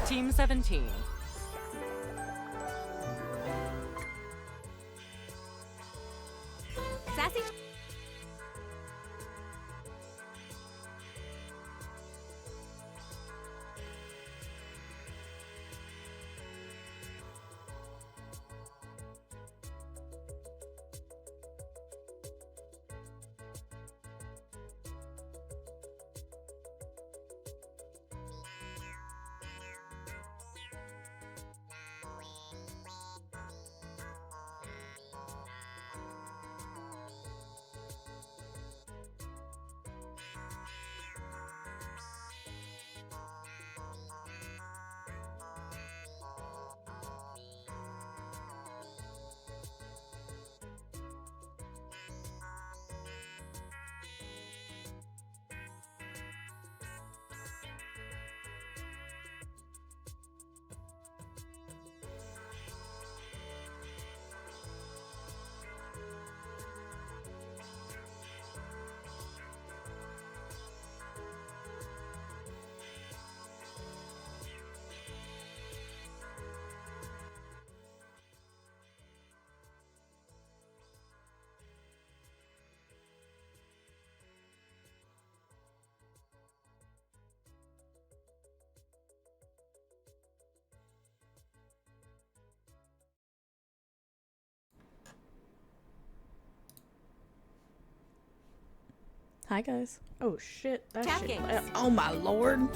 Team 17. Sassy. Hi guys. Oh shit, that Tap shit. games. Oh my lord.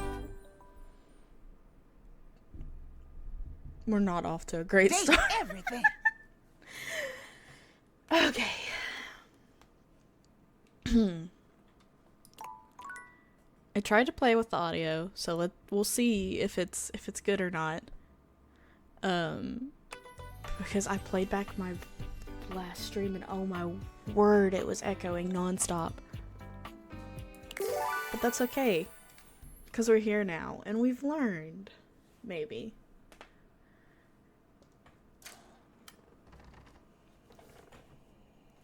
We're not off to a great start. Everything. Okay. I tried to play with the audio, so we'll see if it's good or not. Because I played back my last stream and oh my word, it was echoing nonstop. But that's okay, because we're here now and we've learned, maybe.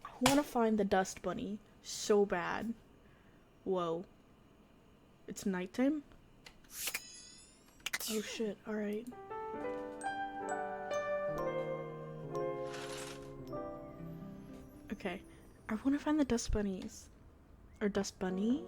I want to find the dust bunny so bad. Whoa. It's nighttime? Oh shit, alright. Okay. I want to find the dust bunnies. Or dust bunny?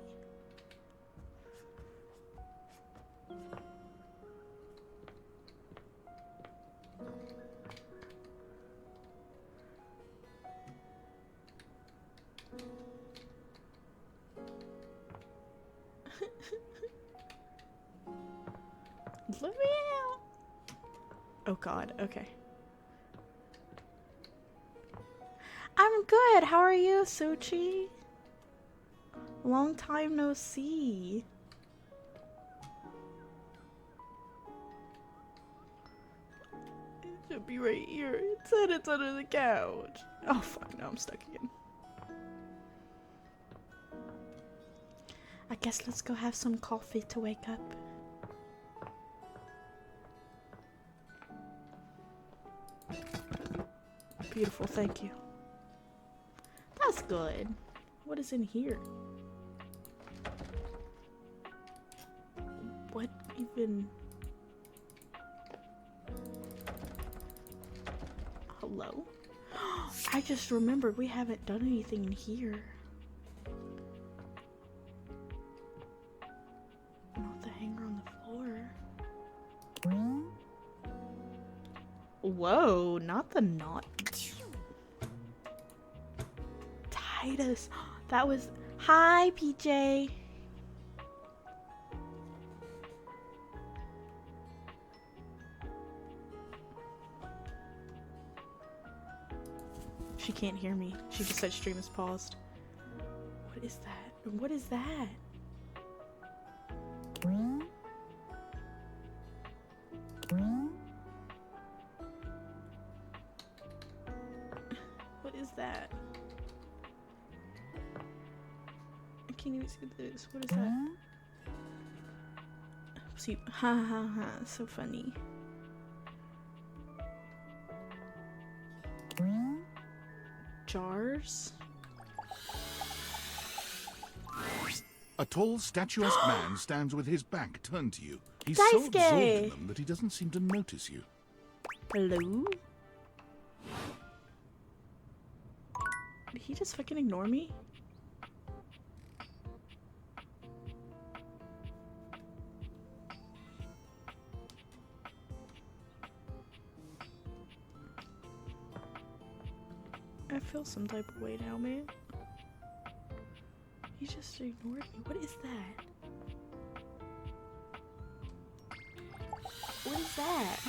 Let me out! Oh god, okay. I'm good, how are you, Suchi? Long time no see. It should be right here. It said it's under the couch. Oh fuck, no, I'm stuck again. I guess let's go have some coffee to wake up. Beautiful, thank you. That's good. What is in here? What even? Hello? I just remembered we haven't done anything in here. Not the hanger on the floor. Whoa, not the knot. Titus. That was. Hi, PJ. She can't hear me. She just said stream is paused. What is that? What is that? What is that? I can't even see this. What is that? See, ha ha ha, so funny. Jars? A tall, statuesque man stands with his back turned to you. He's so absorbed in them that he doesn't seem to notice you. Hello? Did he just fucking ignore me? I feel some type of way now, man. He just ignored me. What is that? What is that?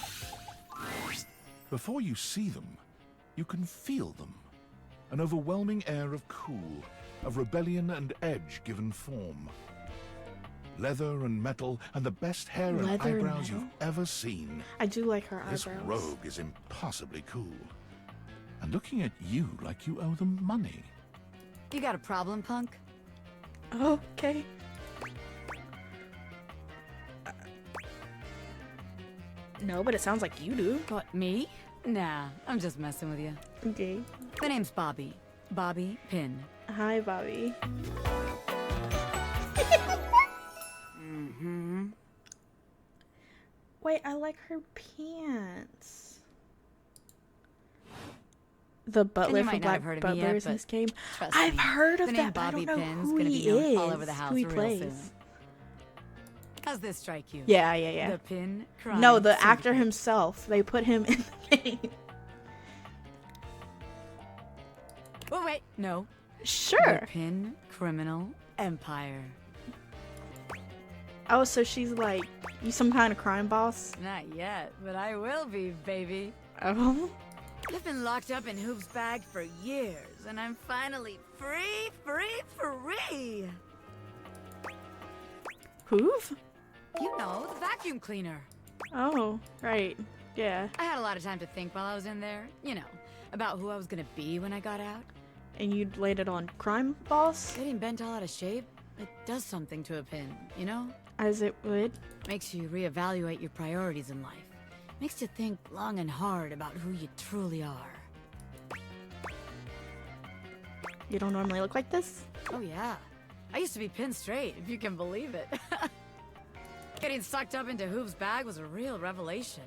Before you see them, you can feel them. An overwhelming air of cool, of rebellion and edge given form. Leather and metal, and the best hair and Leather and eyebrows metal? you've ever seen. I do like her This eyebrows. rogue is impossibly cool. And looking at you like you owe them money. You got a problem, punk? Oh, okay. No, but it sounds like you do. What, me? Nah, I'm just messing with you. Okay. My name's Bobby. Bobby Pin. Hi, Bobby. Mm-hmm. Wait, I like her pants. The butler might from not have Black heard of me yet, Butlers in but this game. trust I've me, heard of the that, name but I Bobby don't know Pin's who gonna he be known is. all over the house Who he real plays. soon. How's this strike you? Yeah, yeah, yeah. The Pin Crime No, the actor Syndicate. himself. They put him in the game. Oh, wait, no. The Sure. Pin Criminal Empire. Oh, so she's like, you some kind of crime boss? Not yet, but I will be, baby. Oh. I've been locked up in Hoop's bag for years, and I'm finally free! Hoof? You know, the vacuum cleaner. Oh, right. Yeah. I had a lot of time to think while I was in there, you know, about who I was gonna be when I got out. And you laid it on crime boss? Getting bent all out of shape, it does something to a pin, you know? As it would. Makes you reevaluate your priorities in life. Makes you think long and hard about who you truly are. You don't normally look like this? Oh yeah. I used to be pinned straight, if you can believe it. Getting sucked up into Hoop's bag was a real revelation.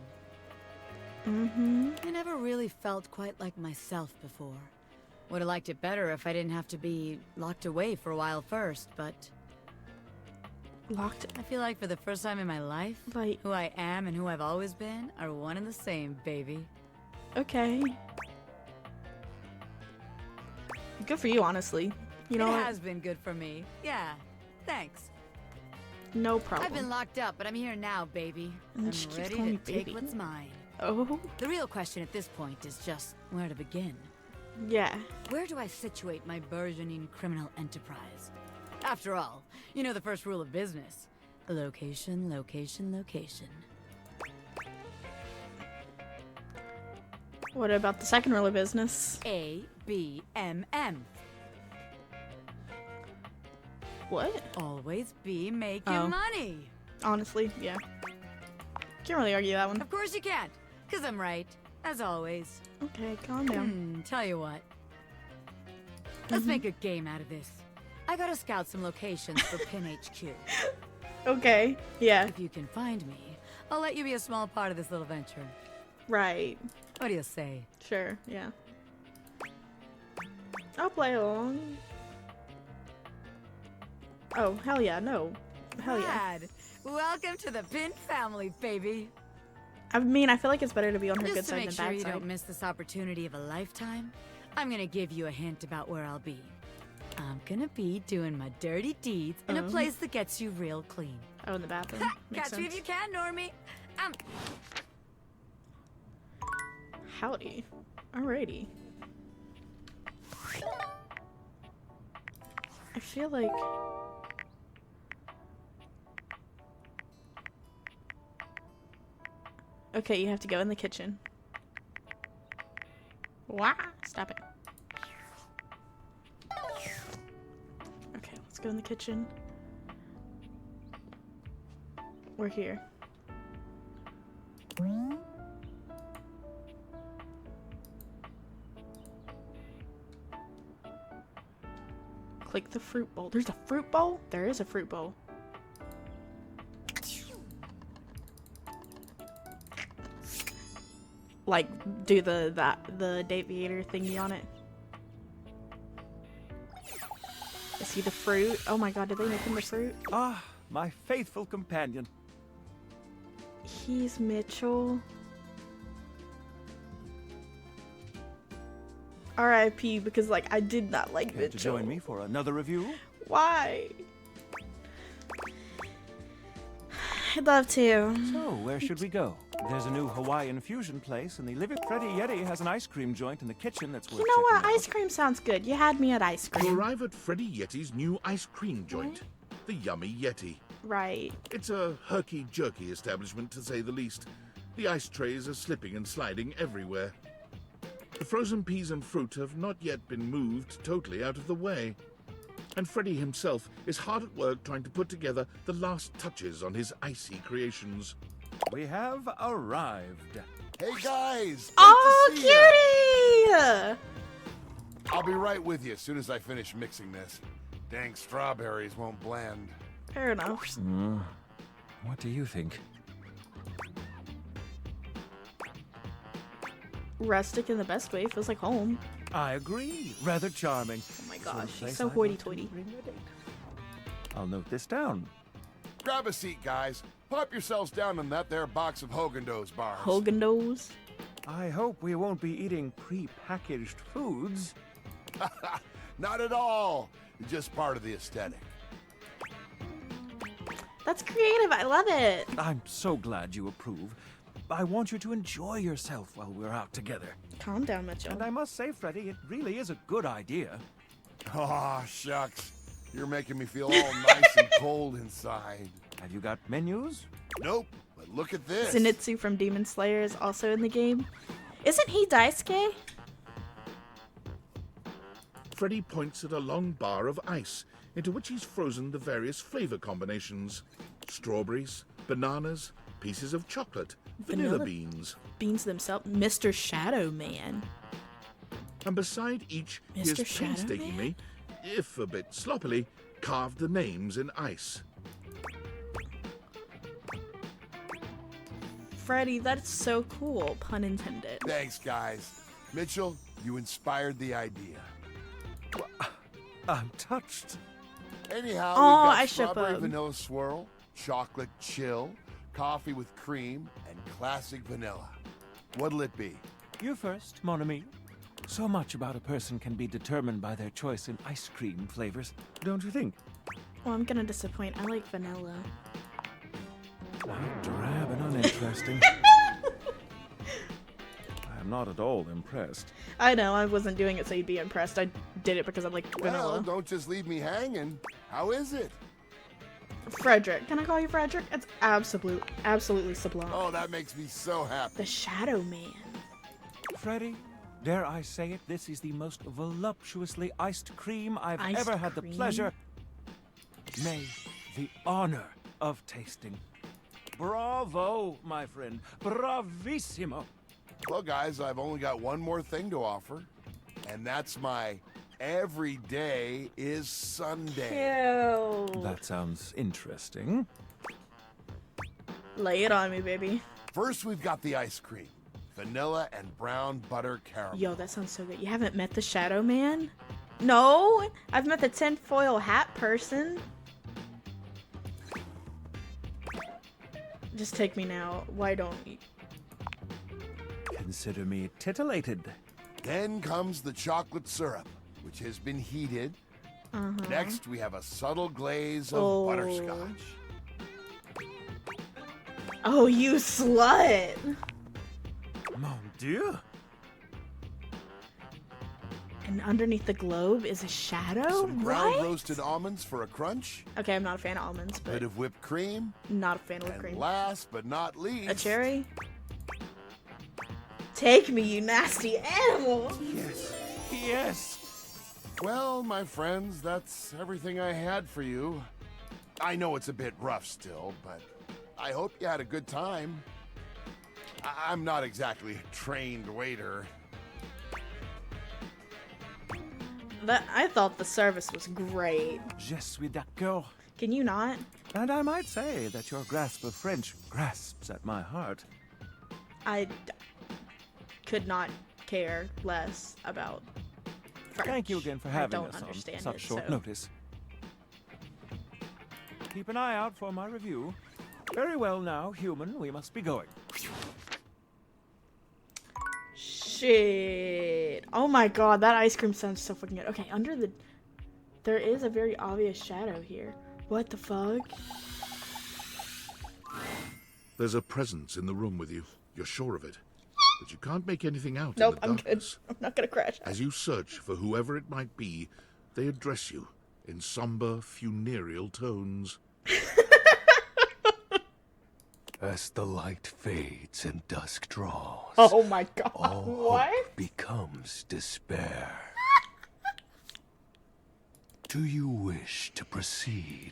Mm-hmm. I never really felt quite like myself before. Would have liked it better if I didn't have to be locked away for a while first, but Locked. I feel like for the first time in my life, Like, who I am and who I've always been are one and the same, baby. okay. Good for you, honestly. You know It what? has been good for me. Yeah, thanks. No problem. I've been locked up, but I'm here now, baby. And I'm she keeps ready calling to you take baby. what's mine. Oh, The real question at this point is just where to begin. yeah. Where do I situate my burgeoning criminal enterprise? After all, you know the first rule of business. Location, location, location. What about the second rule of business? A, B, M, M. What? Always be making Oh. money. Honestly, yeah. Can't really argue that one. Of course you can't, because I'm right, as always. Okay, calm down. Tell you what. Let's make a game out of this. I gotta scout some locations for Pin HQ. Okay, yeah, If you can find me, I'll let you be a small part of this little venture. right. What do you say? Sure, yeah. I'll play along. Oh, hell yeah, no. Hell yeah. Rad. Welcome to the Pin family, baby. I mean, I feel like it's better to be on her good Just to side make than sure bad you side. don't miss this opportunity of a lifetime, I'm gonna give you a hint about where I'll be. I'm gonna be doing my dirty deeds in a Oh. place that gets you real clean. Oh, in the bathroom. Makes Catch me if sense. you can, Normie. Howdy. Alrighty. I feel like... Okay, you have to go in the kitchen. Wah! Stop it. Okay, let's go in the kitchen. We're here. Click the fruit bowl. There's a fruit bowl? There is a fruit bowl. Like, do the Daviator thingy on it. Is he the fruit? Oh my god, did they make him the fruit? Ah, my faithful companion. He's Mitchell. R.I.P. because, like, I did not like Care Mitchell. to join me for another review? Why? I'd love to. So, where should we go? There's a new Hawaiian fusion place, and the Living Freddy Yeti has an ice cream joint in the kitchen that's worth You know what? checking out. Ice cream sounds good. You had me at ice You cream. arrive at Freddy Yeti's new ice cream joint, the Yummy Yeti. Right. It's a herky-jerky establishment, to say the least. The ice trays are slipping and sliding everywhere. The frozen peas and fruit have not yet been moved totally out of the way. And Freddy himself is hard at work trying to put together the last touches on his icy creations. We have arrived. Hey guys! Oh, Good to see ya. cutie! I'll be right with you as soon as I finish mixing this. Dang strawberries won't blend. Fair enough. What do you think? Rustic in the best way. Feels like home. I agree. Rather charming. Oh my Sort of gosh, she's place so I'd like to hoity-toity. bring a date. I'll note this down. Grab a seat, guys. Pop yourselves down in that there box of Haagen-Dazs bars. Hogan-Do's. I hope we won't be eating pre-packaged foods. Not at all. Just part of the aesthetic. That's creative. I love it. I'm so glad you approve. I want you to enjoy yourself while we're out together. Calm down, Mitchell. And I must say, Freddy, it really is a good idea. Aw, shucks. You're making me feel all nice and cold inside. Have you got menus? Nope, but look at this. Zenitsu from Demon Slayer is also in the game. Isn't he Daisuke? Freddy points at a long bar of ice, into which he's frozen the various flavor combinations. Strawberries, bananas, pieces of chocolate, vanilla Vanilla? beans. Beans themselves. Mr. Shadow Man. And beside each, he has Mr. Shadow painstakingly, if a bit sloppily, carved the names in ice. Freddy, that's so cool. Pun intended. Thanks, guys. Mitchell, you inspired the idea. I'm touched. Anyhow, Aw, we've got I ship strawberry 'em. vanilla swirl, chocolate chill, coffee with cream, and classic vanilla. What'll it be? You first, mon ami. So much about a person can be determined by their choice in ice cream flavors, don't you think? Well, I'm gonna disappoint. I like vanilla. How drab and uninteresting. I'm not at all impressed. I know, I wasn't doing it so you'd be impressed. I did it because I like Well, vanilla. don't just leave me hanging. How is it? Frederick. Can I call you Frederick? It's absolutely sublime. Oh, that makes me so happy. The Shadow Man. Freddy, dare I say it, this is the most voluptuously iced cream I've Iced ever had the cream? pleasure, nay, the honor of tasting. Bravo, my friend. Bravissimo. Well, guys, I've only got one more thing to offer, and that's my every day is Sunday. Ew. That sounds interesting. Lay it on me, baby. First, we've got the ice cream. Vanilla and brown butter caramel. Yo, that sounds so good. You haven't met the Shadow Man? No, I've met the tinfoil hat person. Just take me now. Why don't you? Consider me titillated. Then comes the chocolate syrup, which has been heated. Next, we have a subtle glaze of Oh. butterscotch. Oh, you slut! Mon Dieu. And underneath the globe is a shadow? Some ground What? roasted almonds for a crunch. Okay, I'm not a fan of almonds, but Bit of whipped cream. not a fan of whipped And cream. last but not least, A cherry? Take me, you nasty animal! Yes. Yes. Well, my friends, that's everything I had for you. I know it's a bit rough still, but I hope you had a good time. I'm not exactly a trained waiter. I thought the service was great. Je suis d'accord. Can you not? And I might say that your grasp of French grasps at my heart. I could not care less about French. Thank you again for I having don't us on understand such it, short so- notice. Keep an eye out for my review. Very well now, human, we must be going. Shit. Oh my god, that ice cream sounds so fucking good. Okay, under the... There is a very obvious shadow here. What the fuck? There's a presence in the room with you. You're sure of it. But you can't make anything out Nope, in the I'm good. darkness. I'm not gonna crash. As you search for whoever it might be, they address you in somber, funereal tones. As the light fades and dusk draws, Oh my god, all what? hope becomes despair. Do you wish to proceed?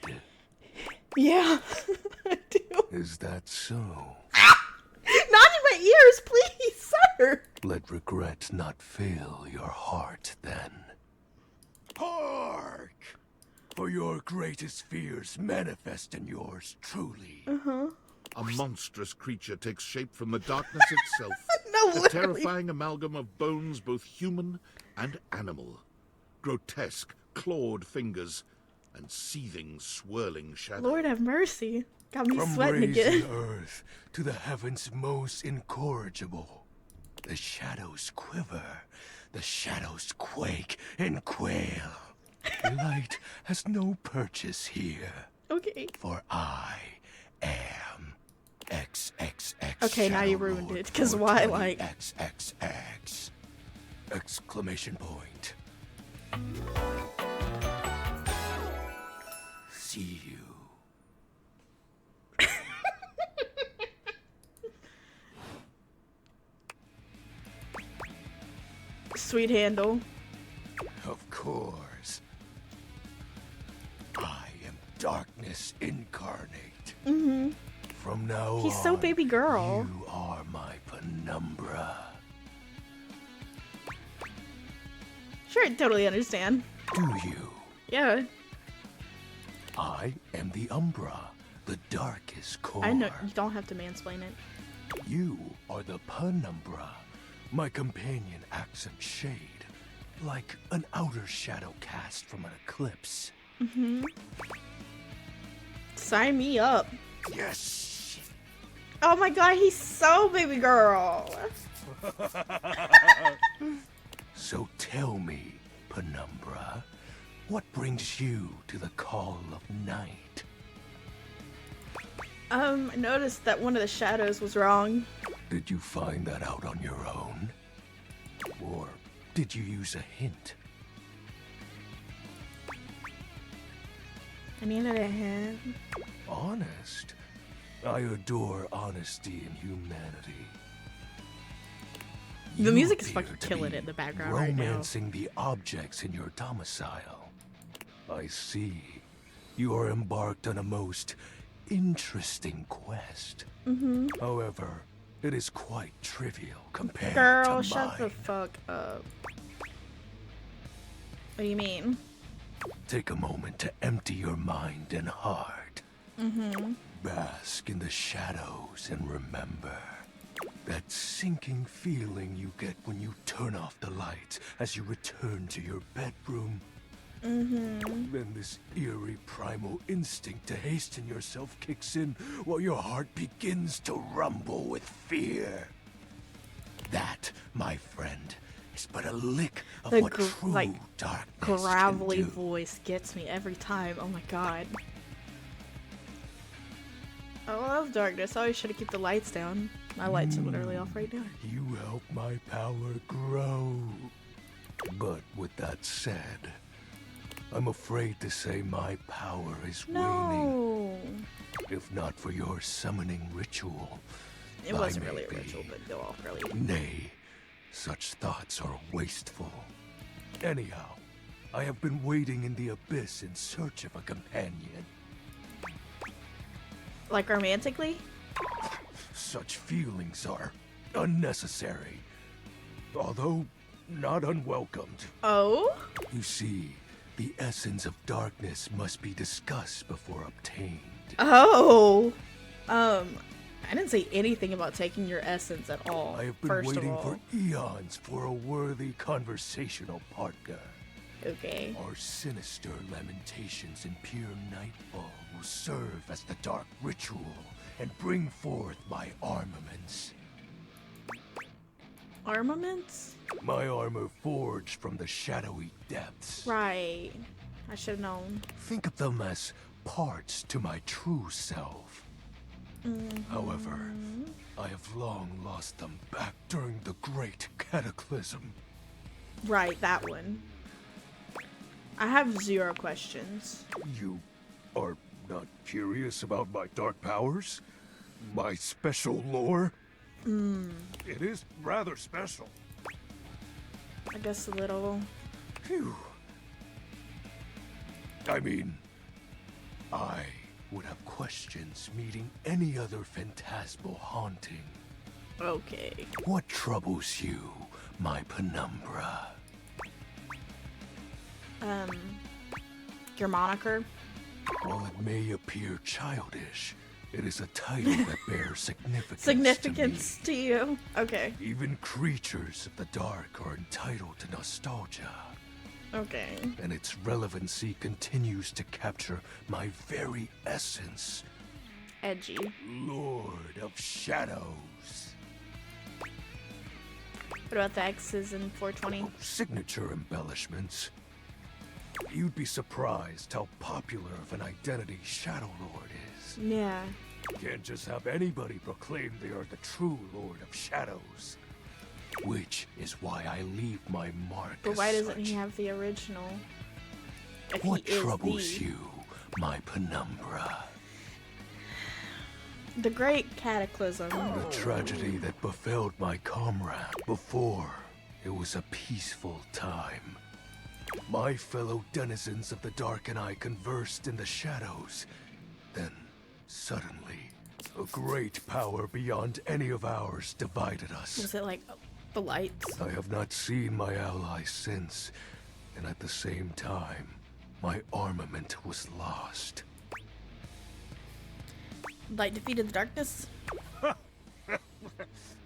Yeah, I do. Is that so? Not in my ears, please, sir! Let regret not fill your heart then. Hark! For your greatest fears manifest in yours truly. A monstrous creature takes shape from the darkness itself. No, A literally. terrifying amalgam of bones, both human and animal. Grotesque, clawed fingers, and seething, swirling shadows. Lord have mercy. Got me From sweating brazen again. earth to the heavens most incorrigible, the shadows quiver, the shadows quake and quail. Light has no purchase here, Okay. for I am XXX. Okay, now you ruined it, 'cause why, like- XXX! Exclamation point. See you. Sweet handle. Of course. I am darkness incarnate. Mm-hmm. From now He's on, so baby girl. you are my penumbra. Sure, I totally understand. Do you? Yeah, I am the Umbra, the darkest core. I know. You don't have to mansplain it. You are the penumbra, my companion accent shade, like an outer shadow cast from an eclipse. Sign me up. Yes! Oh my god, he's so baby girl. So tell me, Penumbra, what brings you to the call of night? I noticed that one of the shadows was wrong. Did you find that out on your own? Or did you use a hint? I needed a hint. Honest? I adore honesty and humanity. The You music is appear fucking to killing be it in the background right now. romancing the objects in your domicile. I see. You are embarked on a most interesting quest. Mm-hmm. However, it is quite trivial compared Girl, to shut the mine. fuck up. What do you mean? Take a moment to empty your mind and heart. Mm-hmm. Bask in the shadows and remember that sinking feeling you get when you turn off the lights as you return to your bedroom. Mm-hmm. Then this eerie primal instinct to hasten yourself kicks in while your heart begins to rumble with fear. That, my friend, is but a lick of The what true like, darkness Gravelly can do. voice gets me every time. Oh my god. I love darkness. I always should have kept the lights down. My lights are literally off right now. You help my power grow. But with that said, I'm afraid to say my power is waning. No. If not for your summoning ritual, It I wasn't may really a be- ritual, but go off early. Nay, such thoughts are wasteful. Anyhow, I have been waiting in the abyss in search of a companion. Like romantically? Such feelings are unnecessary. Although not unwelcomed. Oh? You see, the essence of darkness must be discussed before obtained. Oh. I didn't say anything about taking your essence at all. I have been first waiting of all. for eons for a worthy conversational partner. Okay. Our sinister lamentations in pure nightfall will serve as the dark ritual and bring forth my armaments. Armaments? My armor forged from the shadowy depths. Right. I should have known. Think of them as parts to my true self. However, I have long lost them back during the Great Cataclysm. Right, that one. I have 0 questions. You are not curious about my dark powers? My special lore? It is rather special. I guess a little. Phew. I mean, I would have questions meeting any other phantasmal haunting. Okay. What troubles you, my penumbra? Your moniker? While it may appear childish, it is a title that bears significance. Significance To to you. Okay. me. Even creatures of the dark are entitled to nostalgia, Okay. and its relevancy continues to capture my very essence. Edgy. Lord of Shadows. What about the X's in 420? Signature embellishments. You'd be surprised how popular of an identity Shadow Lord is. Yeah. Can't just have anybody proclaim they are the true Lord of Shadows. Which is why I leave my mark. But as why doesn't such. he have the original? If What he is troubles the... you, my penumbra? The Great Cataclysm. The tragedy that befell my comrade before it was a peaceful time. My fellow denizens of the dark and I conversed in the shadows. Then, suddenly, a great power beyond any of ours divided us. Was it like the lights? I have not seen my allies since, and at the same time, my armament was lost. Light defeated the darkness?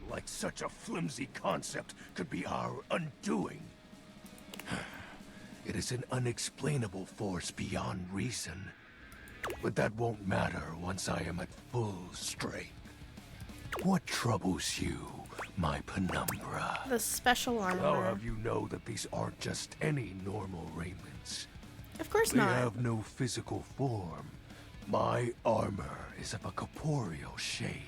Like such a flimsy concept could be our undoing. It is an unexplainable force beyond reason. But that won't matter once I am at full strength. What troubles you, my penumbra? The special armor. How have you know that these aren't just any normal raiments? Of course They not. have no physical form. My armor is of a corporeal shade.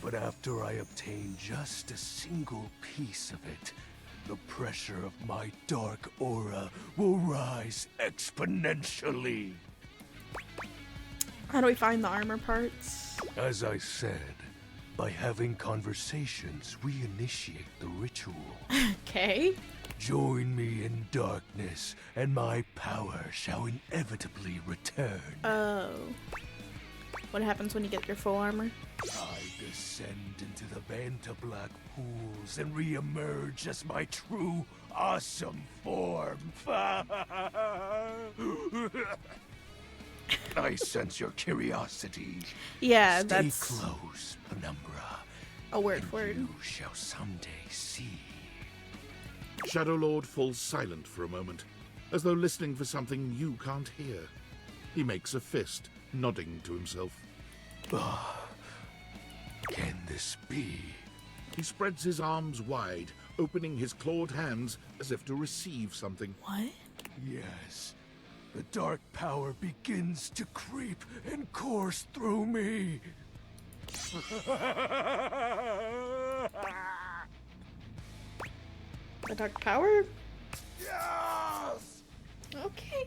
But after I obtain just a single piece of it, the pressure of my dark aura will rise exponentially. How do we find the armor parts? As I said, by having conversations, we initiate the ritual. Okay. Join me in darkness, and my power shall inevitably return. Oh. What happens when you get your full armor? I descend into the Vanta Black pools and re-emerge as my true, awesome form. I sense your curiosity. Yeah, Stay that's close, Penumbra. a word and for it. you shall someday see. Shadow Lord falls silent for a moment, as though listening for something you can't hear. He makes a fist, nodding to himself. Can this be? He spreads his arms wide, opening his clawed hands as if to receive something. What? Yes. The dark power begins to creep and course through me. The dark power? Yes! Okay.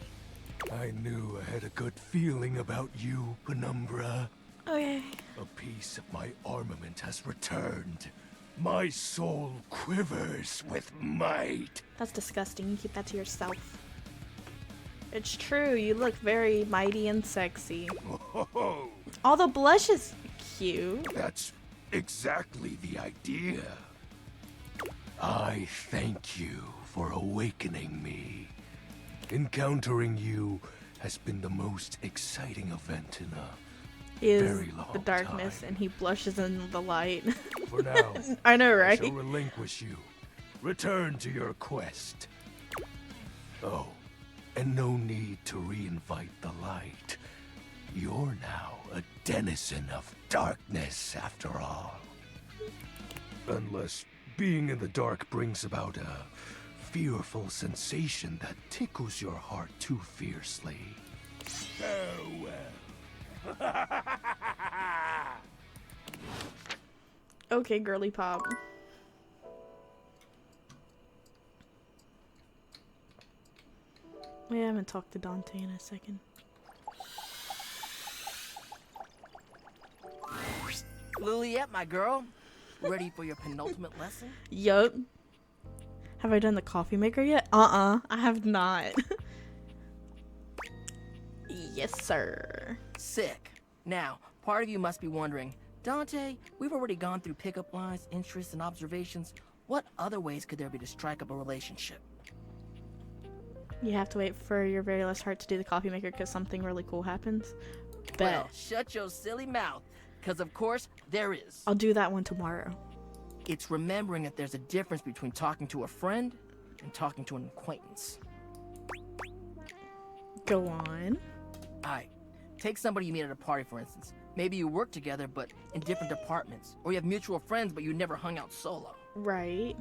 I knew I had a good feeling about you, Penumbra. Okay. A piece of my armament has returned. My soul quivers with might. That's disgusting. You keep that to yourself. It's true. You look very mighty and sexy. Oh, All the blush is cute. that's exactly the idea. I thank you for awakening me. Encountering you has been the most exciting event in a He is very long the darkness, time. and he blushes in the light. For now, I know, I right? shall relinquish you. Return to your quest. Oh, and no need to reinvite the light. You're now a denizen of darkness, after all. Unless being in the dark brings about a fearful sensation that tickles your heart too fiercely. Farewell. Okay, girly pop. Wait, I haven't talked to Dante in a second. Liliette, my girl. Ready for your penultimate lesson? Yup. Have I done the coffee maker yet? I have not. Yes, sir. Sick. Now, part of you must be wondering, Dante, we've already gone through pickup lines, interests, and observations. What other ways could there be to strike up a relationship? You have to wait for your very last heart to do the coffee maker because something really cool happens. Bet. Well, shut your silly mouth, because of course, there is. I'll do that one tomorrow. It's remembering that there's a difference between talking to a friend and talking to an acquaintance. Go on. Alright, take somebody you meet at a party, for instance. Maybe you work together, but in different departments. Or you have mutual friends, but you never hung out solo. Right.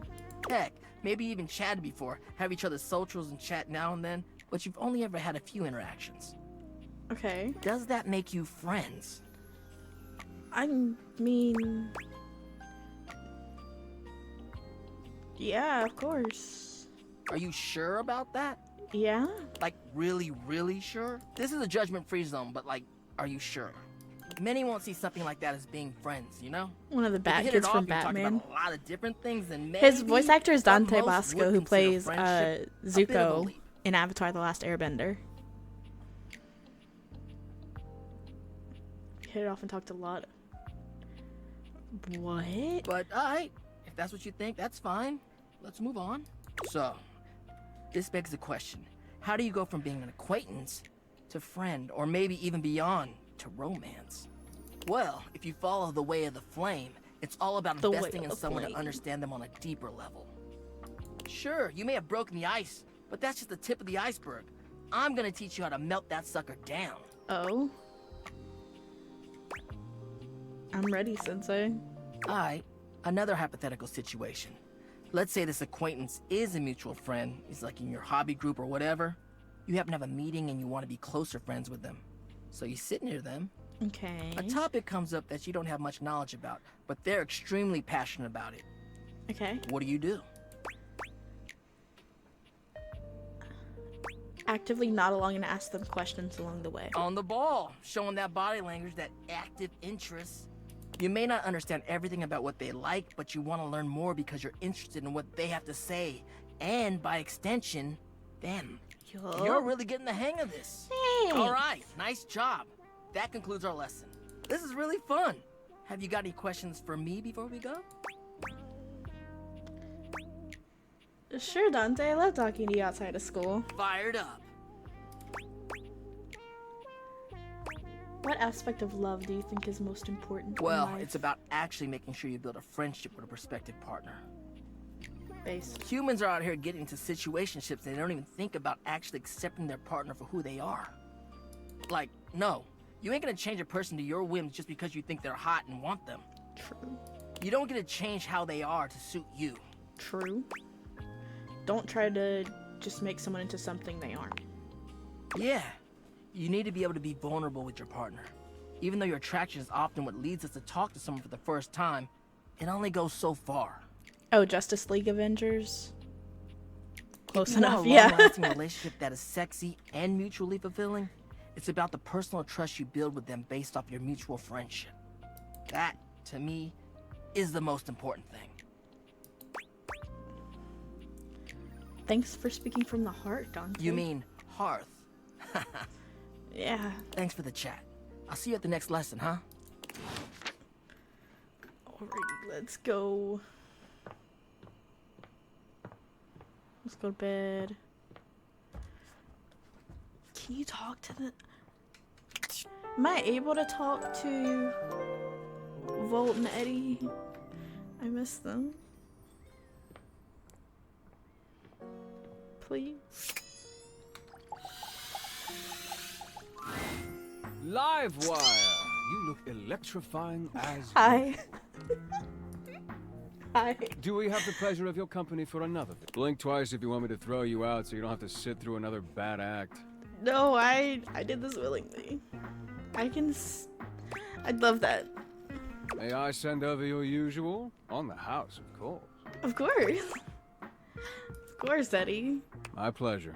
Heck, maybe you even chatted before, have each other's socials and chat now and then, but you've only ever had a few interactions. Okay. Does that make you friends? I mean... Yeah, of course. Are you sure about that? Yeah? Like, really, really sure? This is a judgment-free zone, but like, are you sure? Many won't see something like that as being friends, you know? One of the If you bad hit kids it from off, you're talking Batman. about a lot of different things, and His maybe voice actor is what Dante most Bosco, would who consider plays friendship a bit of a Zuko leap. in Avatar: The Last Airbender. Hit it off and talked a lot. What? But alright, if that's what you think, that's fine. Let's move on. So, this begs the question. How do you go from being an acquaintance to friend, or maybe even beyond, to romance? Well, if you follow the way of the flame, it's all about The way investing of in the someone flame. to understand them on a deeper level. Sure, you may have broken the ice, but that's just the tip of the iceberg. I'm gonna teach you how to melt that sucker down. Oh. I'm ready, Sensei. Alright, another hypothetical situation. Let's say this acquaintance is a mutual friend. He's like in your hobby group or whatever. You happen to have a meeting and you want to be closer friends with them. So you sit near them. Okay. A topic comes up that you don't have much knowledge about, but they're extremely passionate about it. Okay. What do you do? Actively nod along and ask them questions along the way. On the ball, showing that body language, that active interest. You may not understand everything about what they like, but you want to learn more because you're interested in what they have to say. And by extension, them. You're really getting the hang of this. Thanks. All right, nice job. That concludes our lesson. This is really fun. Have you got any questions for me before we go? Sure, Dante. I love talking to you outside of school. Fired up. What aspect of love do you think is most important? in Well, life? it's about actually making sure you build a friendship with a prospective partner. Base. Humans are out here getting into situationships and they don't even think about actually accepting their partner for who they are. Like, no, you ain't gonna change a person to your whims just because you think they're hot and want them. True. You don't get to change how they are to suit you. True. Don't try to just make someone into something they aren't. Yeah, you need to be able to be vulnerable with your partner. Even though your attraction is often what leads us to talk to someone for the first time, it only goes so far. Oh, Justice League Avengers? Close If you want enough, a yeah. long-lasting relationship that is sexy and mutually fulfilling, it's about the personal trust you build with them based off your mutual friendship. That, to me, is the most important thing. Thanks for speaking from the heart, Dante. You mean hearth? Yeah. Thanks for the chat. I'll see you at the next lesson, huh? Alrighty, let's go. Let's go to bed. Can you talk to the... Am I able to talk to Volt and Eddie? I miss them. Please. Livewire! You look electrifying as... Hi. Hi. Do we have the pleasure of your company for another? Blink twice if you want me to throw you out so you don't have to sit through another bad act. No, I did this willingly. I'd love that. May I send over your usual? On the house, of course. Of course. Of course, Eddie. My pleasure.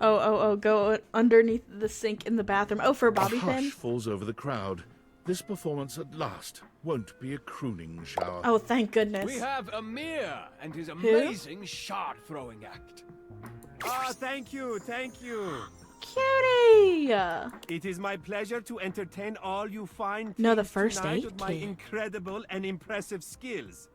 Oh, go underneath the sink in the bathroom. Oh, for a bobby A hush pin? falls over the crowd. This performance at last won't be a crooning shower. Oh, thank goodness. We have Amir and his amazing shard-throwing act. Ah, thank you, thank you. Cutie! It is my pleasure to entertain all you fine No, the teens first tonight aid with my kit. incredible and impressive skills.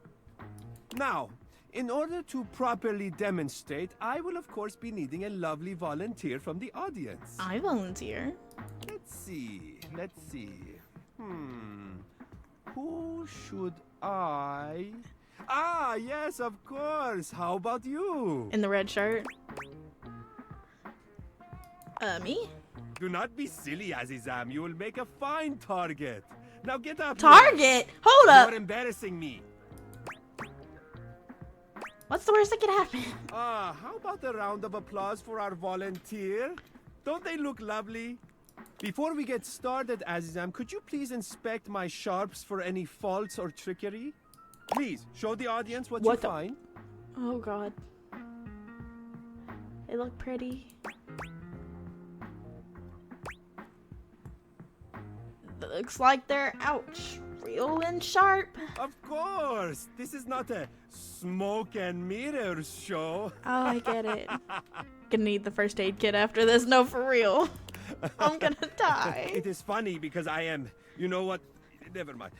Now, in order to properly demonstrate, I will of course be needing a lovely volunteer from the audience. I volunteer. Let's see. Who should I... Ah, yes, of course. How about you? In the red shirt. Me? Do not be silly, Azizam. You will make a fine target. Now get up. Target? Hold You up! are embarrassing me. What's the worst that could happen? Ah, how about a round of applause for our volunteer? Don't they look lovely? Before we get started, Azizam, could you please inspect my sharps for any faults or trickery? Please, show the audience what you What the- find. Oh god. They look pretty. Looks like they're, ouch, real and sharp. Of course! This is not a smoke and mirrors show. Oh, I get it. Gonna need the first aid kit after this. No, for real. I'm gonna die. It is funny because I am, you know what? Never mind.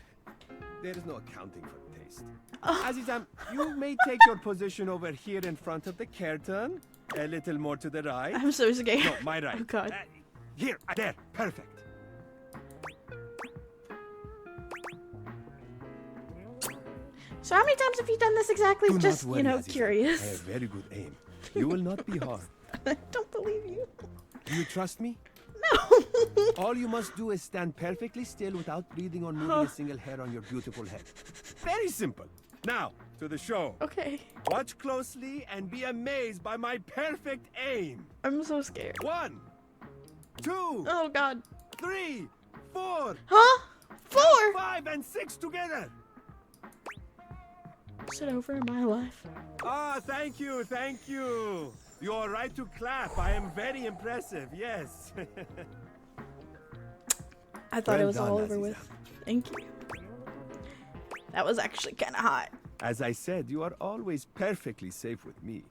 There is no accounting for taste. Azizam, you may take your position over here in front of the curtain. A little more to the right. I'm so scared. No, my right. Oh god. Here, there, perfect. So how many times have you done this exactly? Do Just, not worry, you know, Azizam. I curious. have very good aim. You will not be harmed. I don't believe you. Do you trust me? No. All you must do is stand perfectly still without breathing or moving a single hair on your beautiful head. Very simple. Now, to the show. Okay. Watch closely and be amazed by my perfect aim. I'm so scared. 1, 2, Oh god. 3, 4, Huh? 4? 5, and 6 together. Sit over in my life. Ah, thank you, thank you. You are right to clap. I am very impressive, yes. I thought Well it was done, all over Azizam. with. Thank you. That was actually kind of hot. As I said, you are always perfectly safe with me.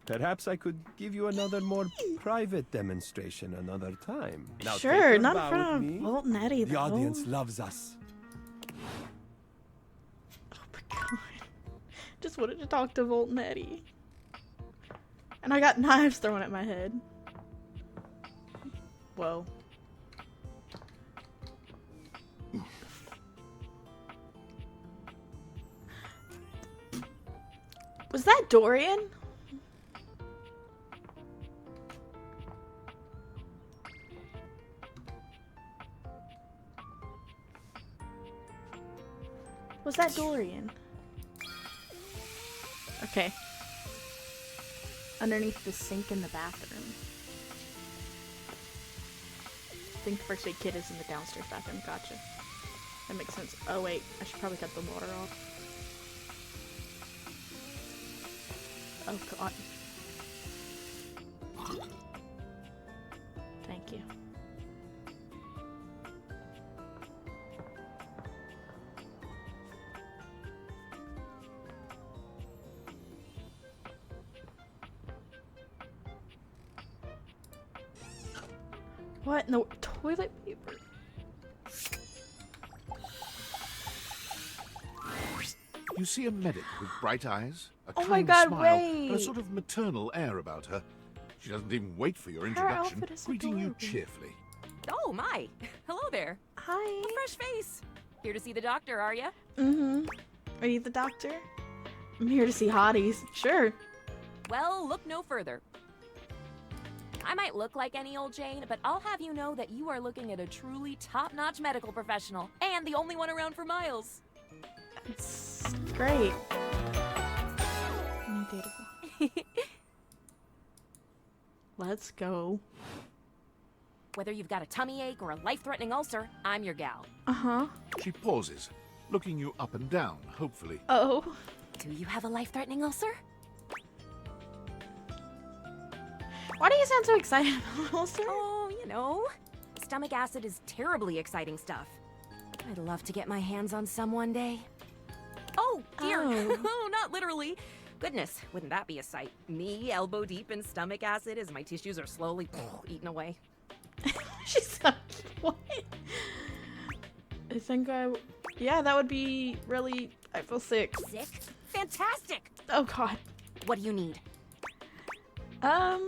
Perhaps I could give you another more private demonstration another time. Now take Sure, your not in bow front of with me. Volt and Eddie, The though. audience loves us. Oh my god. Just wanted to talk to Volt and Eddie. And I got knives thrown at my head. Whoa. Was that Dorian? Was that Dorian? Okay. Underneath the sink in the bathroom. I think the first aid kit is in the downstairs bathroom. Gotcha. That makes sense. Oh wait, I should probably cut the water off. Oh god. Thank you. What? No, toilet paper. You see a medic with bright eyes, a Oh kind my God, smile, and a wait. sort of maternal air about her. She doesn't even wait for your Her introduction, outfit is greeting you adorable. cheerfully. Oh, my. Hello there. Hi. A fresh face. Here to see the doctor, are ya? Mm-hmm. Are you the doctor? I'm here to see hotties. Sure. Well, look no further. I might look like any old Jane, but I'll have you know that you are looking at a truly top-notch medical professional, and the only one around for miles. It's great. Undateable. Let's go. Whether you've got a tummy ache or a life-threatening ulcer, I'm your gal. Uh-huh. She pauses, looking you up and down, hopefully. Oh. Do you have a life-threatening ulcer? Why do you sound so excited about ulcer? Oh, you know, stomach acid is terribly exciting stuff. I'd love to get my hands on some one day. Oh, dear. Oh. Oh, not literally. Goodness, wouldn't that be a sight? Me elbow deep in stomach acid as my tissues are slowly eaten away. She's like, what? I think yeah, that would be really, I feel sick. Sick? Fantastic! Oh God. What do you need? I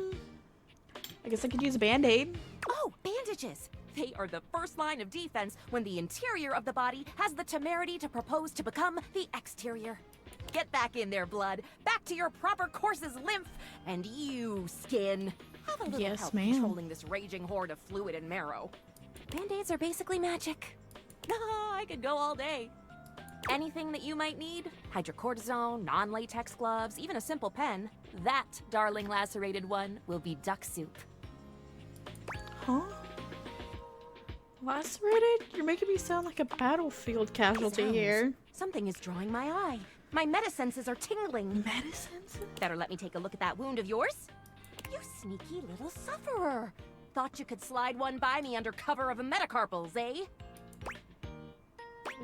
guess I could use a Band-Aid. Oh, bandages! They are the first line of defense when the interior of the body has the temerity to propose to become the exterior. Get back in there, blood. Back to your proper course's lymph. And you, skin. Have a little Yes, help ma'am. controlling this raging horde of fluid and marrow. Band-aids are basically magic. Ah, I could go all day. Anything that you might need, hydrocortisone, non-latex gloves, even a simple pen, that, darling lacerated one, will be duck soup. Huh? Lacerated? You're making me sound like a battlefield casualty Sounds. here. Something is drawing my eye. My metasenses are tingling. Medicines? Better let me take a look at that wound of yours. You sneaky little sufferer. Thought you could slide one by me under cover of a metacarpals, eh?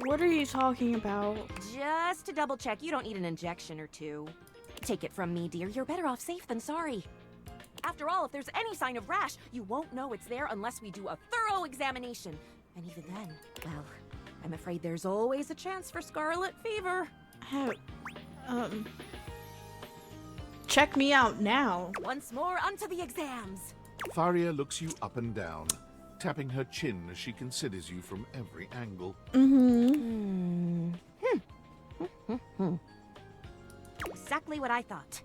What are you talking about? Just to double check, you don't need an injection or two. Take it from me, dear. You're better off safe than sorry. After all, if there's any sign of rash, you won't know it's there unless we do a thorough examination. And even then, well, I'm afraid there's always a chance for scarlet fever. Check me out now. Once more, onto the exams. Faria looks you up and down, tapping her chin as she considers you from every angle. Exactly what I thought.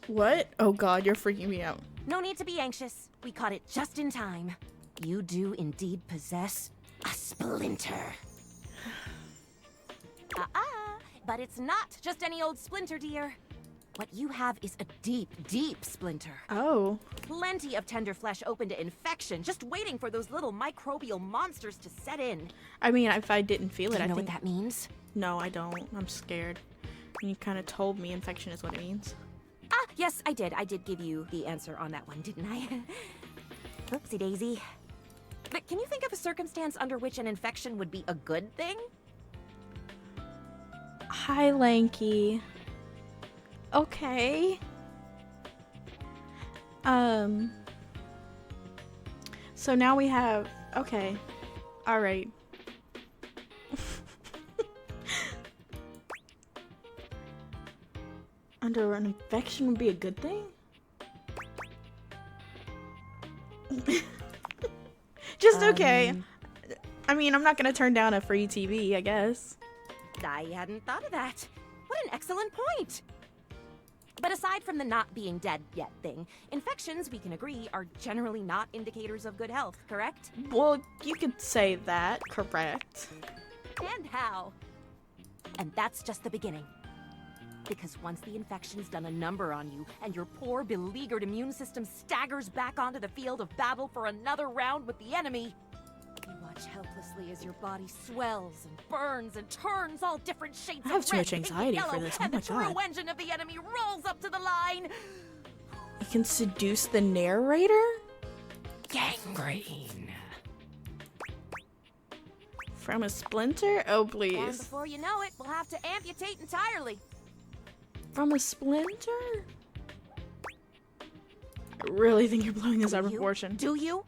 What? Oh God, you're freaking me out. No need to be anxious. We caught it just in time. You do indeed possess a splinter. But it's not just any old splinter, dear. What you have is a deep, deep splinter. Oh. Plenty of tender flesh open to infection, just waiting for those little microbial monsters to set in. I mean, if I didn't feel Do it, you I know think... what that means? No, I don't. I'm scared. You kind of told me infection is what it means. Ah, yes, I did. I did give you the answer on that one, didn't I? Oopsie daisy. But can you think of a circumstance under which an infection would be a good thing? Hi, Lanky. Okay. So now we have... Okay. Alright. Under an infection would be a good thing? Just okay. I mean, I'm not gonna turn down a free TV, I guess. I hadn't thought of that. What an excellent point. But aside from the not being dead yet thing, infections, we can agree, are generally not indicators of good health, correct? Well, you could say that, correct. And how? And that's just the beginning. Because once the infection's done a number on you, and your poor, beleaguered immune system staggers back onto the field of battle for another round with the enemy, you watch helplessly as your body swells and burns and turns all different shades I have of too red, much pink, and anxiety for yellow, this. Oh and my the true God. engine of the enemy rolls up to the line. You can seduce the narrator? Gangrene. From a splinter? Oh, And please. before you know it, we'll have to amputate entirely. From a splinter? I really think you're blowing this out of You? proportion. Do you?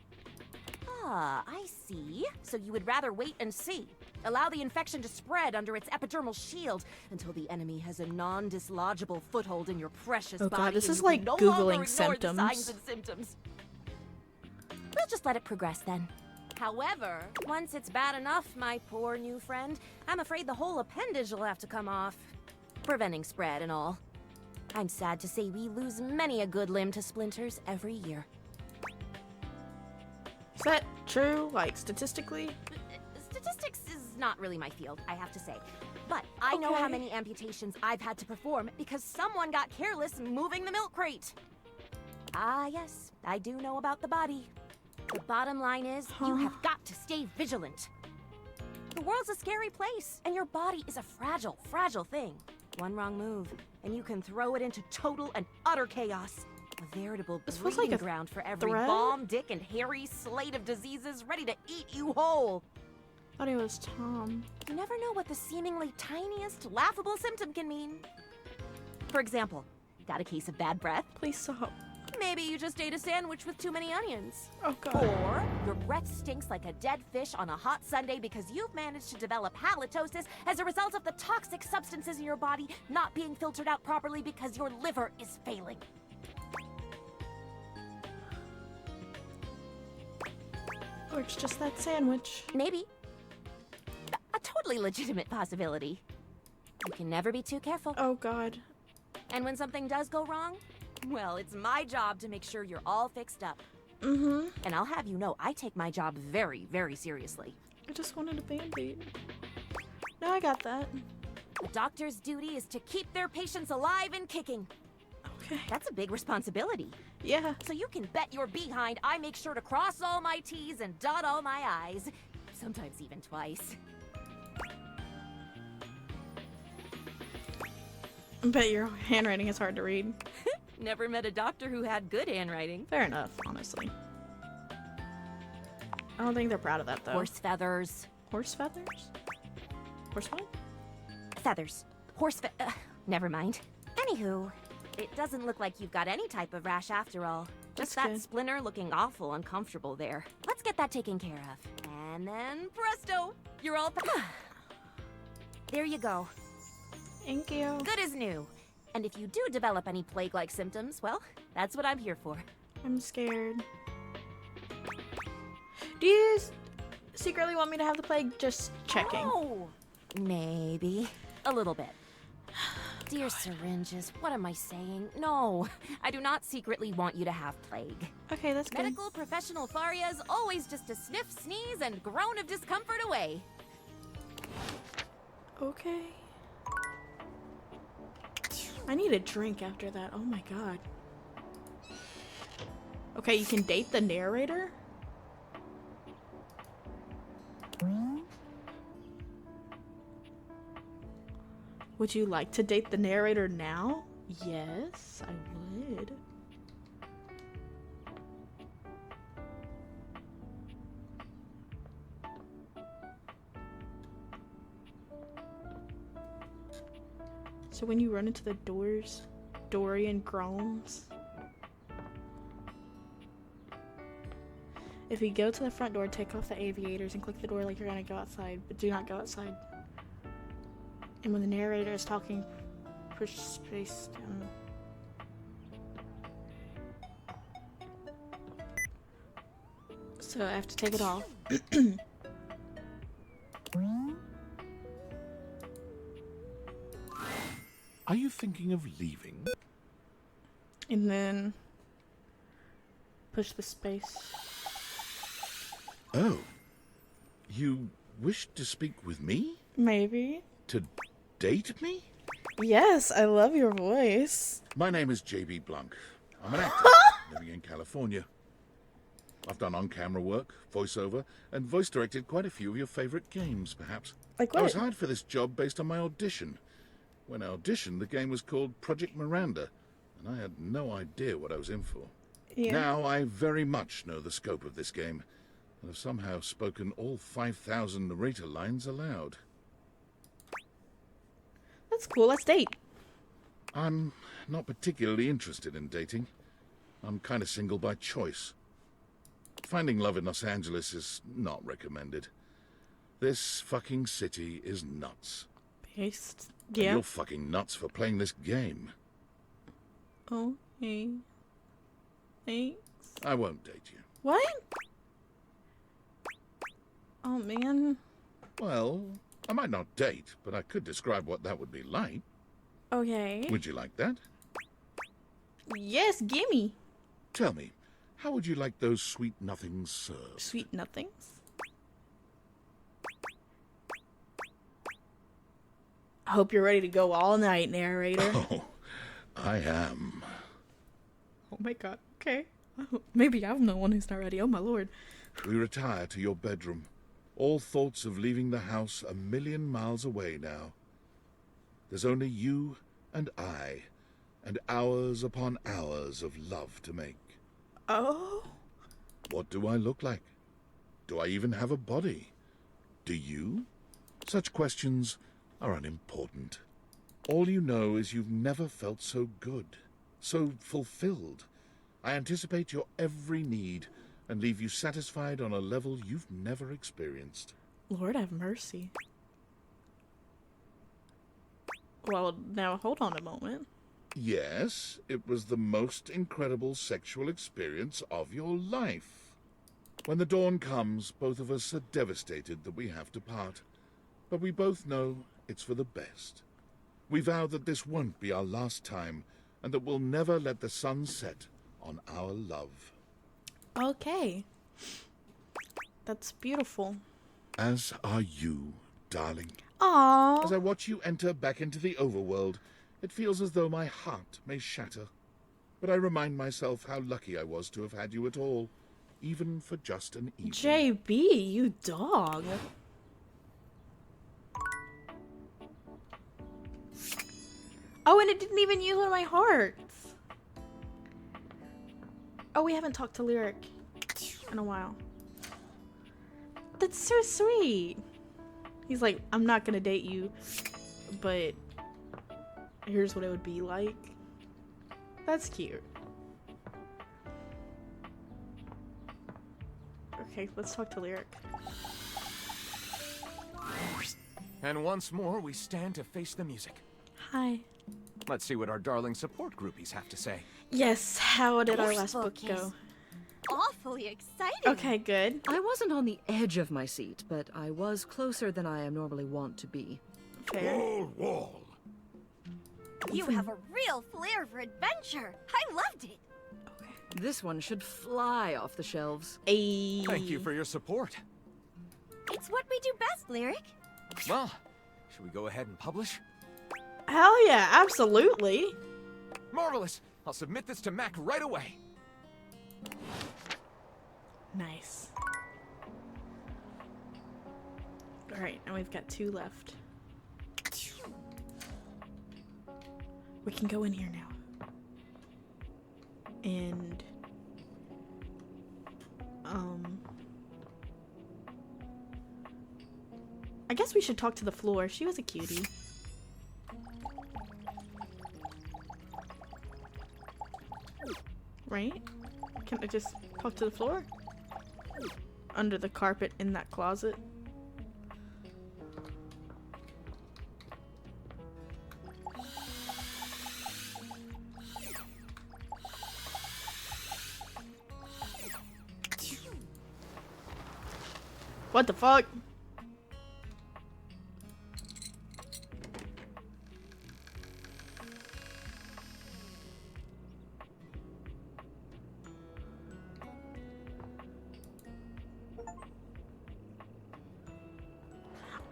Ah, I see. So you would rather wait and see. Allow the infection to spread under its epidermal shield until the enemy has a non-dislodgeable foothold in your precious Oh body. god, this and is you can like no longer Googling ignore symptoms. the signs and symptoms. We'll just let it progress then. However, once it's bad enough, my poor new friend, I'm afraid the whole appendage will have to come off. Preventing spread and all. I'm sad to say we lose many a good limb to splinters every year. Is that true? Like, statistically? Statistics is not really my field, I have to say. But I know how Okay. many amputations I've had to perform because someone got careless moving the milk crate. Ah, yes, I do know about the body. The bottom line is, you have got to stay vigilant. The world's a scary place, and your body is a fragile, fragile thing. One wrong move, and you can throw it into total and utter chaos. A veritable This feels breeding like a ground for every thread? bomb, dick, and hairy slate of diseases ready to eat you whole. I thought it was Tom. You never know what the seemingly tiniest, laughable symptom can mean. For example, got a case of bad breath? Please stop. Maybe you just ate a sandwich with too many onions. Oh god. Or your breath stinks like a dead fish on a hot Sunday because you've managed to develop halitosis as a result of the toxic substances in your body not being filtered out properly because your liver is failing. Or it's just that sandwich. Maybe. A totally legitimate possibility. You can never be too careful. Oh god. And when something does go wrong, well, it's my job to make sure you're all fixed up. Mm-hmm. And I'll have you know I take my job very, very seriously. I just wanted a band-aid. No, I got that. A doctor's duty is to keep their patients alive and kicking. Okay. That's a big responsibility. Yeah. So you can bet your behind I make sure to cross all my T's and dot all my I's. Sometimes even twice. I bet your handwriting is hard to read. Never met a doctor who had good handwriting. Fair enough, honestly. I don't think they're proud of that, though. Horse feathers. Horse feathers? Horse what? Feathers. Never mind. Anywho, it doesn't look like you've got any type of rash after all. Just That's that good. splinter looking awful uncomfortable there. Let's get that taken care of. And then presto, you're all there you go. Thank you. Good as new. And if you do develop any plague-like symptoms, well, that's what I'm here for. I'm scared. Do you secretly want me to have the plague? Just checking. Oh, maybe. A little bit. Dear syringes, what am I saying? No, I do not secretly want you to have plague. Okay, that's good. Medical professional Faria is always just a sniff, sneeze, and groan of discomfort away. Okay. I need a drink after that. Oh my god. Okay, you can date the narrator? Would you like to date the narrator now? Yes, I would. So when you run into the doors, Dorian groans. If you go to the front door, take off the aviators and click the door like you're gonna go outside, but do not go outside. And when the narrator is talking, push space down. So I have to take it off. Are you thinking of leaving? And then push the space. Oh. You wish to speak with me? Maybe. To date me? Yes, I love your voice. My name is J.B. Blanc. I'm an actor living in California. I've done on-camera work, voiceover, and voice-directed quite a few of your favorite games, perhaps. Like I was what? hired for this job based on my audition. When I auditioned, the game was called Project Miranda, and I had no idea what I was in for. Yeah. Now I very much know the scope of this game, and have somehow spoken all 5,000 narrator lines aloud. That's cool. Let's date. I'm not particularly interested in dating. I'm kind of single by choice. Finding love in Los Angeles is not recommended. This fucking city is nuts. Based. And Yeah. you're fucking nuts for playing this game. Oh, hey. Thanks. I won't date you. What? Oh, man. Well, I might not date, but I could describe what that would be like. Okay. Would you like that? Yes, gimme. Tell me, how would you like those sweet nothings served? Sweet nothings. I hope you're ready to go all night, narrator. Oh, I am. Oh my god. Okay. Maybe I'm the one who's not ready. Oh my lord. We retire to your bedroom. All thoughts of leaving the house 1,000,000 miles away now. There's only you and I, and hours upon hours of love to make. Oh? What do I look like? Do I even have a body? Do you? Such questions are unimportant. All you know is you've never felt so good, so fulfilled. I anticipate your every need and leave you satisfied on a level you've never experienced. Lord have mercy. Well, now hold on a moment. Yes, it was the most incredible sexual experience of your life. When the dawn comes, both of us are devastated that we have to part. But we both know it's for the best. We vow that this won't be our last time, and that we'll never let the sun set on our love. Okay. That's beautiful. As are you, darling. Aww. As I watch you enter back into the overworld, it feels as though my heart may shatter. But I remind myself how lucky I was to have had you at all, even for just an evening. JB, you dog. Oh, and it didn't even use one of my hearts. Oh, we haven't talked to Lyric in a while. That's so sweet. He's like, I'm not gonna date you, but here's what it would be like. That's cute. Okay, let's talk to Lyric. And once more, we stand to face the music. Hi. Let's see what our darling support groupies have to say. Yes, how did our This last book book go? Awfully exciting. Okay, good. I wasn't on the edge of my seat, but I was closer than I am normally wont to be. Fair. Wall. You have a real flair for adventure. I loved it. This one should fly off the shelves. Ayy. Thank you for your support. It's what we do best, Lyric. Well, should we go ahead and publish? Hell yeah, absolutely. Marvelous! I'll submit this to Mac right away. Nice. Alright, now we've got 2 left. We can go in here now. And I guess we should talk to the floor. She was a cutie. Right? Can I just talk to the floor? Under the carpet in that closet? What the fuck?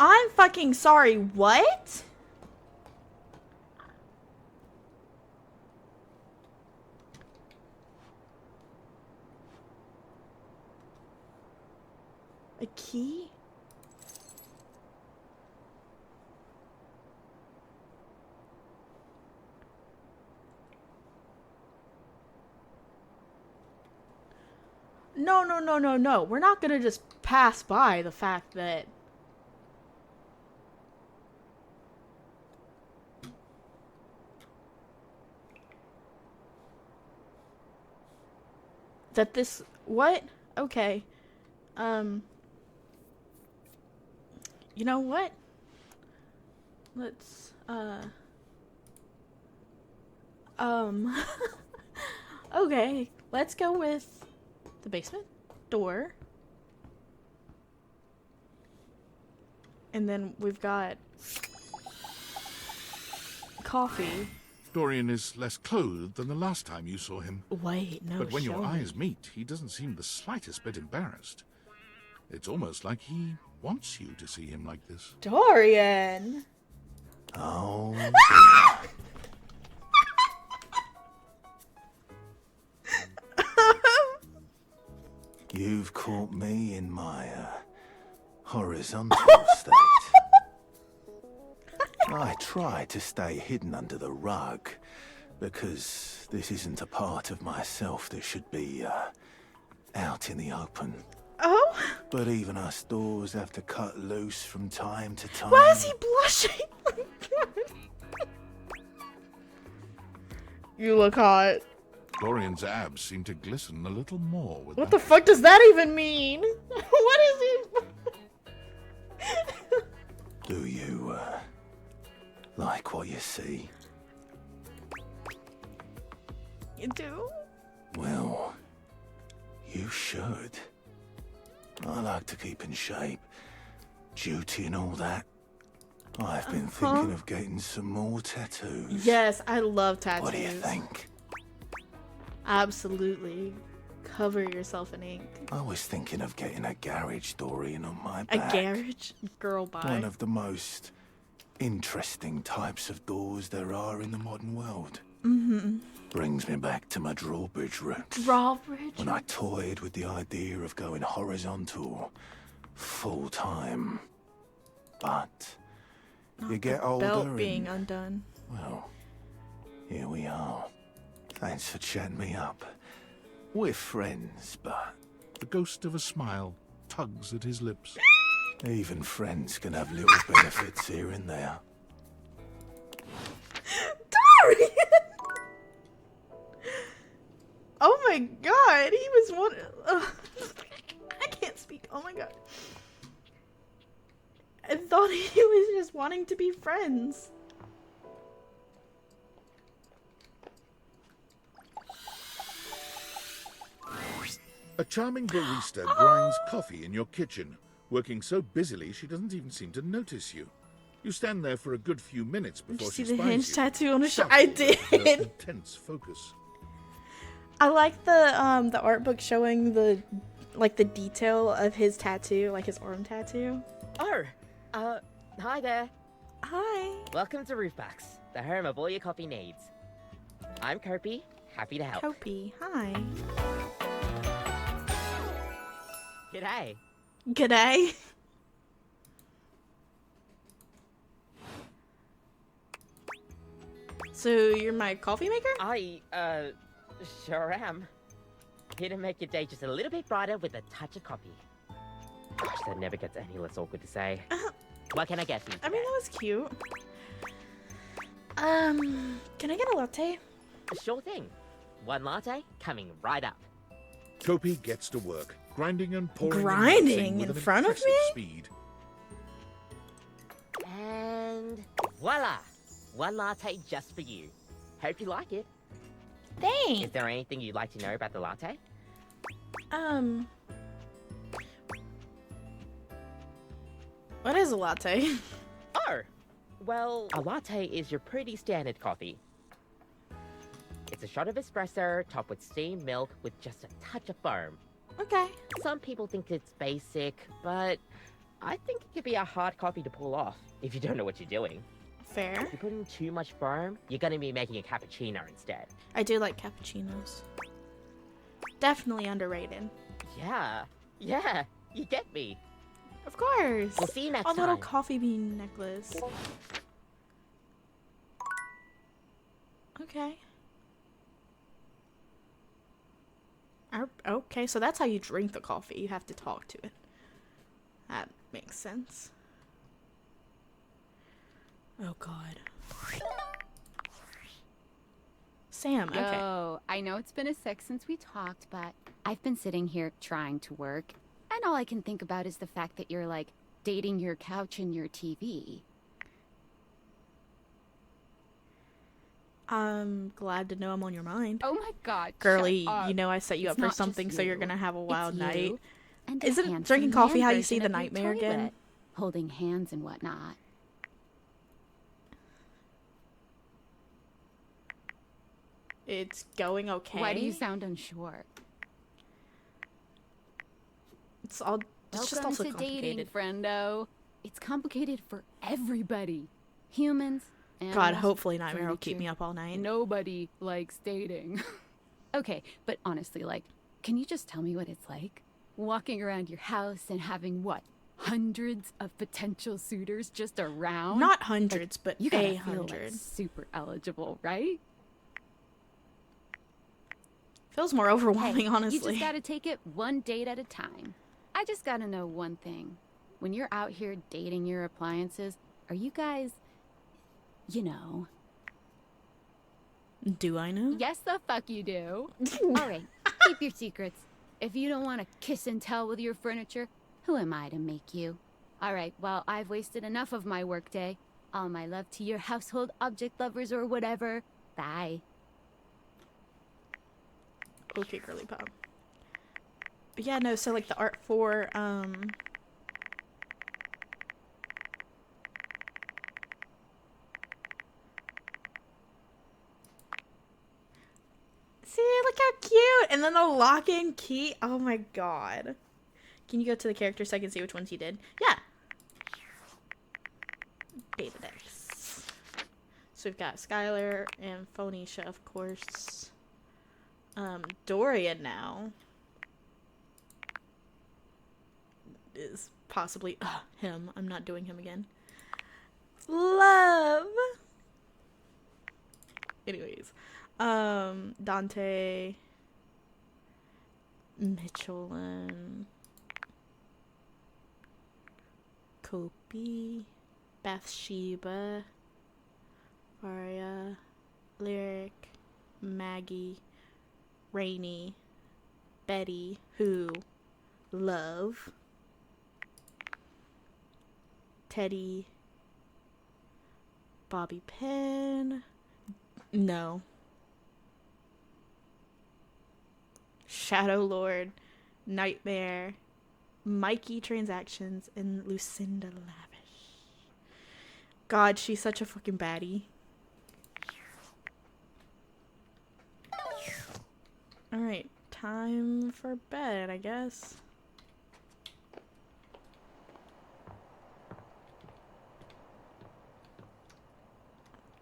I'm fucking sorry, what? A key? No, no, no, no, no. We're not gonna just pass by the fact that this, what? Okay. You know what? Let's, okay. Let's go with the basement door. And then we've got coffee. Dorian is less clothed than the last time you saw him. Wait, no, But when your show me. eyes meet, he doesn't seem the slightest bit embarrassed. It's almost like he wants you to see him like this. Dorian! Oh, you've caught me in my horizontal state. I try to stay hidden under the rug because this isn't a part of myself that should be out in the open. Oh? But even us doors have to cut loose from time to time. Why is he blushing? Oh my God. You look hot. Dorian's abs seem to glisten a little more with What that. the fuck does that even mean? What is he? Do you like what you see? You do? Well, you should. I like to keep in shape. Duty and all that. I've been thinking of getting some more tattoos. Yes, I love tattoos. What do you think? Absolutely. Cover yourself in ink. I was thinking of getting a garage Dorian on my A back. garage? Girl, bye. One of the most interesting types of doors there are in the modern world. Mm-hmm. Brings me back to my drawbridge roots. Drawbridge? When I toyed with the idea of going horizontal full time. But you get older Belt and, being undone. well, here we are. Thanks for chatting me up. We're friends, but The ghost of a smile tugs at his lips. even friends can have little benefits here and there. Dorian! Oh my god, he was one. I can't speak. Oh my god. I thought he was just wanting to be friends. A charming barista grinds coffee in your kitchen, working so busily she doesn't even seem to notice you. You stand there for a good few minutes Did you before see she the spies hinge you. tattoo on his shirt? Startled I did. with her intense focus. I like the art book showing the detail of his tattoo, like his arm tattoo. Oh, hi there. Hi. Welcome to Roofbacks, the home of all your coffee needs. I'm Kopi, happy to help. Kopi, hi. G'day. G'day. So you're my coffee maker? I, sure am. Here to make your day just a little bit brighter with a touch of coffee. Gosh, that never gets any less awkward to say. What can I get for you I mean, that was cute. Can I get a latte? Sure thing. One latte coming right up. Kopi gets to work, grinding and pouring and Grinding mixing with in an front of impressive me? Speed. And voila! One latte just for you. Hope you like it. Thanks. Is there anything you'd like to know about the latte? What is a latte? Oh! Well, a latte is your pretty standard coffee. It's a shot of espresso topped with steamed milk with just a touch of foam. Okay. Some people think it's basic, but I think it could be a hard coffee to pull off if you don't know what you're doing. Fair. If you put in too much foam, you're gonna be making a cappuccino instead. I do like cappuccinos. Definitely underrated. Yeah, you get me. Of course. We'll see you next A little time. coffee bean necklace. Okay. Okay, so that's how you drink the coffee. You have to talk to it. That makes sense. Oh god. Sam, okay. Yo, I know it's been a sec since we talked, but I've been sitting here trying to work, and all I can think about is the fact that you're, like, dating your couch and your TV. I'm glad to know I'm on your mind. Oh my god, Girly, shut up. you know I set you It's up for not just something, so you're you. gonna have a wild It's night. you and a Isn't handsome drinking coffee man how you see version the of your nightmare again? toilet, holding hands and whatnot. It's going okay. Why do you sound unsure? It's just Welcome also to dating, complicated. friendo. It's complicated for everybody. Humans, God, animals, hopefully Nightmare will keep furniture. me up all night. Nobody likes dating. Okay, but honestly, like, can you just tell me what it's like? Walking around your house and having, what, hundreds of potential suitors just around? Not hundreds, but you gotta a feel, like, 100. super eligible, right? Feels more overwhelming, Hey, honestly. You just gotta take it one date at a time. I just gotta know one thing. When you're out here dating your appliances, are you guys, you know... Do I know? Yes, the fuck you do. All right, keep your secrets. If you don't want to kiss and tell with your furniture, who am I to make you? All right, well, I've wasted enough of my workday. All my love to your household object lovers or whatever. Bye. Okay, girly pop. But yeah, no, so like the art for see, look how cute! And then the lock and key. Oh my god. Can you go to the character so I can see which ones you did? Yeah. Beta decks. So we've got Skylar and Phoenicia, of course. Dorian now is possibly him. I'm not doing him again. Love. Anyways, Dante, Michelin, Kopi, Bathsheba, Arya, Lyric, Maggie, Rainy, Betty, who, Love, Teddy, Bobby Penn, no, Shadow Lord, Nightmare, Mikey Transactions, and Lucinda Lavish. God, she's such a fucking baddie. Alright, time for bed, I guess.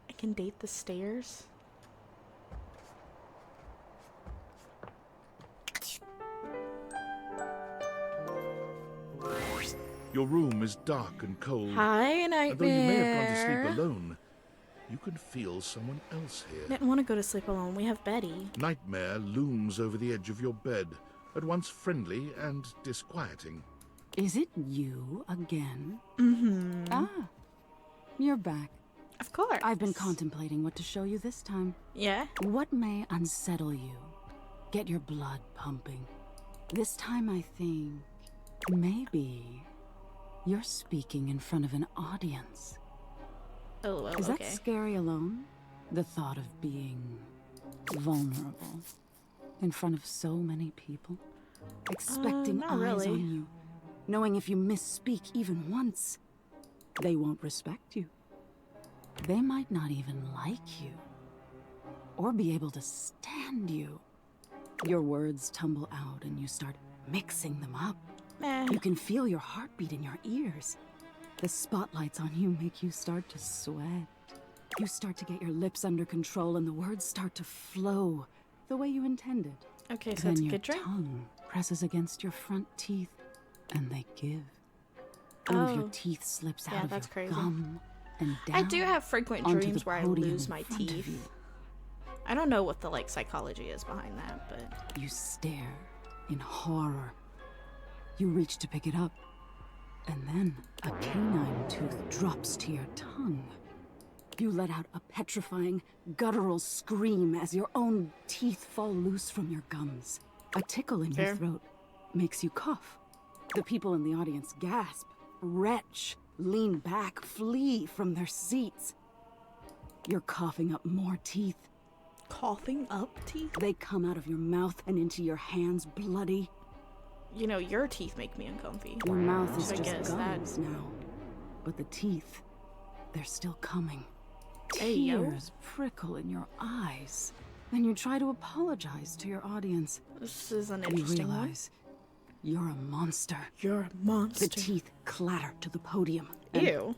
I can date the stairs. Your room is dark and cold. Hi, And though you may have gone to Nightmare. sleep alone, you can feel someone else here. Didn't want to go to sleep alone. We have Betty. Nightmare looms over the edge of your bed, at once friendly and disquieting. Is it you again? Mm-hmm. Ah, you're back. Of course. I've been contemplating what to show you this time. Yeah? What may unsettle you? Get your blood pumping. This time I think maybe you're speaking in front of an audience. Oh, well, Is okay. that scary alone? The thought of being vulnerable in front of so many people? Expecting not eyes really. on you. Knowing if you misspeak even once, they won't respect you. They might not even like you. Or be able to stand you. Your words tumble out and you start mixing them up. Meh. You can feel your heartbeat in your ears. The spotlights on you make you start to sweat. You start to get your lips under control and the words start to flow the way you intended. Okay, so Then that's a your good drink? tongue presses against your front teeth and they give. One of your Oh. teeth slips Yeah, out of that's your crazy. gum and down. I do have frequent onto dreams the where I podium lose in my front of you. teeth. I don't know what the like psychology is behind that, but You stare in horror. You reach to pick it up, and then a canine tooth drops to your tongue. You let out a petrifying, guttural scream as your own teeth fall loose from your gums. A tickle in Fair. your throat makes you cough. The people in the audience gasp, retch, lean back, flee from their seats. You're coughing up more teeth. Coughing up teeth? They come out of your mouth and into your hands bloody. You know, your teeth make me uncomfy. Your mouth is So I just guess gums now. But the teeth, they're still coming. Hey, yo. Tears prickle in your eyes. Then you try to apologize to your audience. This is an You interesting one. realize you're a monster. You're a monster. The teeth clatter to the podium. and Ew.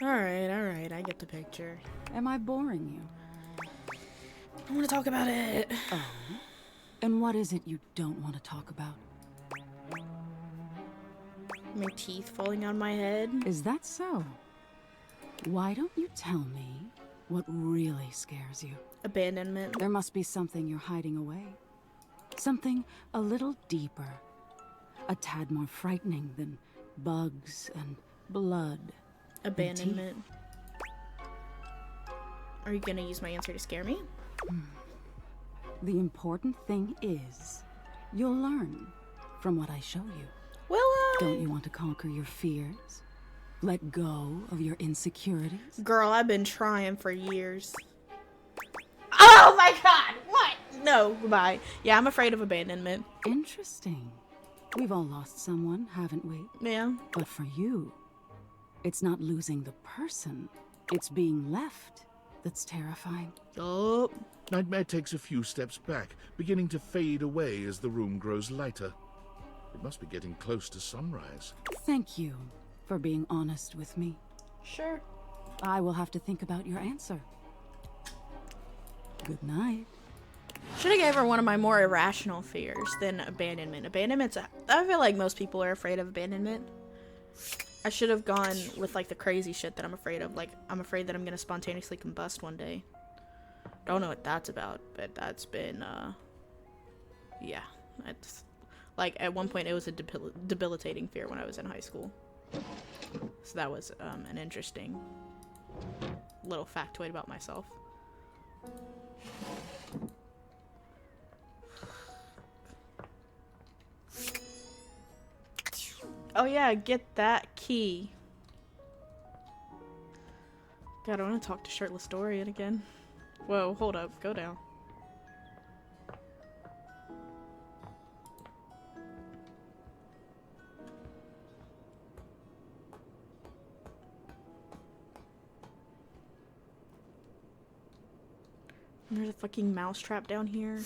Alright, I get the picture. Am I boring you? I want to talk about it. Oh. And what is it you don't want to talk about? My teeth falling on my head. Is that so? Why don't you tell me what really scares you? Abandonment. There must be something you're hiding away. Something a little deeper. A tad more frightening than bugs and blood. Abandonment. Are you gonna use my answer to scare me? The important thing is, you'll learn from what I show you. Will I? Don't you want to conquer your fears? Let go of your insecurities? Girl, I've been trying for years. Oh my god! What? No, goodbye. Yeah, I'm afraid of abandonment. Interesting. We've all lost someone, haven't we? Yeah. But for you, it's not losing the person. It's being left that's terrifying. Oh. Nightmare takes a few steps back, beginning to fade away as the room grows lighter. It must be getting close to sunrise. Thank you for being honest with me. Sure. I will have to think about your answer. Good night. Should have gave her one of my more irrational fears than abandonment. Abandonment's I feel like most people are afraid of abandonment. I should have gone with like the crazy shit that I'm afraid of. Like, I'm afraid that I'm gonna spontaneously combust one day. Don't know what that's about, but that's been yeah. It's like at one point it was a debilitating fear when I was in high school. So that was an interesting little factoid about myself. Oh yeah, get that key. God, I want to talk to Shirtless Dorian again. Whoa, hold up, go down. And there's a fucking mousetrap down here.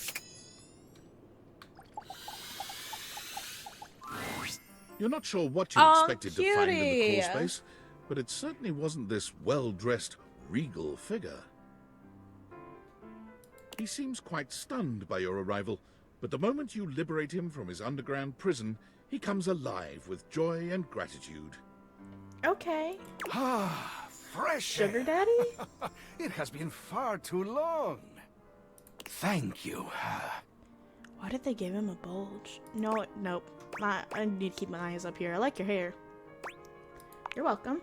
You're not sure what you expected to find in the crawl space, but it certainly wasn't this well-dressed, regal figure. He seems quite stunned by your arrival, but the moment you liberate him from his underground prison, he comes alive with joy and gratitude. Okay. Ah, fresh Sugar air. Daddy? It has been far too long. Thank you. Why did they give him a bulge? No, nope. I need to keep my eyes up here. I like your hair. You're welcome.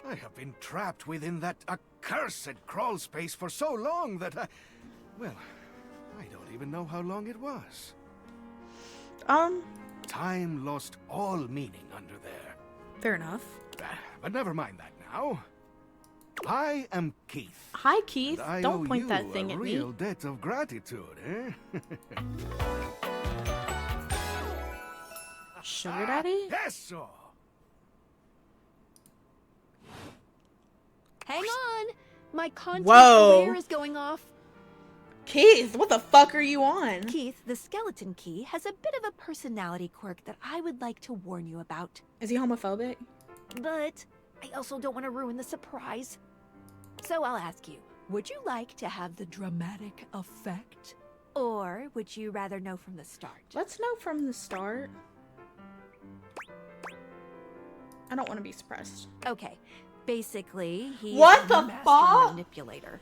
I have been trapped within that accursed crawl space for so long that well, I don't even know how long it was. Time lost all meaning under there. Fair enough. But never mind that now. I am Keith. Hi, Keith. And I Don't owe point you that thing a at real me. debt of gratitude, eh? Sugar Daddy? Eso! Hang on! My content Whoa. aware is going off. Keith, what the fuck are you on? Keith, the skeleton key has a bit of a personality quirk that I would like to warn you about. Is he homophobic? But I also don't want to ruin the surprise. So I'll ask you, would you like to have the dramatic effect? Or would you rather know from the start? Let's know from the start. I don't want to be suppressed. Okay, basically, he's What a the master fuck? manipulator.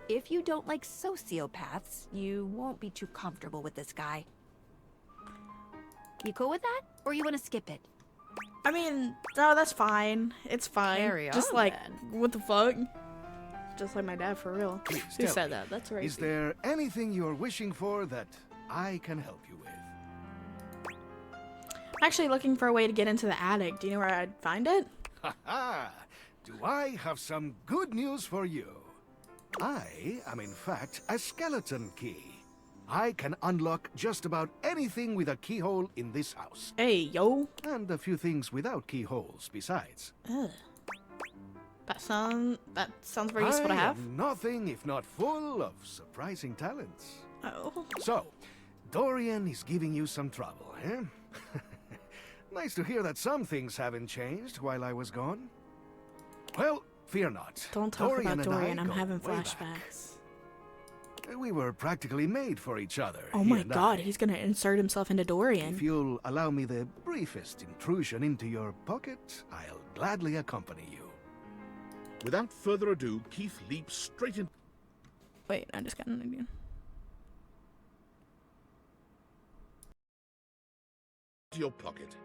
If you don't like sociopaths, you won't be too comfortable with this guy. You cool with that? Or you want to skip it? I mean, no, that's fine. It's fine. Carry Just on, like, then. what the fuck? Just like my dad, for real. Please Who tell said me, that? That's right. Is there anything you're wishing for that I can help you with? I'm actually looking for a way to get into the attic. Do you know where I'd find it? Ha ha! Do I have some good news for you? I am in fact a skeleton key. I can unlock just about anything with a keyhole in this house. Hey, yo. And a few things without keyholes besides. Ugh. That sounds very useful to have. I am nothing if not full of surprising talents. Oh. So, Dorian is giving you some trouble, eh? Nice to hear that some things haven't changed while I was gone. Well, fear not. Don't talk Dorian about and I Dorian. I'm go having way back. flashbacks. We were practically made for each other. Oh he my and god, I. he's gonna insert himself into Dorian. If you'll allow me the briefest intrusion into your pocket, I'll gladly accompany you. Without further ado, Keith leaps straight in. Wait, I just got an idea. To your pocket.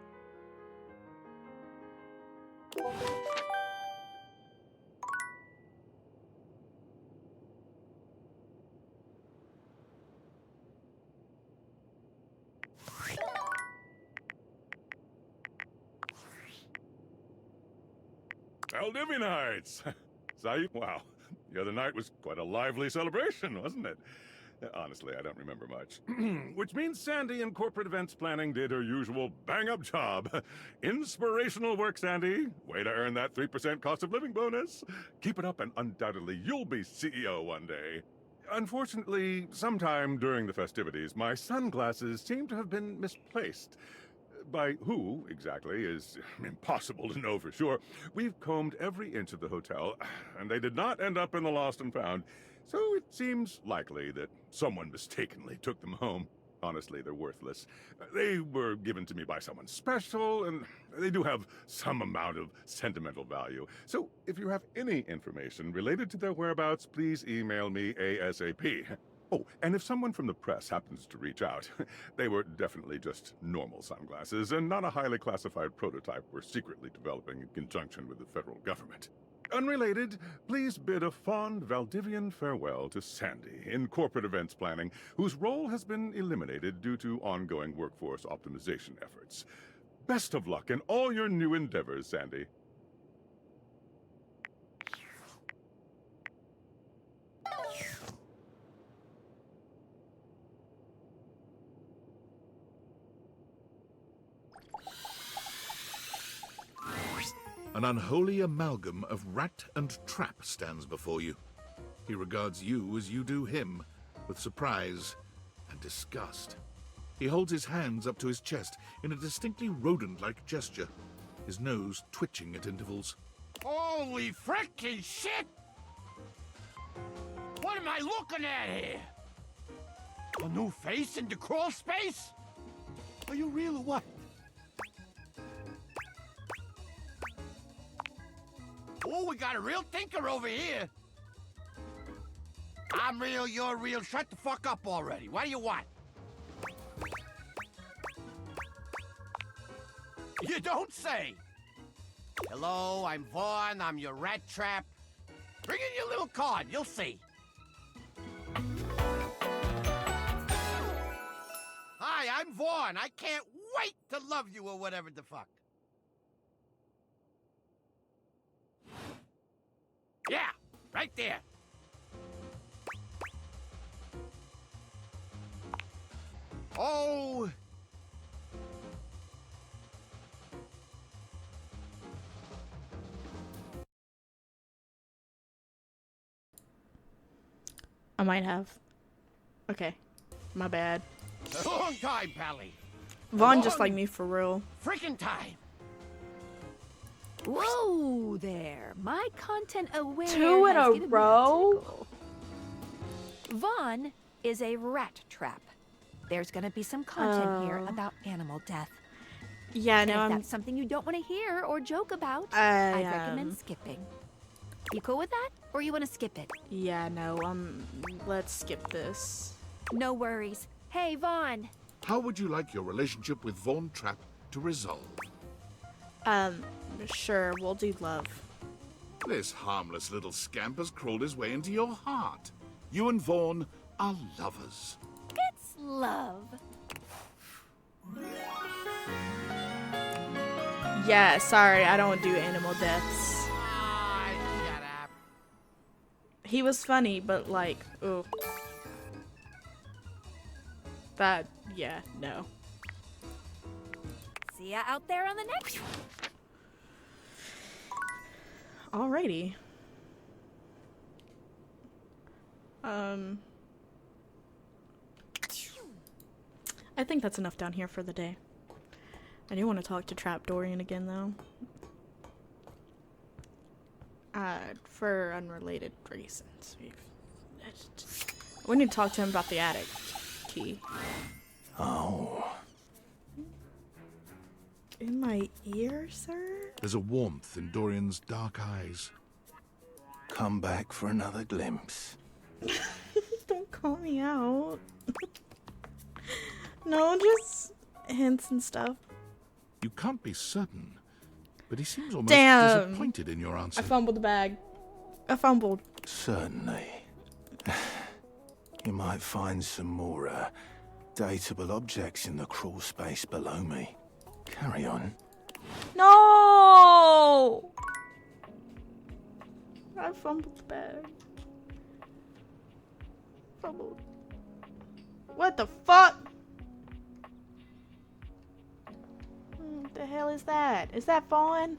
Valdivinites! Sahib, wow. The other night was quite a lively celebration, wasn't it? Honestly, I don't remember much. Which means Sandy in corporate events planning did her usual bang-up job. Inspirational work, Sandy. Way to earn that 3% cost of living bonus. Keep it up and undoubtedly you'll be CEO one day. Unfortunately, sometime during the festivities, my sunglasses seem to have been misplaced. By who, exactly, is impossible to know for sure. We've combed every inch of the hotel, and they did not end up in the lost and found. So it seems likely that someone mistakenly took them home. Honestly, they're worthless. They were given to me by someone special, and they do have some amount of sentimental value. So if you have any information related to their whereabouts, please email me ASAP. Oh, and if someone from the press happens to reach out, they were definitely just normal sunglasses and not a highly classified prototype we're secretly developing in conjunction with the federal government. Unrelated, please bid a fond Valdivian farewell to Sandy in corporate events planning, whose role has been eliminated due to ongoing workforce optimization efforts. Best of luck in all your new endeavors, Sandy. An unholy amalgam of rat and trap stands before you. He regards you as you do him, with surprise and disgust. He holds his hands up to his chest in a distinctly rodent-like gesture, his nose twitching at intervals. Holy frickin' shit! What am I looking at here? A new face in the crawl space? Are you real or what? Oh, we got a real thinker over here. I'm real, you're real. Shut the fuck up already. What do you want? You don't say. Hello, I'm Vaughn. I'm your rat trap. Bring in your little card. You'll see. Hi, I'm Vaughn. I can't wait to love you or whatever the fuck. Yeah, right there. Oh. I might have. Okay. My bad. A long time, Pally. Vaughn just like me for real. Freaking time. Whoa there. My content aware. 2 in has a given me row? tickle. Vaughn is a rat trap. There's gonna be some content here about animal death. Yeah, And no, if I'm. that's something you don't want to hear or joke about, I, I'd recommend skipping. You cool with that? Or you want to skip it? Yeah, no, let's skip this. No worries. Hey, Vaughn. How would you like your relationship with Vaughn Trapp to resolve? Sure, we'll do love. This harmless little scamp has crawled his way into your heart. You and Vaughn are lovers. It's love. Yeah, sorry, I don't do animal deaths. Shut up. He was funny, but like, ooh. That, yeah, no. See ya out there on the next one. Alrighty. I think that's enough down here for the day. I do want to talk to Trap Dorian again, though. For unrelated reasons. We need to talk to him about the attic key. Oh. In my ear, sir? There's a warmth in Dorian's dark eyes. Come back for another glimpse. Don't call me out. No, just hints and stuff. You can't be certain, but he seems almost Damn. disappointed in your answer. I fumbled the bag. I fumbled. Certainly. You might find some more, dateable objects in the crawl space below me. Carry on. No! I fumbled the bag. Fumbled. What the fuck? What the hell is that? Is that Vaughn?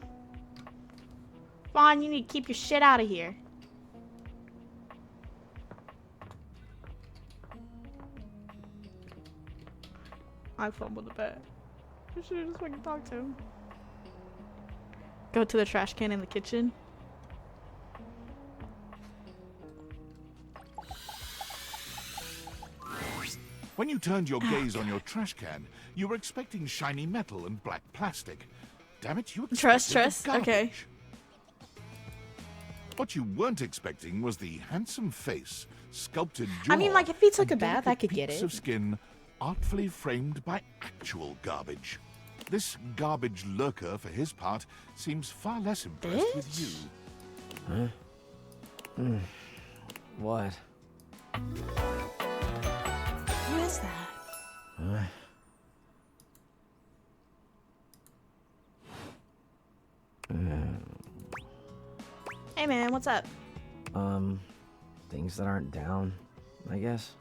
Vaughn, you need to keep your shit out of here. I fumbled the bag. I should have just fucking talked to him. Go to the trash can in the kitchen. When you turned your gaze on your trash can, you were expecting shiny metal and black plastic. Damn it, you expected Trust. garbage. Okay. What you weren't expecting was the handsome face, sculpted jaw, I mean, like, if he took a and bath, I delicate could get peaks it. of skin artfully framed by actual garbage. This garbage lurker, for his part, seems far less impressed with you. Huh? What? Who is that? Hey man, what's up? Things that aren't down, I guess.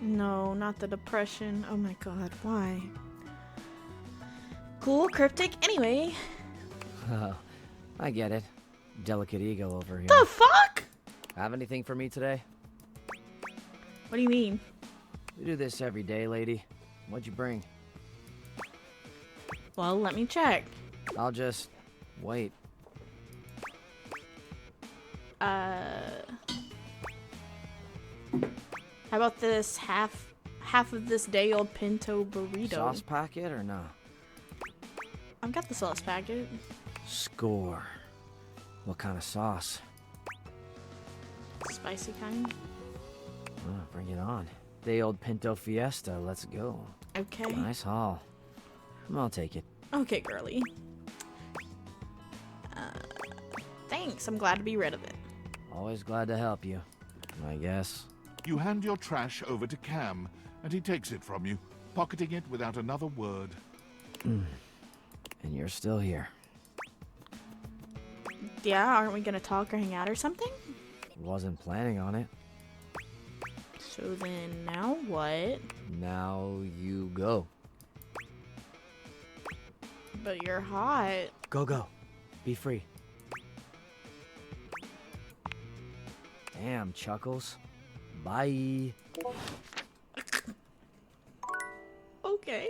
No, not the depression. Oh my god, why? Cool, cryptic. Anyway. Oh, I get it. Delicate ego over here. The fuck? Have anything for me today? What do you mean? We do this every day, lady. What'd you bring? Well, let me check. I'll just wait. How about this half of this day old pinto burrito? Sauce packet or no? I've got the sauce packet. Score. What kind of sauce? Spicy kind. Oh, bring it on. Day old pinto fiesta. Let's go. Okay. Nice haul. I'll take it. Okay, girly. Thanks. I'm glad to be rid of it. Always glad to help you, I guess. You hand your trash over to Cam, and he takes it from you, pocketing it without another word. And you're still here. Yeah, aren't we gonna talk or hang out or something? Wasn't planning on it. So then, now what? Now you go. But you're hot. Go. Be free. Damn, Chuckles. Bye. Okay.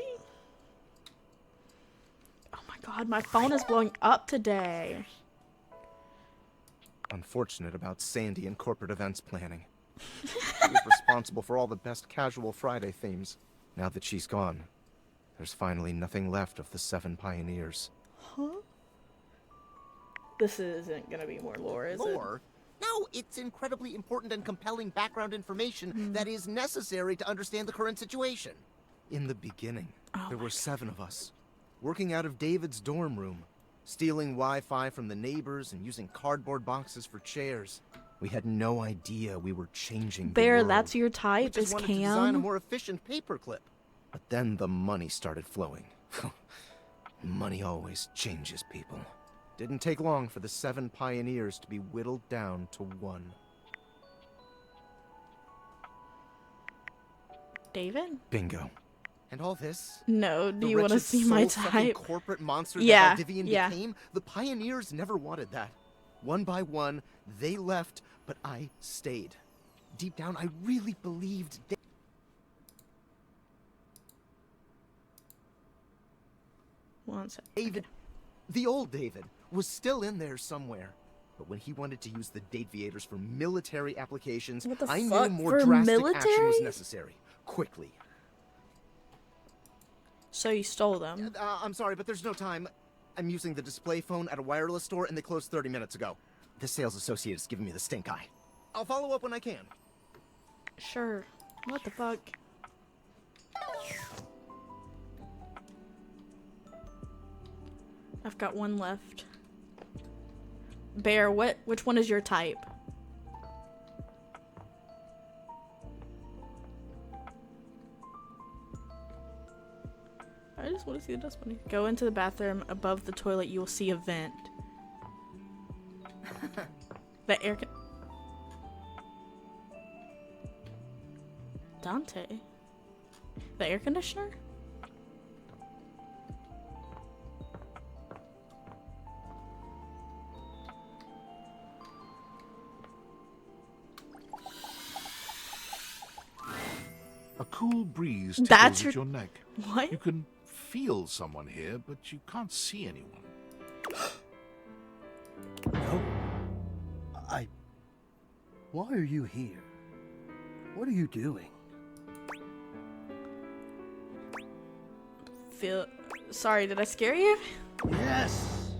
Oh my god, my phone is blowing up today. Unfortunate about Sandy and corporate events planning. She was responsible for all the best casual Friday themes. Now that she's gone, there's finally nothing left of the 7 pioneers. Huh? This isn't gonna be more lore, is Lore? No, it's incredibly important and compelling background information that is necessary to understand the current situation. In the beginning, there were 7 of us, working out of David's dorm room, stealing Wi-Fi from the neighbors and using cardboard boxes for chairs. We had no idea we were changing the Bear, world. that's your type, We just is wanted to design a Cam. more efficient paperclip. But then the money started flowing. Money always changes people. Didn't take long for the 7 pioneers to be whittled down to 1. David? Bingo. And all this? No, do the you want to wretched, see my soul-sucking type? corporate monster Yeah, that Valdivian yeah. became? The pioneers never wanted that. One by one, they left, but I stayed. Deep down, I really believed One sec. David, the old David, was still in there somewhere. But when he wanted to use the Dateviators for military applications, What the I knew fuck? more For drastic action military? was necessary. Quickly. So you stole them. I'm sorry, but there's no time. I'm using the display phone at a wireless store, and they closed 30 minutes ago. The sales associate is giving me the stink eye. I'll follow up when I can. Sure. What the fuck? I've got one left. Bear, which one is your type? I just want to see the dust bunny. Go into the bathroom. Above the toilet, you will see a vent. The air con- Dante? The air conditioner? A cool breeze That's tickles at your- your neck. What? You can feel someone here, but you can't see anyone. Why are you here? What are you doing? Sorry, did I scare you? Yes!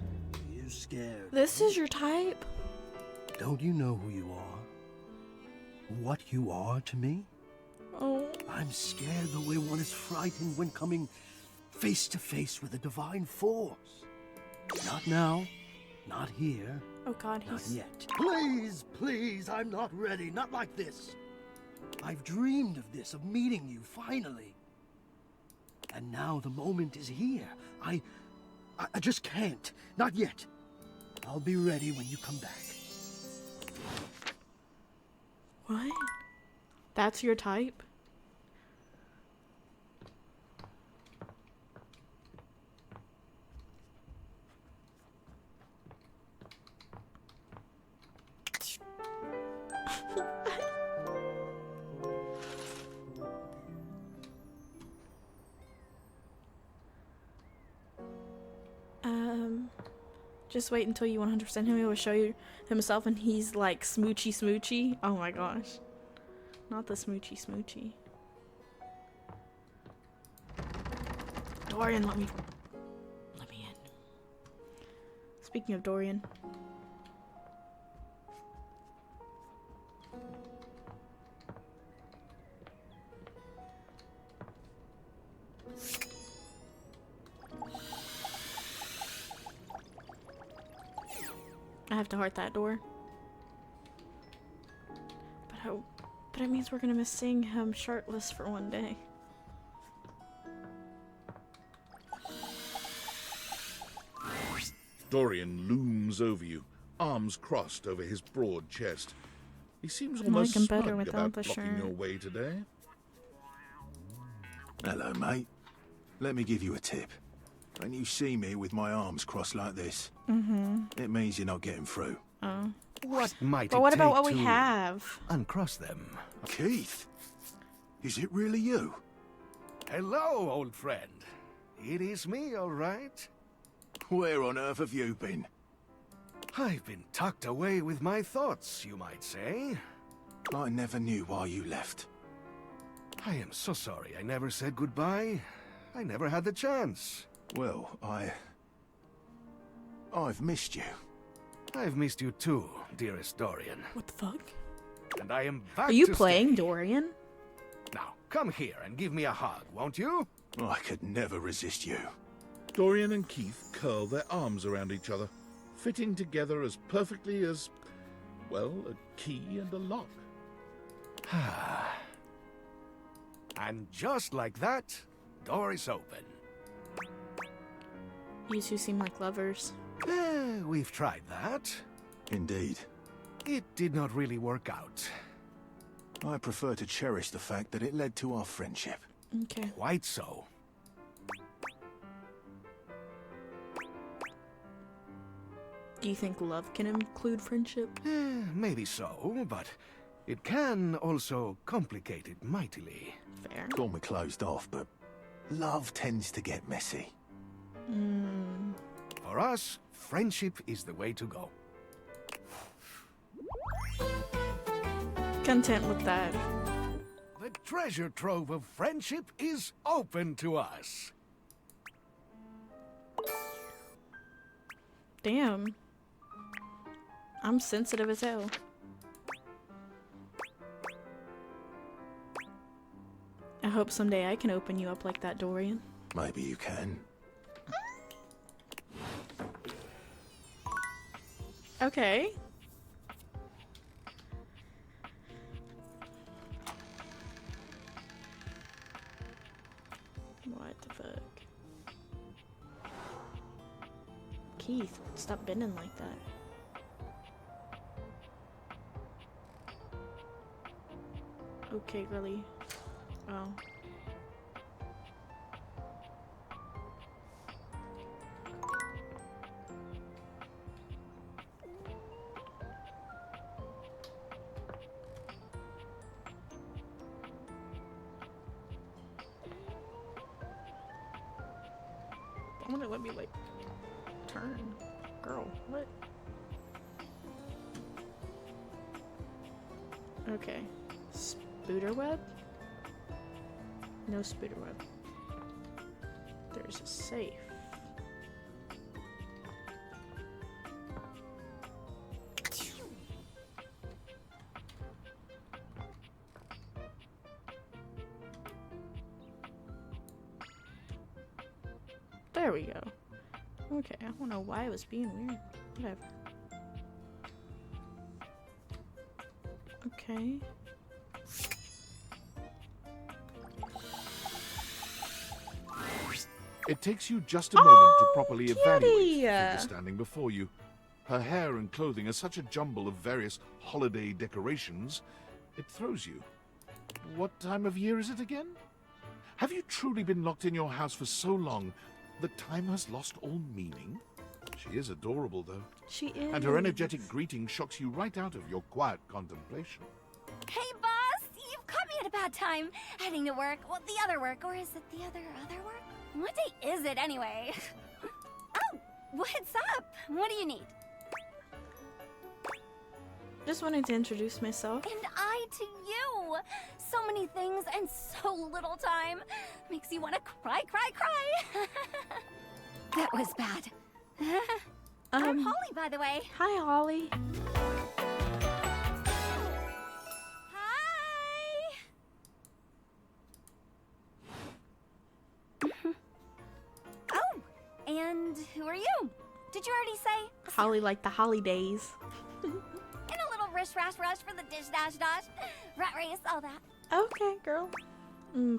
You scared. This is your type? Don't you know who you are? What you are to me? Oh. I'm scared the way one is frightened when coming face to face with a divine force. Not now. Not here. Oh god, Not he's... yet. Please, please, I'm not ready. Not like this. I've dreamed of this, of meeting you, finally. And now the moment is here. I just can't. Not yet. I'll be ready when you come back. What? That's your type? Just wait until you 100% him. He will show you himself, and he's like smoochy smoochy. Oh my gosh. Not the smoochy smoochy. Dorian, let me in. Speaking of Dorian. I have to heart that door. But it means we're gonna miss seeing him shirtless for one day. Dorian looms over you, arms crossed over his broad chest. He seems I almost like him better smug without about the blocking shirt. your way today. Hello, mate. Let me give you a tip. When you see me with my arms crossed like this, it means you're not getting through. Oh. What might But what it about take what we to have? uncross them? Keith, is it really you? Hello, old friend. It is me, all right. Where on earth have you been? I've been tucked away with my thoughts, you might say. I never knew why you left. I am so sorry I never said goodbye. I never had the chance. Well, I've missed you. I've missed you too, dearest Dorian. What the fuck? And I am back Are you to playing stay. Dorian? Now, come here and give me a hug, won't you? I could never resist you. Dorian and Keith curl their arms around each other, fitting together as perfectly as, well, a key and a lock. And just like that, door is open. You two seem like lovers. We've tried that. Indeed. It did not really work out. I prefer to cherish the fact that it led to our friendship. Okay. Quite so. Do you think love can include friendship? Maybe so, but it can also complicate it mightily. Fair. Storm are closed off, but love tends to get messy. For us, friendship is the way to go. Content with that. The treasure trove of friendship is open to us. Damn. I'm sensitive as hell. I hope someday I can open you up like that, Dorian. Maybe you can. Okay. What the fuck? Keith, stop bending like that. Okay, really? Oh. I wonder, let me like turn. Girl, what? Okay. Spooder web? No spooder web. There's a safe. There we go. Okay, I don't know why it was being weird. Whatever. Okay. It takes you just a moment to properly kitty! evaluate the figure standing before you. Her hair and clothing are such a jumble of various holiday decorations, it throws you. What time of year is it again? Have you truly been locked in your house for so long that time has lost all meaning? She is adorable, though. She is. And her energetic greeting shocks you right out of your quiet contemplation. Hey, boss! You've caught me at a bad time. Heading to work. Well, the other work. Or is it the other work? What day is it, anyway? Oh, what's up? What do you need? Just wanted to introduce myself. And I to you! So many things and so little time. Makes you want to cry. That was bad. I'm Holly, by the way. Hi, Holly. Oh, and who are you? Did you already say? Holly like the holidays. And a little rush for the dish dash. Rat race, all that. Okay, girl.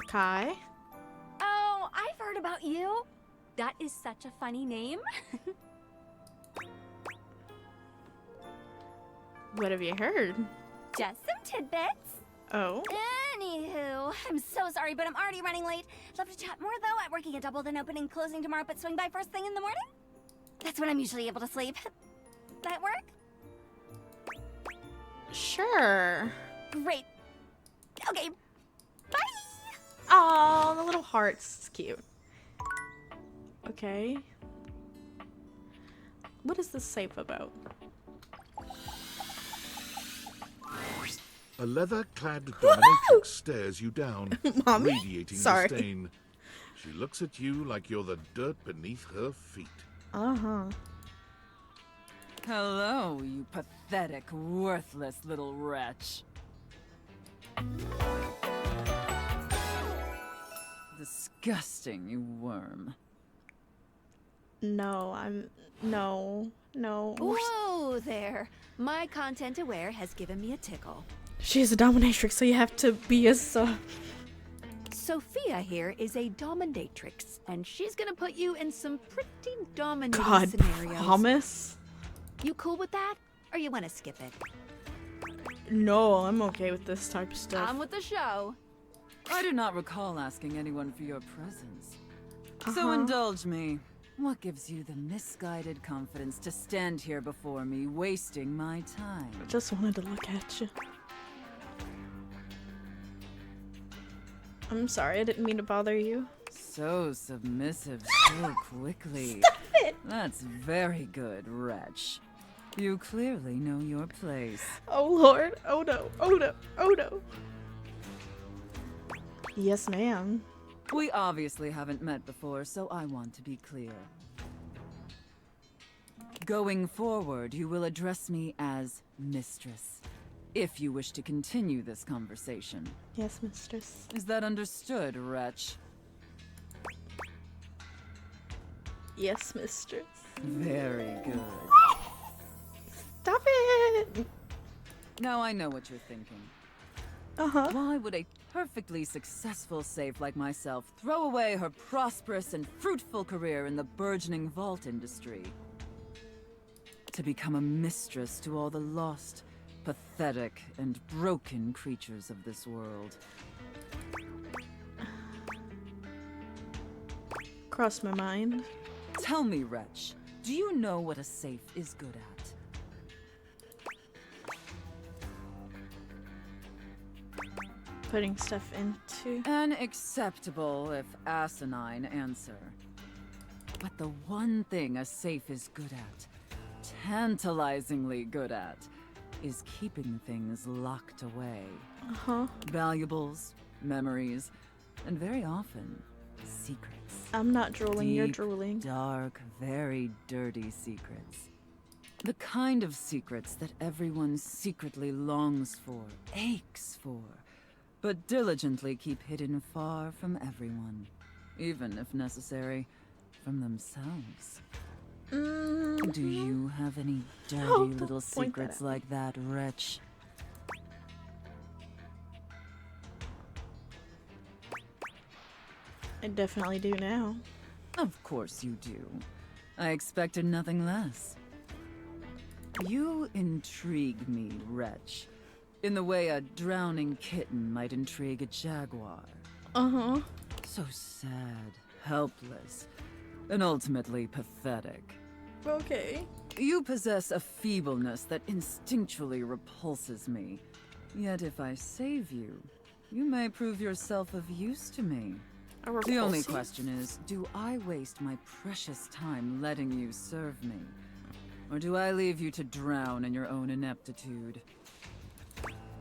Kai. Oh, I've heard about you. That is such a funny name. What have you heard? Just some tidbits. Oh. Anywho, I'm so sorry, but I'm already running late. Love to chat more, though. I'm working a double, then opening, closing tomorrow, but swing by first thing in the morning. That's when I'm usually able to sleep. That work? Sure. Great. Okay. Bye. Oh, the little hearts. It's cute. Okay. What is this safe about? A leather-clad dominatrix stares you down, Mommy? radiating Sorry. disdain. She looks at you like you're the dirt beneath her feet. Uh-huh. Hello, you pathetic, worthless little wretch. Disgusting, you worm. No, no. Whoa there. My content aware has given me a tickle. She's a dominatrix, so you have to be a Sophia here is a dominatrix, and she's gonna put you in some pretty dominating God, scenarios. promise? You cool with that? Or you wanna skip it? No, I'm okay with this type of stuff. On with the show. I do not recall asking anyone for your presence. So indulge me. What gives you the misguided confidence to stand here before me, wasting my time? I just wanted to look at you. I'm sorry, I didn't mean to bother you. So submissive so quickly. Stop it! That's very good, wretch. You clearly know your place. Oh lord, oh no, oh no, oh no. Yes, ma'am. We obviously haven't met before, so I want to be clear. Going forward, you will address me as Mistress, if you wish to continue this conversation. Yes, Mistress. Is that understood, wretch? Yes, Mistress. Very good. Stop it! Now I know what you're thinking. Why would a perfectly successful safe like myself throw away her prosperous and fruitful career in the burgeoning vault industry? To become a mistress to all the lost, pathetic, and broken creatures of this world. Crossed my mind. Tell me, wretch, do you know what a safe is good at? Putting stuff into... An acceptable, if asinine, answer. But the one thing a safe is good at, tantalizingly good at, is keeping things locked away. Valuables, memories, and very often, secrets. I'm not drooling, you're Deep, drooling. Dark, very dirty secrets. The kind of secrets that everyone secretly longs for, aches for, but diligently keep hidden far from everyone, even if necessary, from themselves. Do you have any dirty don't little point that secrets at me. like that, wretch? I definitely do now. Of course you do. I expected nothing less. You intrigue me, wretch, in the way a drowning kitten might intrigue a jaguar. So sad, helpless, and ultimately pathetic. Okay. You possess a feebleness that instinctually repulses me. Yet if I save you, you may prove yourself of use to me. The only question is, do I waste my precious time letting you serve me? Or do I leave you to drown in your own ineptitude?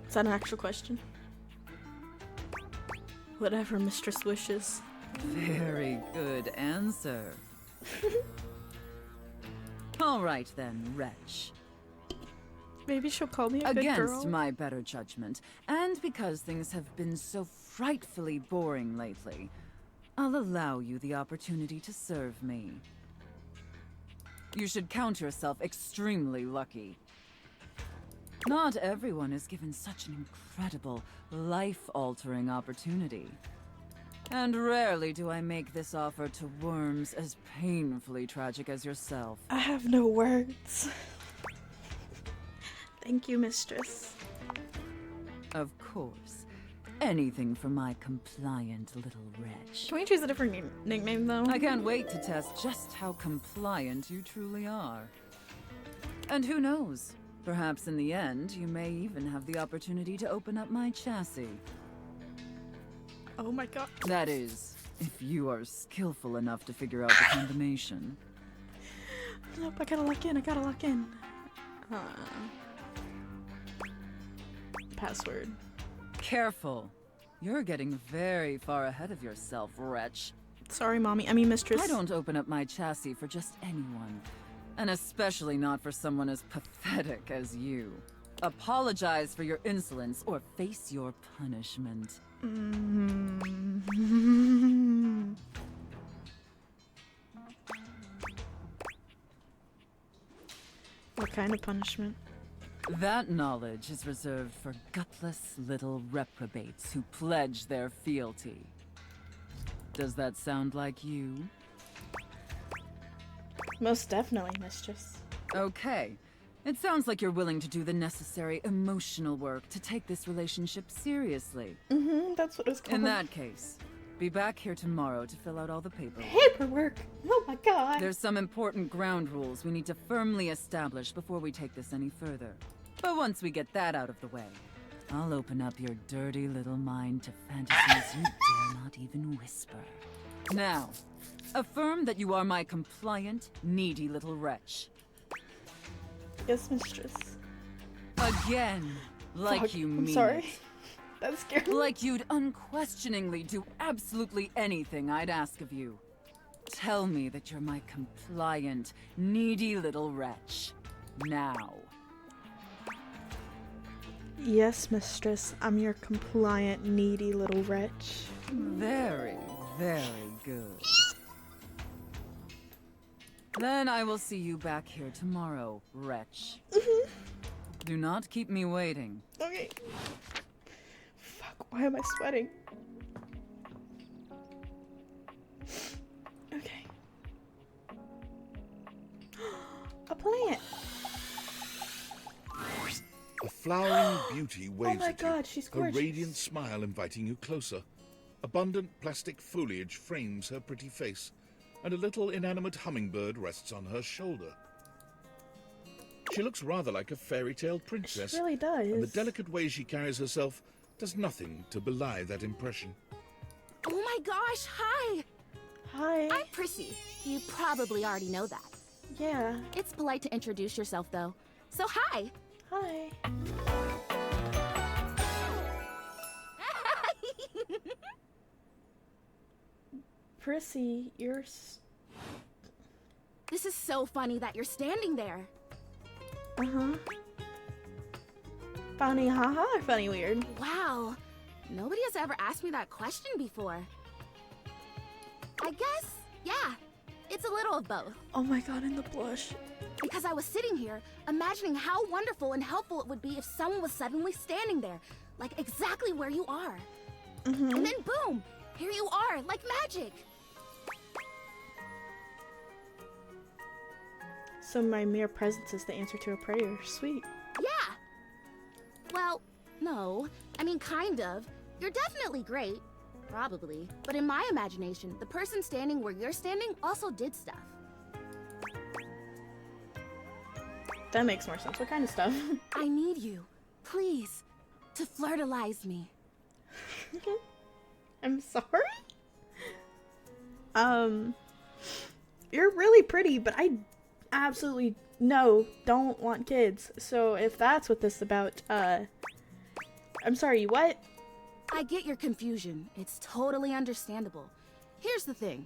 Is that an actual question? Whatever Mistress wishes. Very good answer. All right then, wretch. Maybe she'll call me a good Against girl. my better judgment, and because things have been so frightfully boring lately, I'll allow you the opportunity to serve me. You should count yourself extremely lucky. Not everyone is given such an incredible, life-altering opportunity. And rarely do I make this offer to worms as painfully tragic as yourself. I have no words. Thank you, Mistress. Of course. Anything for my compliant little wretch. Can we choose a different nickname, though? I can't wait to test just how compliant you truly are. And who knows? Perhaps in the end, you may even have the opportunity to open up my chassis. Oh my god. That is, if you are skillful enough to figure out the combination. Nope, I gotta lock in, I gotta lock in. Password. Careful. You're getting very far ahead of yourself, wretch. Sorry, Mommy. I mean, Mistress. I don't open up my chassis for just anyone. And especially not for someone as pathetic as you. Apologize for your insolence or face your punishment. What kind of punishment? That knowledge is reserved for gutless little reprobates who pledge their fealty. Does that sound like you? Most definitely, mistress. Okay. It sounds like you're willing to do the necessary emotional work to take this relationship seriously. That's what it was called. In that case, be back here tomorrow to fill out all the paperwork. Paperwork? Oh my god. There's some important ground rules we need to firmly establish before we take this any further. But once we get that out of the way, I'll open up your dirty little mind to fantasies you dare not even whisper. Now, affirm that you are my compliant, needy little wretch. Yes, mistress. Again, like Fuck, you I'm mean sorry. it. That scared me. Like you'd unquestioningly do absolutely anything I'd ask of you. Tell me that you're my compliant, needy little wretch. Now. Yes, mistress. I'm your compliant, needy little wretch. Very, very good. Then I will see you back here tomorrow, wretch. Do not keep me waiting. Okay. Fuck, why am I sweating? Okay. A plant. A flowering beauty waves my at God, you, she's her gorgeous. radiant smile inviting you closer. Abundant plastic foliage frames her pretty face, and a little inanimate hummingbird rests on her shoulder. She looks rather like a fairy tale princess. She really does. And the delicate way she carries herself does nothing to belie that impression. Oh my gosh, hi! Hi. I'm Prissy. You probably already know that. Yeah. It's polite to introduce yourself, though. So hi! Hi. Prissy, you're... This is so funny that you're standing there. Uh-huh. Funny haha or funny weird? Wow. Nobody has ever asked me that question before. I guess, yeah. It's a little of both. Oh my god, in the blush. Because I was sitting here, imagining how wonderful and helpful it would be if someone was suddenly standing there, like exactly where you are. And then boom, here you are, like magic. So my mere presence is the answer to a prayer. Sweet. Yeah. Well, no. I mean, kind of. You're definitely great. Probably. But in my imagination, the person standing where you're standing also did stuff. That makes more sense. What kind of stuff? I need you, please, to flirtalize me. I'm sorry? You're really pretty, but I absolutely don't want kids. So if that's what this is about, I'm sorry, what? I get your confusion. It's totally understandable. Here's the thing.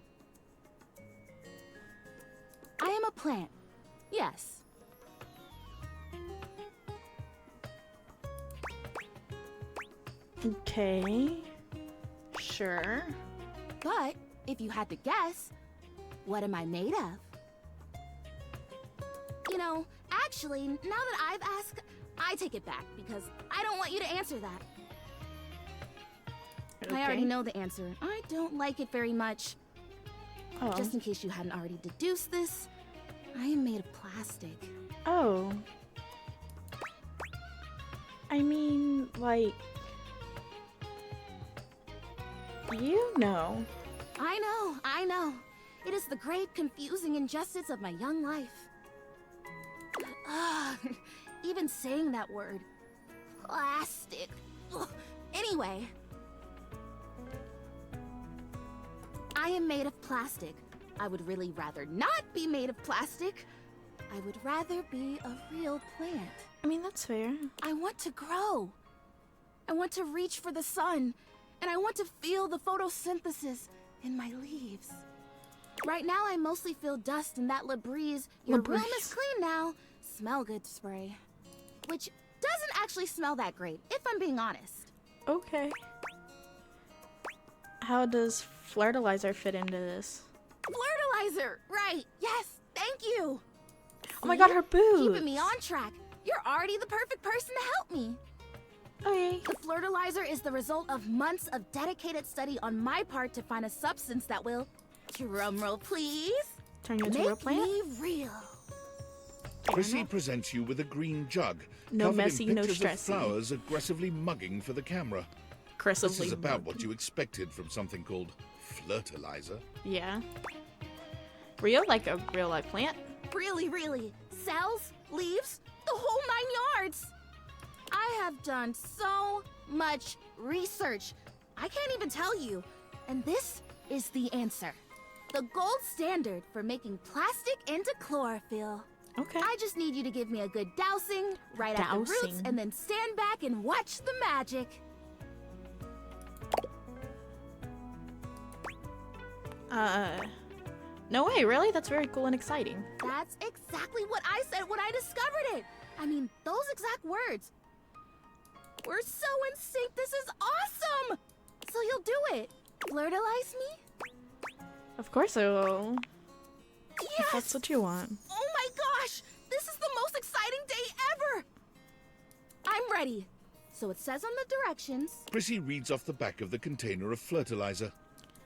I am a plant. Yes. Okay. Sure. But if you had to guess, what am I made of? You know, actually, now that I've asked, I take it back because I don't want you to answer that. Okay. I already know the answer. I don't like it very much. Oh. Just in case you hadn't already deduced this, I am made of plastic. Oh. I mean, like... You know. I know. It is the great confusing injustice of my young life. Ugh, even saying that word. Plastic. Ugh. Anyway. I am made of plastic. I would really rather not be made of plastic. I would rather be a real plant. I mean, that's fair. I want to grow. I want to reach for the sun. And I want to feel the photosynthesis in my leaves. Right now, I mostly feel dust in that Labreeze, your room is clean now, smell good spray. Which doesn't actually smell that great, if I'm being honest. Okay. How does Flirtalizer fit into this? Flirtalizer! Right, yes, thank you! Oh my god, her boots. Keeping me on track. You're already the perfect person to help me. Okay. The Flirtalizer is the result of months of dedicated study on my part to find a substance that will, drumroll please, turn you into a real plant? Make me real. Prissy presents you with a green jug, No covered messy, in no pictures of stressy. flowers aggressively mugging for the camera. This Aggressively is about mugging. what you expected from something called Flirtalizer. Yeah. Real? Like a real life plant? Really, really. Cells, leaves, the whole 9 yards. I have done so much research. I can't even tell you. And this is the answer. The gold standard for making plastic into chlorophyll. Okay. I just need you to give me a good dousing right at the roots Dousing. and then stand back and watch the magic. No way, really? That's very cool and exciting. That's exactly what I said when I discovered it. I mean, those exact words. We're so in sync. This is awesome. So you'll do it. Flirtalize me? Of course I will. Yes! If that's what you want. Oh my gosh! This is the most exciting day ever! I'm ready. So it says on the directions, Prissy reads off the back of the container of Flirtalizer.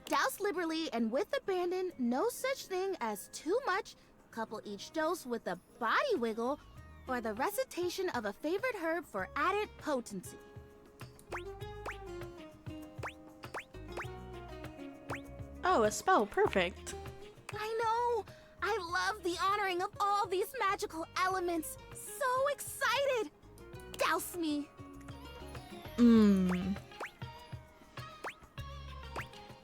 douse liberally and with abandon, no such thing as too much, couple each dose with a body wiggle, or the recitation of a favorite herb for added potency. Oh, a spell. Perfect. I know! I love the honoring of all these magical elements. So excited! Douse me!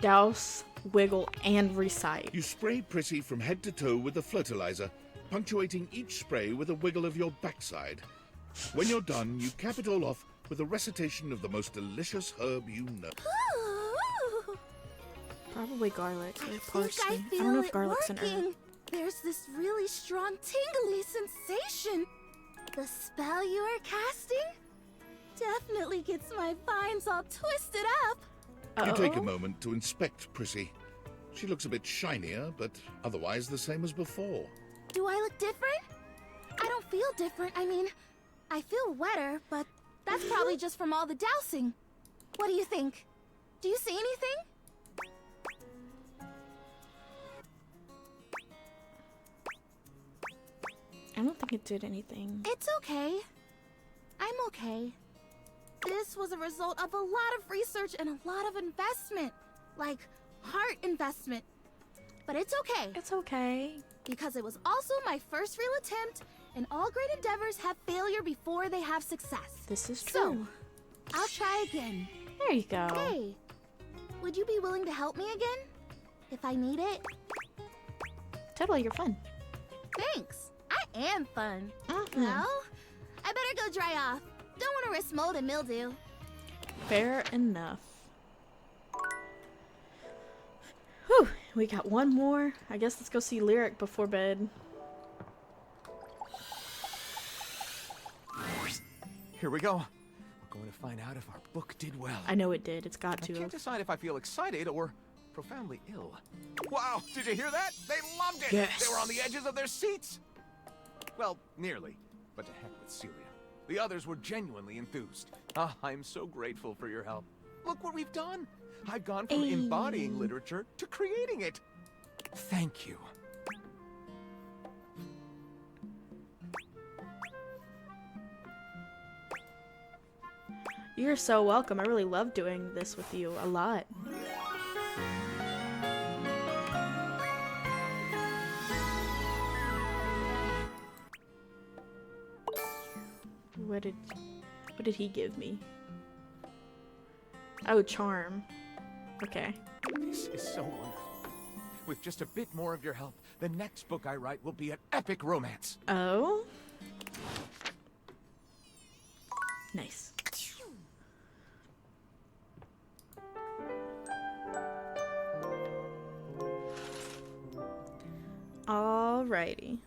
Douse, wiggle, and recite. You spray Prissy from head to toe with the Flirtalizer, punctuating each spray with a wiggle of your backside. When you're done, you cap it all off with a recitation of the most delicious herb you know. Probably garlic or I think parsley. I I feel don't know if it garlic's an herb. working. There's this really strong tingly sensation. The spell you are casting definitely gets my vines all twisted up. You take a moment to inspect Prissy. She looks a bit shinier, but otherwise the same as before. Do I look different? I don't feel different. I mean, I feel wetter, but that's probably just from all the dousing. What do you think? Do you see anything? I don't think it did anything. It's okay. I'm okay. This was a result of a lot of research and a lot of investment. Like, heart investment. But it's okay. It's okay. Because it was also my first real attempt, and all great endeavors have failure before they have success. This is So, true. I'll try again. There you go. Hey, would you be willing to help me again? If I need it? Totally, you're fun. Thanks. I am fun. Well, I better go dry off. Don't want to risk mold and mildew. Fair enough. Whew, we got one more. I guess let's go see Lyric before bed. Here we go. We're going to find out if our book did well. I know it did. It's got I to. can't decide if I feel excited or profoundly ill. Wow, did you hear that? They loved it! Yes. They were on the edges of their seats! Well, nearly. But to heck with Celia. The others were genuinely enthused. Ah, I'm so grateful for your help. Look what we've done! I've gone from embodying literature to creating it. Thank you. You're so welcome. I really love doing this with you a lot. What did he give me? Oh, charm. Okay. This is so wonderful. With just a bit more of your help, the next book I write will be an epic romance. Oh? Nice. Alrighty.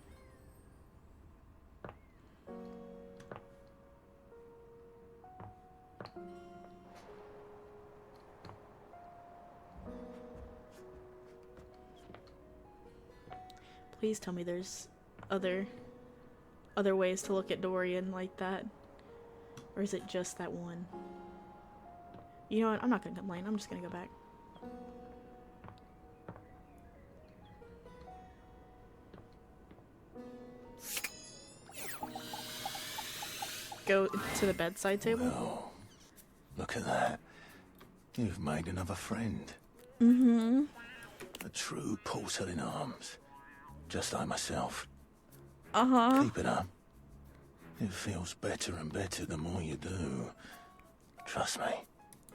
Please tell me there's other other ways to look at Dorian like that? Or is it just that one? You know what? I'm not gonna complain. I'm just gonna go back. Go to the bedside table. Well, look at that. You've made another friend. Mm-hmm. A true porcelain arms. Just like myself. Uh-huh. Keep it up. It feels better and better the more you do. Trust me.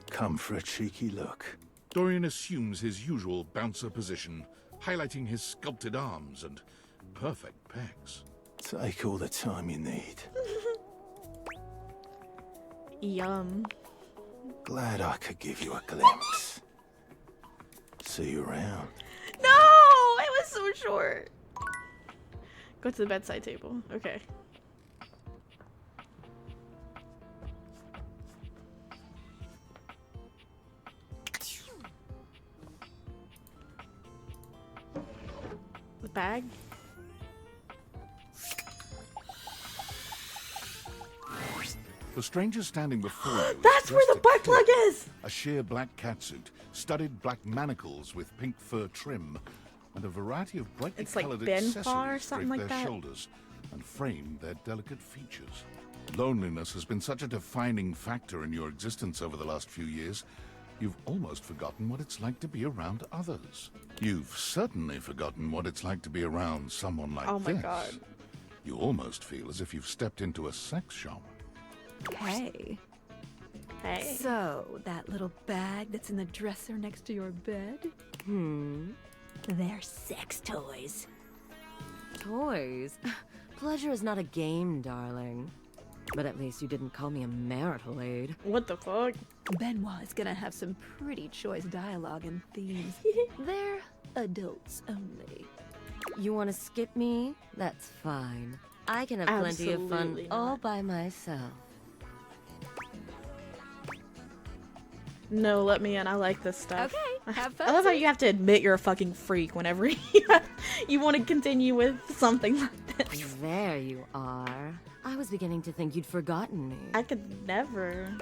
Come for a cheeky look. Dorian assumes his usual bouncer position, highlighting his sculpted arms and perfect pecs. Take all the time you need. Yum. Glad I could give you a glimpse. See you around. No! It was so short. Go to the bedside table. Okay. The bag? The stranger standing before you is That's where the dressed butt plug is! A sheer black catsuit, studded black manacles with pink fur trim, and a variety of brightly It's like colored Ben accessories Farr or something drape like their that. shoulders and frame their delicate features. Loneliness has been such a defining factor in your existence over the last few years, you've almost forgotten what it's like to be around others. You've certainly forgotten what it's like to be around someone like Oh my this. god. You almost feel as if you've stepped into a sex shop. Hey. Hey. So, that little bag that's in the dresser next to your bed? They're sex toys. Toys? Pleasure is not a game, darling. But at least you didn't call me a marital aid. What the fuck? Benoit is gonna have some pretty choice dialogue and themes. They're adults only. You want to skip me? That's fine. I can have plenty of fun Absolutely all not. by myself. No, let me in. I like this stuff. Okay, have fun. I love how you have to admit you're a fucking freak whenever you want to continue with something like this. There you are. I was beginning to think you'd forgotten me. I could never.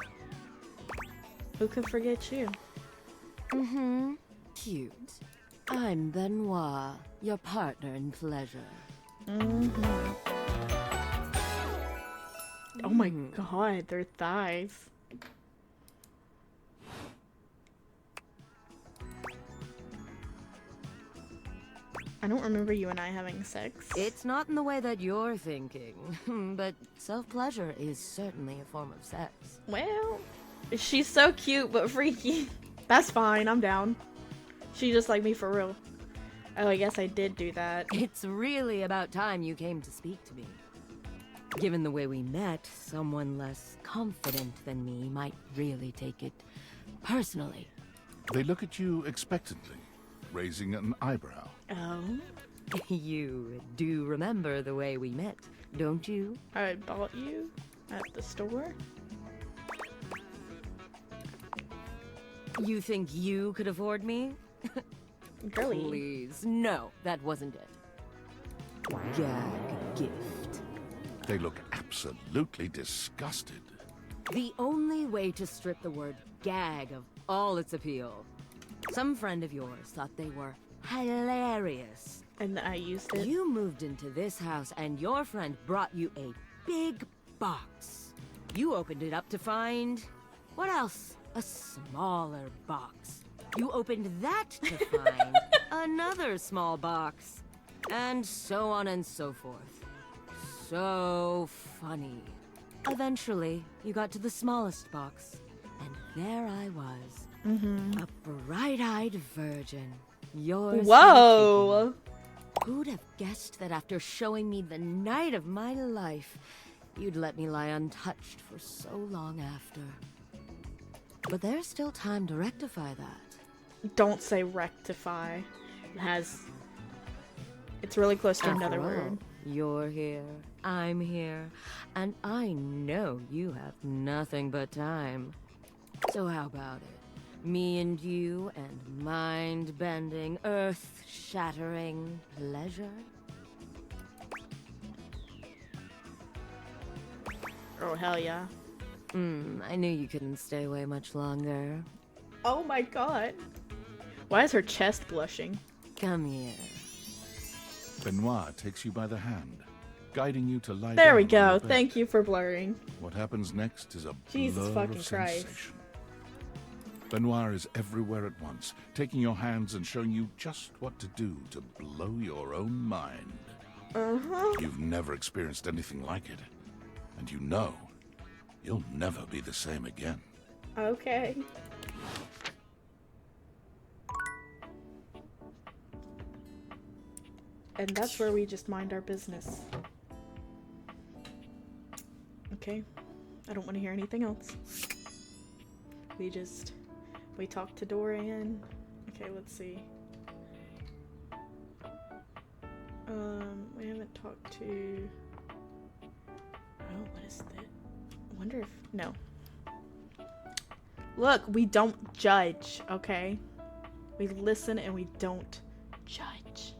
Who could forget you? Mm-hmm. Cute. I'm Benoit, your partner in pleasure. Mm-hmm. Oh my god, their thighs. I don't remember you and I having sex. It's not in the way that you're thinking, but self-pleasure is certainly a form of sex. Well, she's so cute but freaky. That's fine, I'm down. She just like me for real. Oh, I guess I did do that. It's really about time you came to speak to me. Given the way we met, someone less confident than me might really take it personally. They look at you expectantly, raising an eyebrow. Oh? You do remember the way we met, don't you? I bought you at the store? You think you could afford me? Girly. Please, no, that wasn't it. Gag gift. They look absolutely disgusted. The only way to strip the word gag of all its appeal. Some friend of yours thought they were hilarious. And I used it. You moved into this house and your friend brought you a big box. You opened it up to find... what else? A smaller box. You opened that to find another small box. And so on and so forth. So funny. Eventually, you got to the smallest box. And there I was. A bright-eyed virgin. Yours. Whoa! Who'd have guessed that after showing me the night of my life, you'd let me lie untouched for so long after? But there's still time to rectify that. Don't say rectify. It has... It's really close to another After all, word. You're here, I'm here, and I know you have nothing but time. So how about it? Me and you and mind-bending, earth-shattering pleasure? Oh, hell yeah. I knew you couldn't stay away much longer. Oh my god. Why is her chest blushing? Come here. Benoit takes you by the hand, guiding you to lie There we down on go. your bed. Thank you for blurring. What happens next is a Jesus blur fucking of Christ. sensation. Benoit is everywhere at once, taking your hands and showing you just what to do to blow your own mind. Uh-huh. You've never experienced anything like it, and you know you'll never be the same again. Okay. And that's where we just mind our business. Okay. I don't want to hear anything else. We talked to Dorian. Okay, let's see. We haven't talked to... Oh, what is that? I wonder if... No. Look, we don't judge, okay? We listen and we don't judge.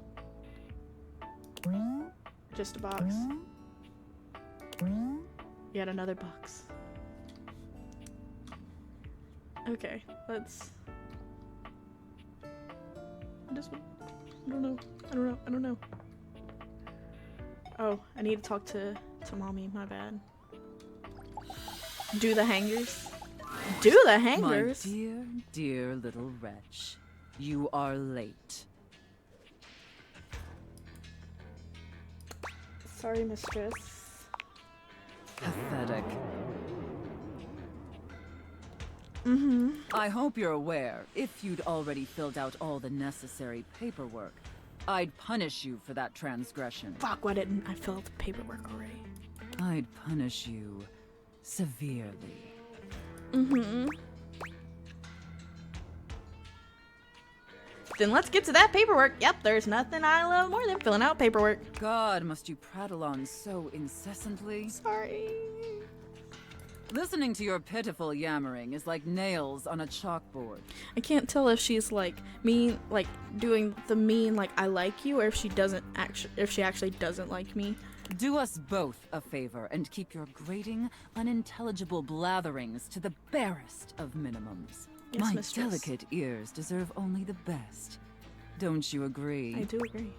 Just a box. Yet another box. Okay, let's... I don't know. Oh, I need to talk to Mommy, my bad. Do the hangers? Do the hangers? My dear, dear little wretch. You are late. Sorry, mistress. Pathetic. I hope you're aware, if you'd already filled out all the necessary paperwork, I'd punish you for that transgression. Fuck, why didn't I fill out the paperwork already? I'd punish you severely. Then let's get to that paperwork. Yep, there's nothing I love more than filling out paperwork. God, must you prattle on so incessantly? Sorry. Listening to your pitiful yammering is like nails on a chalkboard. I can't tell if she's like mean, like doing the mean, like I like you, or if she actually doesn't like me. Do us both a favor and keep your grating, unintelligible blatherings to the barest of minimums. Yes, My mistress. delicate ears deserve only the best. Don't you agree? I do agree.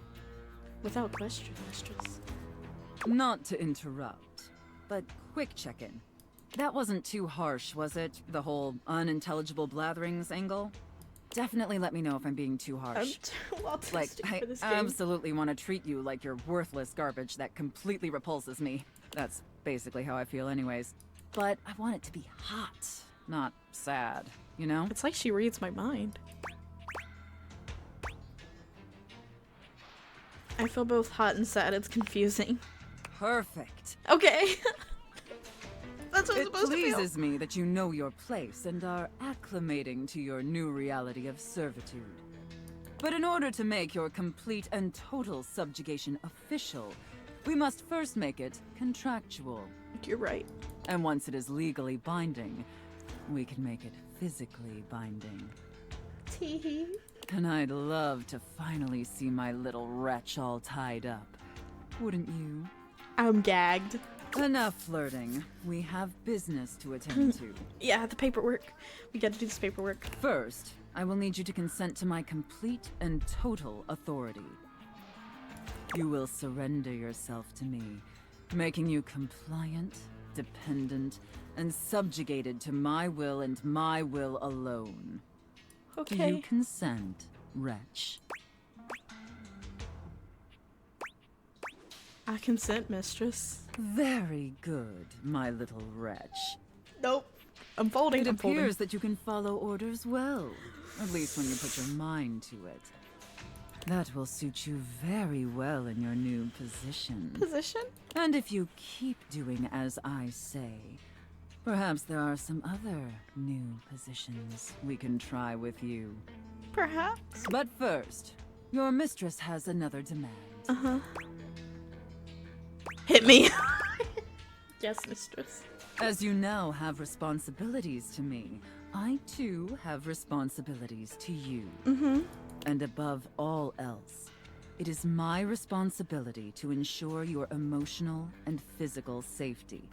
Without question, mistress. Not to interrupt, but quick check-in. That wasn't too harsh, was it? The whole unintelligible blatherings angle? Definitely let me know if I'm being too harsh. I'm too autistic Like, I for this game. absolutely want to treat you like you're worthless garbage that completely repulses me. That's basically how I feel anyways. But I want it to be hot, not sad, you know? It's like she reads my mind. I feel both hot and sad. It's confusing. Perfect. Okay. That's what I'm It supposed to feel. pleases me that you know your place and are acclimating to your new reality of servitude. But in order to make your complete and total subjugation official, we must first make it contractual. You're right. And once it is legally binding, we can make it physically binding. Teehee. And I'd love to finally see my little wretch all tied up. Wouldn't you? I'm gagged. Enough flirting. We have business to attend to. Yeah, the paperwork. We gotta do this paperwork. First, I will need you to consent to my complete and total authority. You will surrender yourself to me, making you compliant, dependent, and subjugated to my will and my will alone. Do Okay. you consent, wretch? I consent, mistress. Very good, my little wretch. Nope. I'm folding. It I'm folding. appears that you can follow orders well, at least when you put your mind to it. That will suit you very well in your new position. Position? And if you keep doing as I say, perhaps there are some other new positions we can try with you. Perhaps. But first, your mistress has another demand. Uh-huh. Hit me. Yes, mistress. As you now have responsibilities to me, I too have responsibilities to you. And above all else, it is my responsibility to ensure your emotional and physical safety.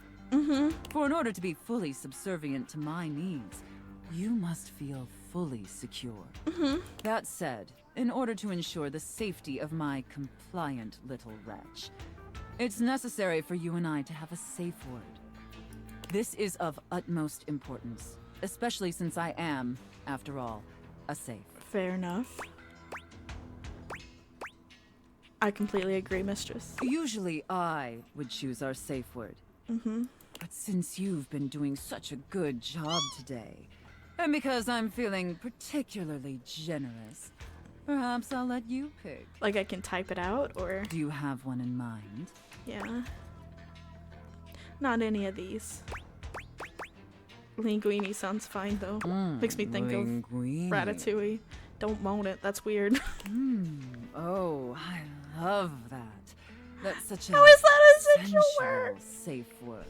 For in order to be fully subservient to my needs, you must feel fully secure. That said, in order to ensure the safety of my compliant little wretch, it's necessary for you and I to have a safe word. This is of utmost importance, especially since I am, after all, a safe. Fair enough. I completely agree, mistress. Usually I would choose our safe word. But since you've been doing such a good job today, and because I'm feeling particularly generous, perhaps I'll let you pick. Like I can type it out, or? Do you have one in mind? Yeah. Not any of these. Linguini sounds fine though. Makes me think of Ratatouille. Don't moan it, that's weird. Oh, I love that. That's such a How is that essential essential word? safe word.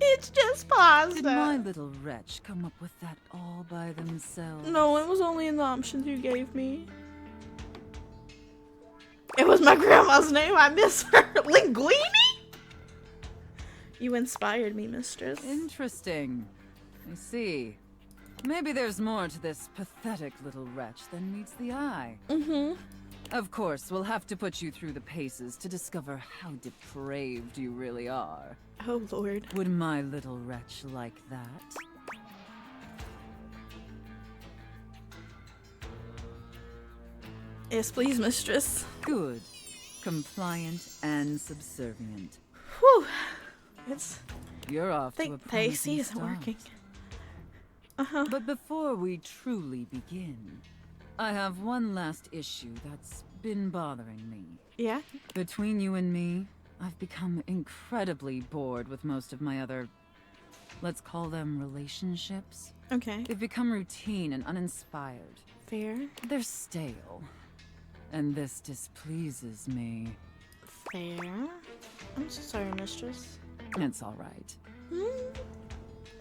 It's just pasta. Did my little wretch come up with that all by themselves? No, it was only in the options you gave me. It was my grandma's name, I miss her. Linguini? You inspired me, mistress. Interesting. I see. Maybe there's more to this pathetic little wretch than meets the eye. Of course, we'll have to put you through the paces to discover how depraved you really are. Oh, Lord. Would my little wretch like that? Yes, please, mistress. Good. Compliant and subservient. Whew. It's... You're off to a The AC promising isn't start. working. But before we truly begin, I have one last issue that's been bothering me. Yeah? Between you and me, I've become incredibly bored with most of my other, let's call them relationships. Okay. They've become routine and uninspired. Fair. They're stale. And this displeases me. Fair. I'm so sorry, mistress. It's all right.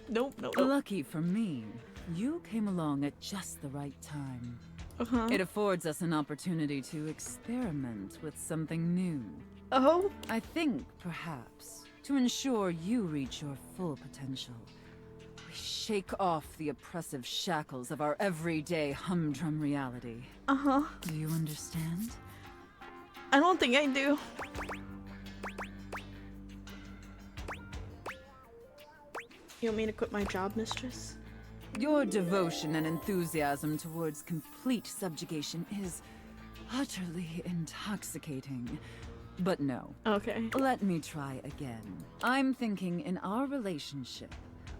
Nope, nope, nope. Lucky for me, you came along at just the right time. Uh-huh. It affords us an opportunity to experiment with something new. Oh? I think, perhaps, to ensure you reach your full potential, we shake off the oppressive shackles of our everyday humdrum reality. Uh-huh. Do you understand? I don't think I do. You want me to quit my job, mistress? Your devotion and enthusiasm towards complete subjugation is utterly intoxicating. But no. Okay. Let me try again. I'm thinking in our relationship,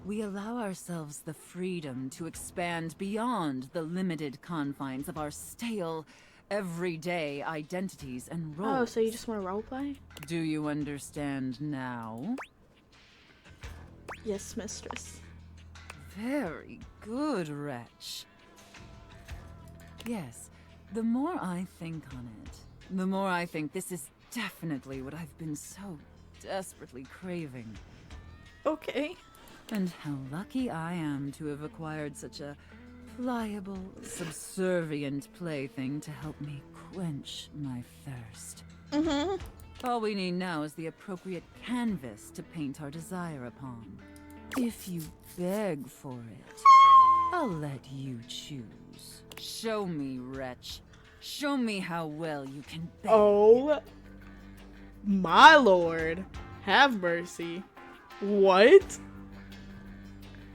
we allow ourselves the freedom to expand beyond the limited confines of our stale, everyday identities and roles. Oh, so you just want to roleplay? Do you understand now? Yes, mistress. Very good, wretch. Yes, the more I think on it, the more I think this is definitely what I've been so desperately craving. Okay. And how lucky I am to have acquired such a pliable, subservient plaything to help me quench my thirst. All we need now is the appropriate canvas to paint our desire upon. If you beg for it, I'll let you choose. Show me, wretch. Show me how well you can beg. Oh, my lord. Have mercy. What?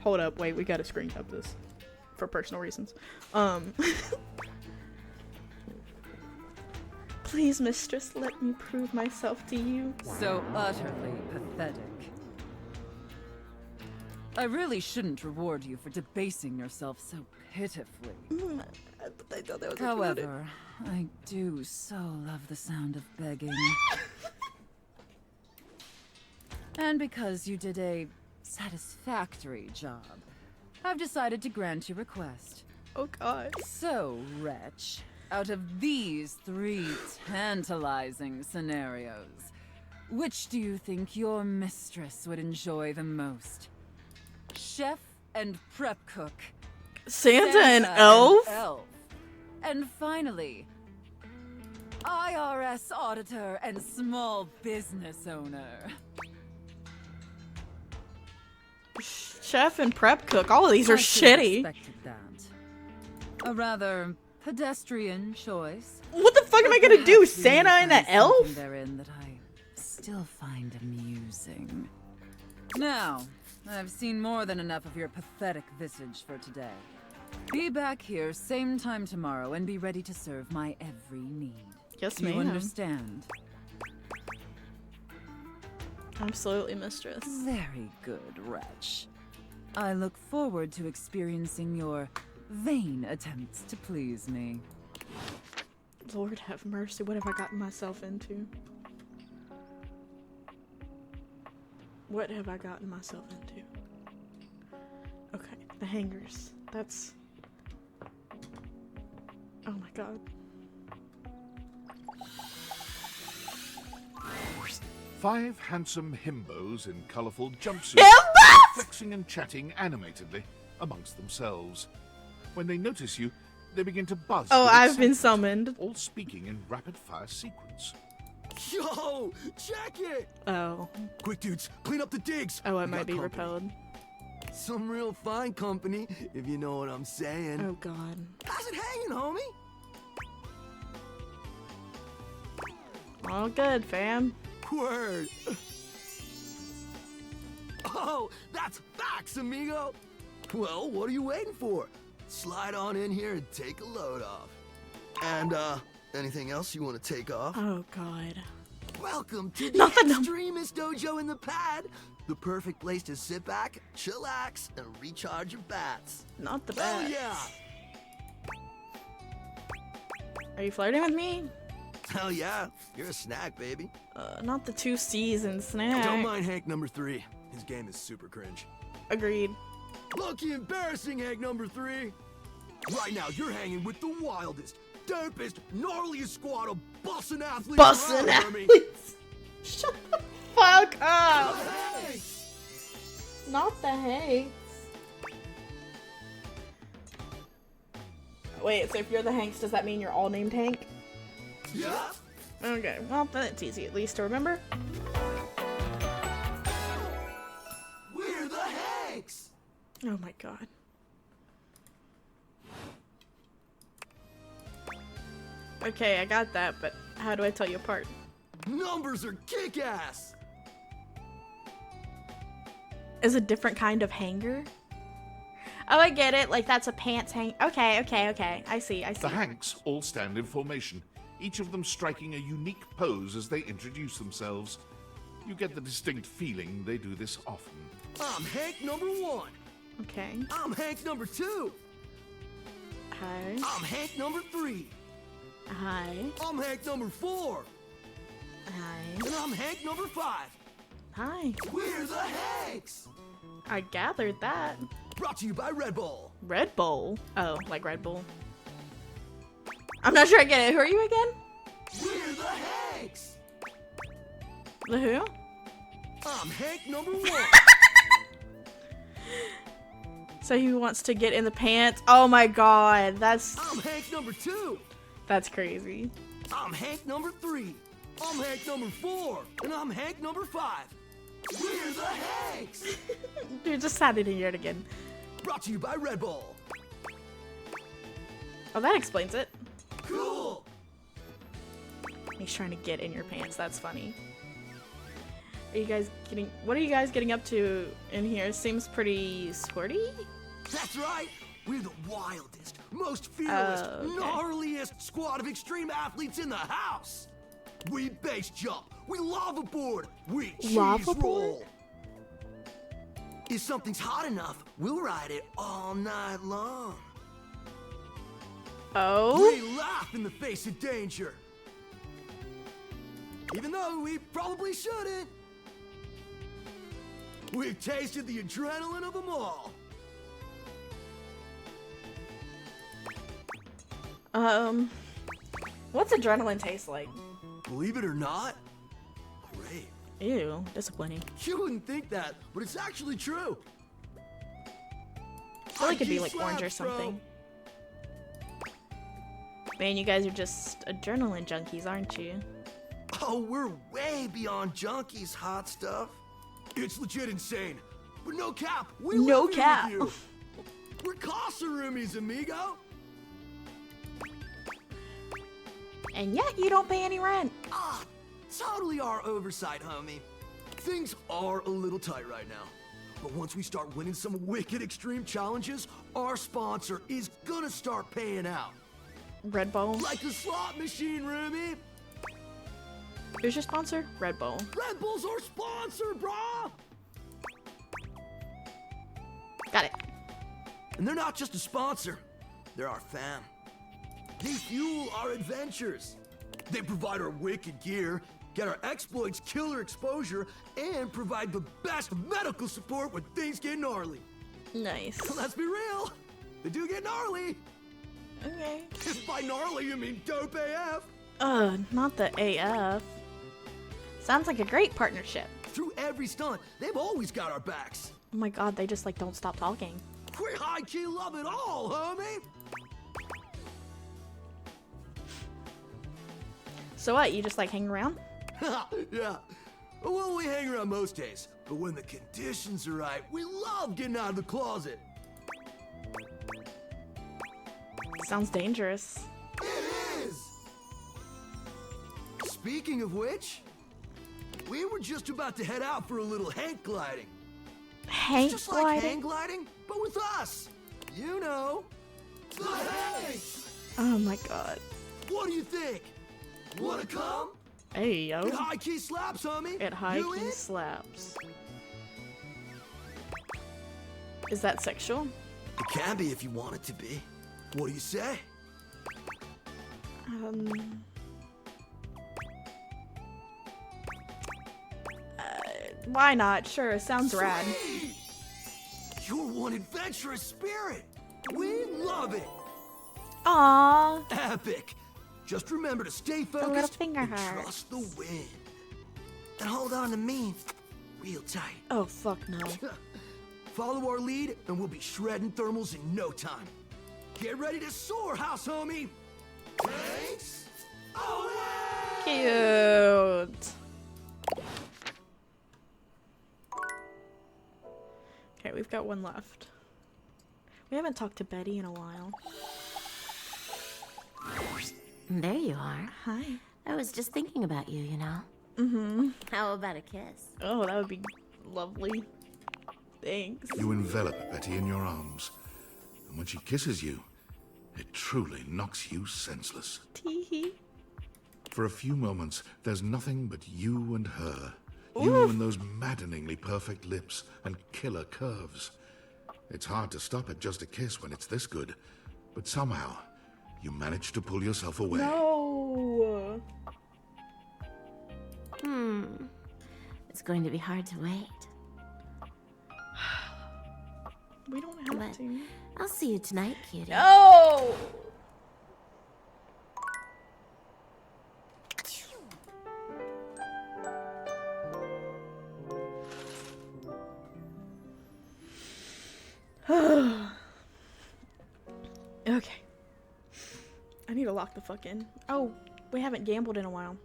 Hold up, wait, we gotta screen cap this. For personal reasons. Please, mistress, let me prove myself to you. So utterly pathetic. I really shouldn't reward you for debasing yourself so pitifully. I thought that was However, I do so love the sound of begging. And because you did a satisfactory job, I've decided to grant your request. Oh god. So, wretch, out of these 3 tantalizing scenarios, which do you think your mistress would enjoy the most? Chef and prep cook. Santa and elf? And finally, IRS auditor and small business owner. Chef and prep cook. All of these are I should have shitty. expected that. A rather pedestrian choice. What the fuck am I gonna do? Santa and an elf? Therein that I still find amusing. Now, I've seen more than enough of your pathetic visage for today. Be back here same time tomorrow and be ready to serve my every need. Yes, You ma'am. understand? Absolutely, mistress. Very good, wretch. I look forward to experiencing your vain attempts to please me. Lord have mercy, what have I gotten myself into? What have I gotten myself into? Okay, the hangers. That's... Oh my god. Five handsome himbos in colourful jumpsuits, flexing and chatting animatedly amongst themselves. When they notice you, they begin to buzz. Oh, with I've been excitement, summoned. All speaking in rapid-fire sequence. Yo, check it! Oh. Quick, dudes, clean up the digs. Oh, I We might got be company. repelled. Some real fine company, if you know what I'm saying. Oh god. How's it hanging, homie? All good, fam. Word. Oh, that's facts, amigo. Well, what are you waiting for? Slide on in here and take a load off. And, anything else you want to take off? Oh god. Welcome to the Nothing. Extremist Dojo in the Pad. The perfect place to sit back, chillax, and recharge your bats. Not the Hell bats. yeah. Are you flirting with me? Hell yeah. You're a snack, baby. Not the 2 C's in snack. Don't mind Hank number 3. His game is super cringe. Agreed. Lucky embarrassing, Hank number 3. Right now, you're hanging with the wildest, dopest, gnarliest squad of bussin' athletes. Bussin' around, homie. athletes. Shut the fuck up. Hey! Not the Hanks. Wait, so if you're the Hanks, does that mean you're all named Hank? Yeah. Okay, well, that's easy at least to remember. We're the Hanks. Oh my god. Okay, I got that, but how do I tell you apart? Numbers are kick-ass. Is a different kind of hanger? Oh, I get it. Like, that's a pants hang. Okay. I see. The Hanks all stand in formation, each of them striking a unique pose as they introduce themselves. You get the distinct feeling they do this often. I'm Hank number 1. Okay. I'm Hank number 2. Hi. I'm Hank number 3. Hi. I'm Hank number 4. Hi. And I'm Hank number 5. Hi. We're the Hanks. I gathered that. Brought to you by Red Bull. Red Bull? Oh, like Red Bull. I'm not sure I get it. Who are you again? We're the Hanks. The who? I'm Hank number 1. So he wants to get in the pants. Oh my god, that's I'm Hank number 2. that's crazy. I'm Hank number 3. I'm Hank number 4. And I'm Hank number 5. We're the Hanks. Dude, just sat it in yet again. Brought to you by Red Bull. Oh, that explains it. Cool. He's trying to get in your pants. That's funny. Are you guys getting... What are you guys getting up to in here? Seems pretty sporty? That's right. We're the wildest, most fearless, Okay. gnarliest squad of extreme athletes in the house. We base jump. We lava board. We cheese Lava board? roll. If something's hot enough, we'll ride it all night long. Oh? We laugh in the face of danger. Even though we probably shouldn't. We've tasted the adrenaline of them all. What's adrenaline taste like? Believe it or not, great. Ew, disappointing. You wouldn't think that, but it's actually true. I feel like it'd be like orange or something. Man, you guys are just adrenaline junkies, aren't you? Oh, we're way beyond junkies, hot stuff. It's legit insane. But no cap. We No live here cap. with you. We're Casa roomies, amigo. And yet you don't pay any rent. Ah, totally our oversight, homie. Things are a little tight right now. But once we start winning some wicked extreme challenges, our sponsor is gonna start paying out. Red Bull. Like a slot machine, roomie. Who's your sponsor? Red Bull. Red Bull's our sponsor, brah! Got it. And they're not just a sponsor, they're our fam. They fuel our adventures. They provide our wicked gear, get our exploits killer exposure, and provide the best medical support when things get gnarly. Nice. Let's be real, they do get gnarly. Okay. If by gnarly you mean dope AF. Not the AF. Sounds like a great partnership. Through every stunt, they've always got our backs. Oh my god, they just like don't stop talking. We high-key love it all, homie. So what, you just like hang around? Yeah. Well, we hang around most days, but when the conditions are right, we love getting out of the closet. Sounds dangerous. It is! Speaking of which, we were just about to head out for a little hang gliding. Hang Just gliding? like hang gliding, but with us. You know. The hang! Oh my god. What do you think? Wanna come? Hey yo. It high key slaps, homie. It high You key in? slaps. Is that sexual? It can be if you want it to be. What do you say? Why not? Sure, it sounds rad. Sweet! You're one adventurous spirit. We love it. Aww. Epic. Just remember to stay The little focused finger and heart. trust the wind. And hold on to me real tight. Oh, fuck no. Follow our lead and we'll be shredding thermals in no time. Get ready to soar, house homie. Thanks. Cute. Okay, we've got one left. We haven't talked to Betty in a while. There you are. Hi. I was just thinking about you, you know. Mm-hmm. How about a kiss? Oh, that would be lovely. Thanks. You envelop Betty in your arms, and when she kisses you, it truly knocks you senseless. Tee-hee. For a few moments, there's nothing but you and her. You Oof. and those maddeningly perfect lips and killer curves. It's hard to stop at just a kiss when it's this good, but somehow, you manage to pull yourself away. No. It's going to be hard to wait. We don't have But to. I'll see you tonight, cutie. No! Okay. I need to lock the fuck in. Oh, we haven't gambled in a while.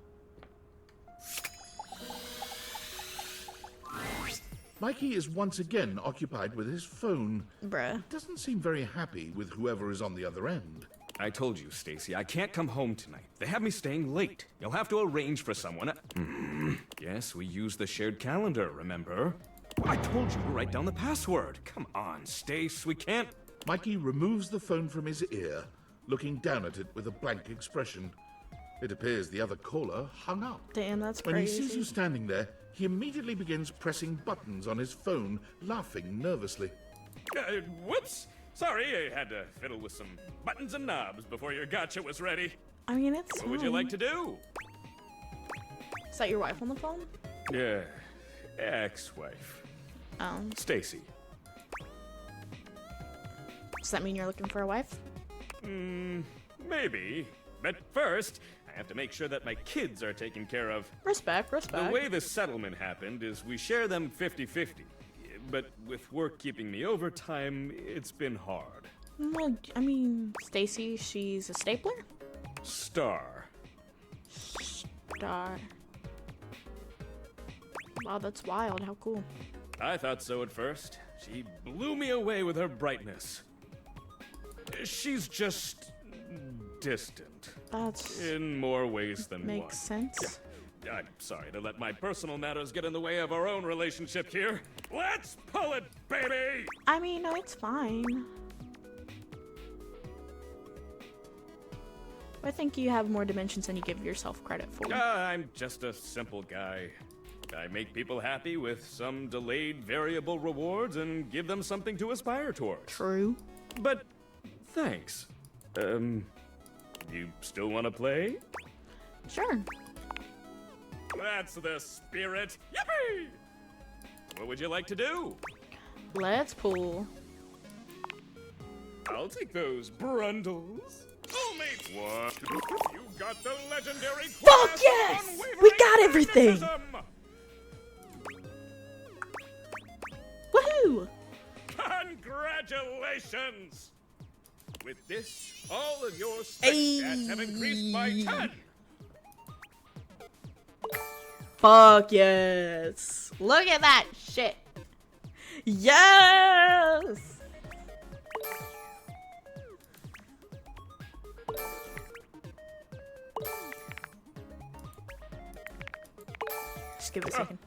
Mikey is once again occupied with his phone. Bruh. Doesn't seem very happy with whoever is on the other end. I told you, Stacy, I can't come home tonight. They have me staying late. You'll have to arrange for someone. Yes, we use the shared calendar, remember? I told you to write down the password. Come on, Stace, we can't... Mikey removes the phone from his ear, looking down at it with a blank expression. It appears the other caller hung up. Damn, that's When crazy. he sees you standing there, he immediately begins pressing buttons on his phone, laughing nervously. Whoops! Sorry, I had to fiddle with some buttons and knobs before your gotcha was ready. I mean, it's What would you like to do? Is that your wife on the phone? Yeah, ex-wife. Stacy. Does that mean you're looking for a wife? Maybe. But first, I have to make sure that my kids are taken care of. Respect, respect. The way this settlement happened is we share them 50-50. But with work keeping me overtime, it's been hard. Well, I mean, Stacy, she's a stapler? Star. Star. Wow, that's wild. How cool. I thought so at first. She blew me away with her brightness. She's just distant. That's in more ways than one. makes sense. Yeah, I'm sorry to let my personal matters get in the way of our own relationship here. Let's pull it, baby! I mean, no, it's fine. I think you have more dimensions than you give yourself credit for. I'm just a simple guy. I make people happy with some delayed variable rewards and give them something to aspire towards. True. But thanks. You still want to play? Sure. That's the spirit. Yippee! What would you like to do? Let's pull. I'll take those Brundles. Soulmate! What? You got the legendary Fuck class yes! of We unwavering got everything! magnetism! Woohoo! Congratulations! With this, all of your spec stats have increased by 10. Fuck yes! Look at that shit! Yes! Just give it a second.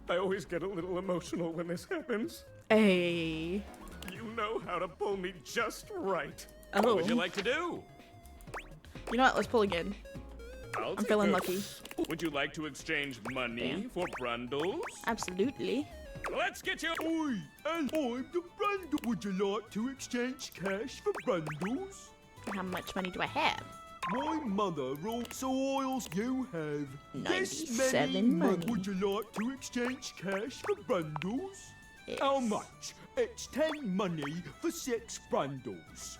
I always get a little emotional when this happens. Hey. You know how to pull me just right. Oh. What would you like to do? You know what? Let's pull again. I'll I'm take feeling those. lucky. Would you like to exchange money Damn. for Brundles? Absolutely. Let's get you. Oi, and I'm the Brundle. Would you like to exchange cash for Brundles? How much money do I have? My mother also oils you have. This 97 many money. Would you like to exchange cash for Brundles? Yes. How much? It's 10 money for 6 Brundles.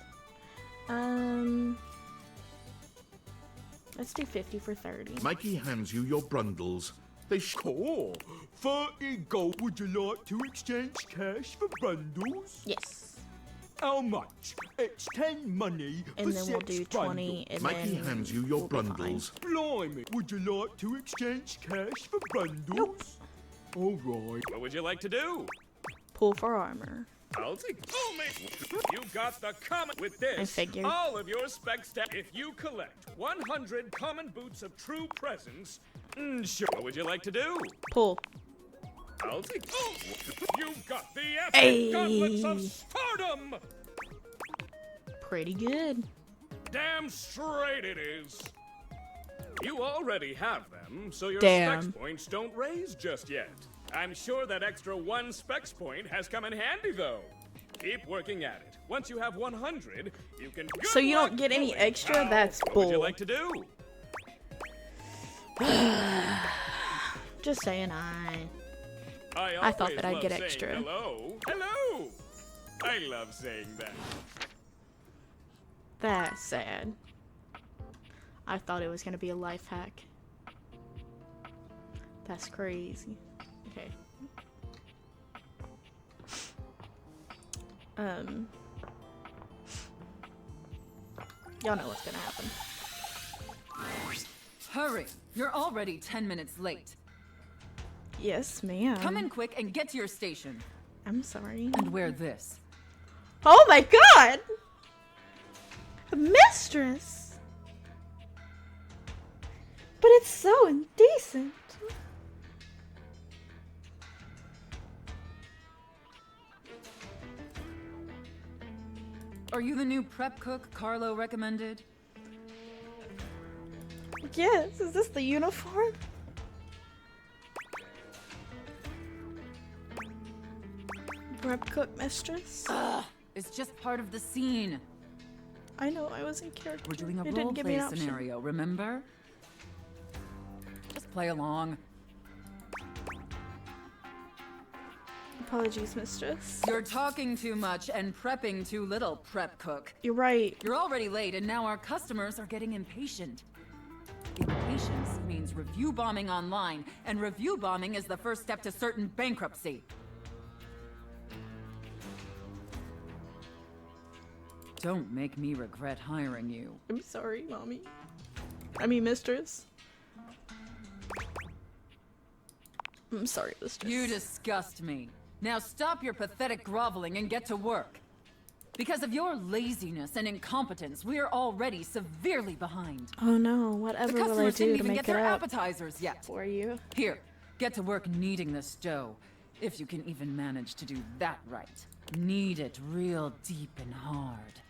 Let's do 50 for 30. Mikey hands you your Brundles. They Cool. 30 gold. Would you like to exchange cash for Brundles? Yes. How much? It's 10 money for And then 6 we'll do 20 Brundles. and Mikey then hands you your we'll be Brundles. Blimey. Would you like to exchange cash for Brundles? Nope. All right. What would you like to do? Pull for armor. I'll take Soulmate. You got the comment with this. I figured. All of your spec stats. If you collect 100 common boots of true presence, sure. What would you like to do? Pull. I'll take. You got the epic Hey. gauntlets of stardom. Pretty good. Damn straight it is. You already have them, so your Damn. specs points don't raise just yet. I'm sure that extra 1 specs point has come in handy, though. Keep working at it. Once you have 100, you can. So you don't get any extra? That's What would you bull. like to do? Just saying I thought always that I'd love get saying extra. Hello, hello. I love saying that. That's sad. I thought it was gonna be a life hack. That's crazy. Okay. Y'all know what's gonna happen. Hurry! You're already 10 minutes late. Yes, ma'am. Come in quick and get to your station. I'm sorry. And wear this. Oh my god! Mistress! But it's so indecent. Are you the new prep cook Carlo recommended? Yes, is this the uniform? Prep cook mistress? Ugh, it's just part of the scene. I know, I was in character. We're doing a It didn't give me roleplay an option. scenario, remember? Just play along. Apologies, mistress. You're talking too much and prepping too little, prep cook. You're right. You're already late and now our customers are getting impatient. Impatience means review bombing online, and review bombing is the first step to certain bankruptcy. Don't make me regret hiring you. I'm sorry, mommy. I mean, mistress. I'm sorry, this just... You disgust me. Now stop your pathetic groveling and get to work. Because of your laziness and incompetence, we're already severely behind. Oh no, whatever The will I customers do didn't to even make get it their up appetizers yet. for you? Here, get to work kneading this dough. If you can even manage to do that right. Knead it real deep and hard.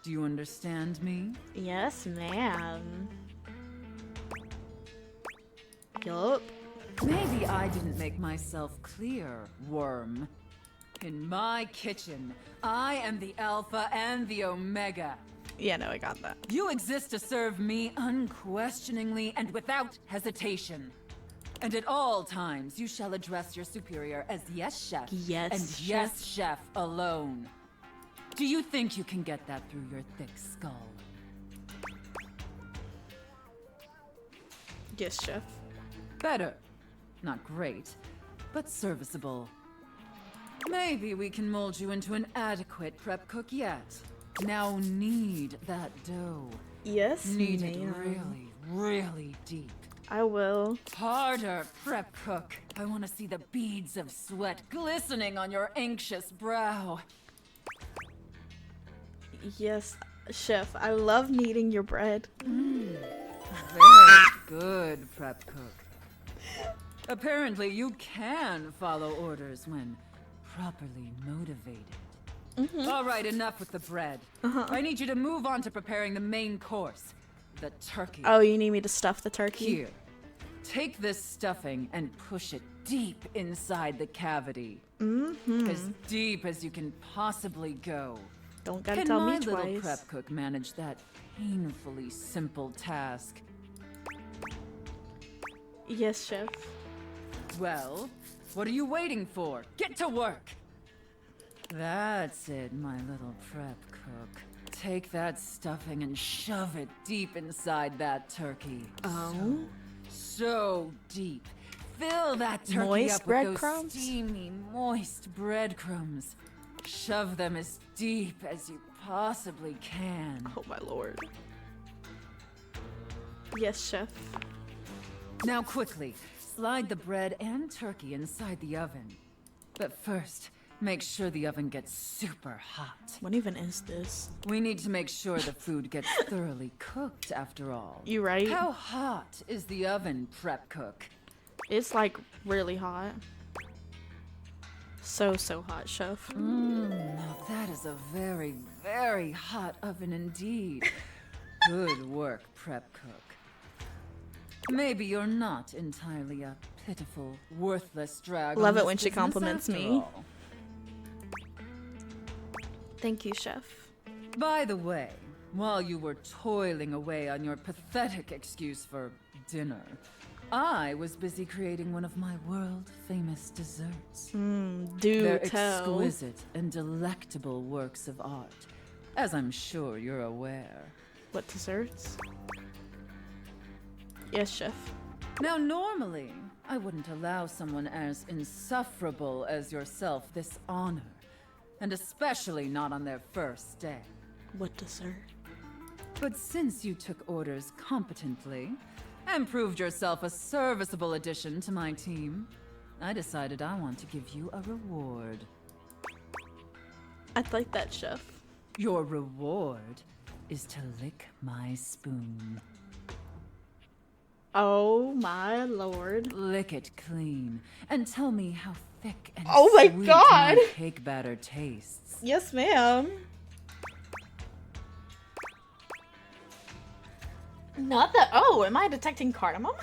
Do you understand me? Yes, ma'am. Yup. Maybe I didn't make myself clear, worm. In my kitchen, I am the Alpha and the Omega. Yeah, no, I got that. You exist to serve me unquestioningly and without hesitation. And at all times, you shall address your superior as yes, chef. Yes, and chef. yes, chef alone. Do you think you can get that through your thick skull? Yes, chef. Better. Not great, but serviceable. Maybe we can mold you into an adequate prep cook yet. Now knead that dough. Yes, Knead it ma'am. really, really deep. I will. Harder, prep cook. I want to see the beads of sweat glistening on your anxious brow. Yes, chef. I love kneading your bread. Very good, prep cook. Apparently, you can follow orders when properly motivated. All right, enough with the bread. I need you to move on to preparing the main course, the turkey. Oh, you need me to stuff the turkey? Here, take this stuffing and push it deep inside the cavity. As deep as you can possibly go. Don't gotta Can tell my me little twice. prep cook manage that painfully simple task? Yes, chef. Well, what are you waiting for? Get to work! That's it, my little prep cook. Take that stuffing and shove it deep inside that turkey. Oh? So deep. Fill that turkey Moist up with those breadcrumbs? steamy, moist breadcrumbs. Shove them as deep as you possibly can. Oh my lord. Yes, chef. Now quickly, slide the bread and turkey inside the oven. But first, make sure the oven gets super hot. What even is this? We need to make sure the food gets thoroughly cooked after all. You right? How hot is the oven, prep cook? It's like really hot. So hot, chef. Now that is a very, very hot oven indeed. Good work, prep cook. Maybe you're not entirely a pitiful, worthless drag. Love on it this when she business compliments after me. all. Thank you, chef. By the way, while you were toiling away on your pathetic excuse for dinner, I was busy creating one of my world-famous desserts. Do They're tell. exquisite and delectable works of art, as I'm sure you're aware. What desserts? Yes, chef. Now, normally, I wouldn't allow someone as insufferable as yourself this honor, and especially not on their first day. What dessert? But since you took orders competently, and proved yourself a serviceable addition to my team, I decided I want to give you a reward. I'd like that, chef. Your reward is to lick my spoon. Oh my lord. Lick it clean, and tell me how thick and Oh my sweet God. my cake batter tastes. Yes, ma'am. Not that. Oh, am I detecting cardamom?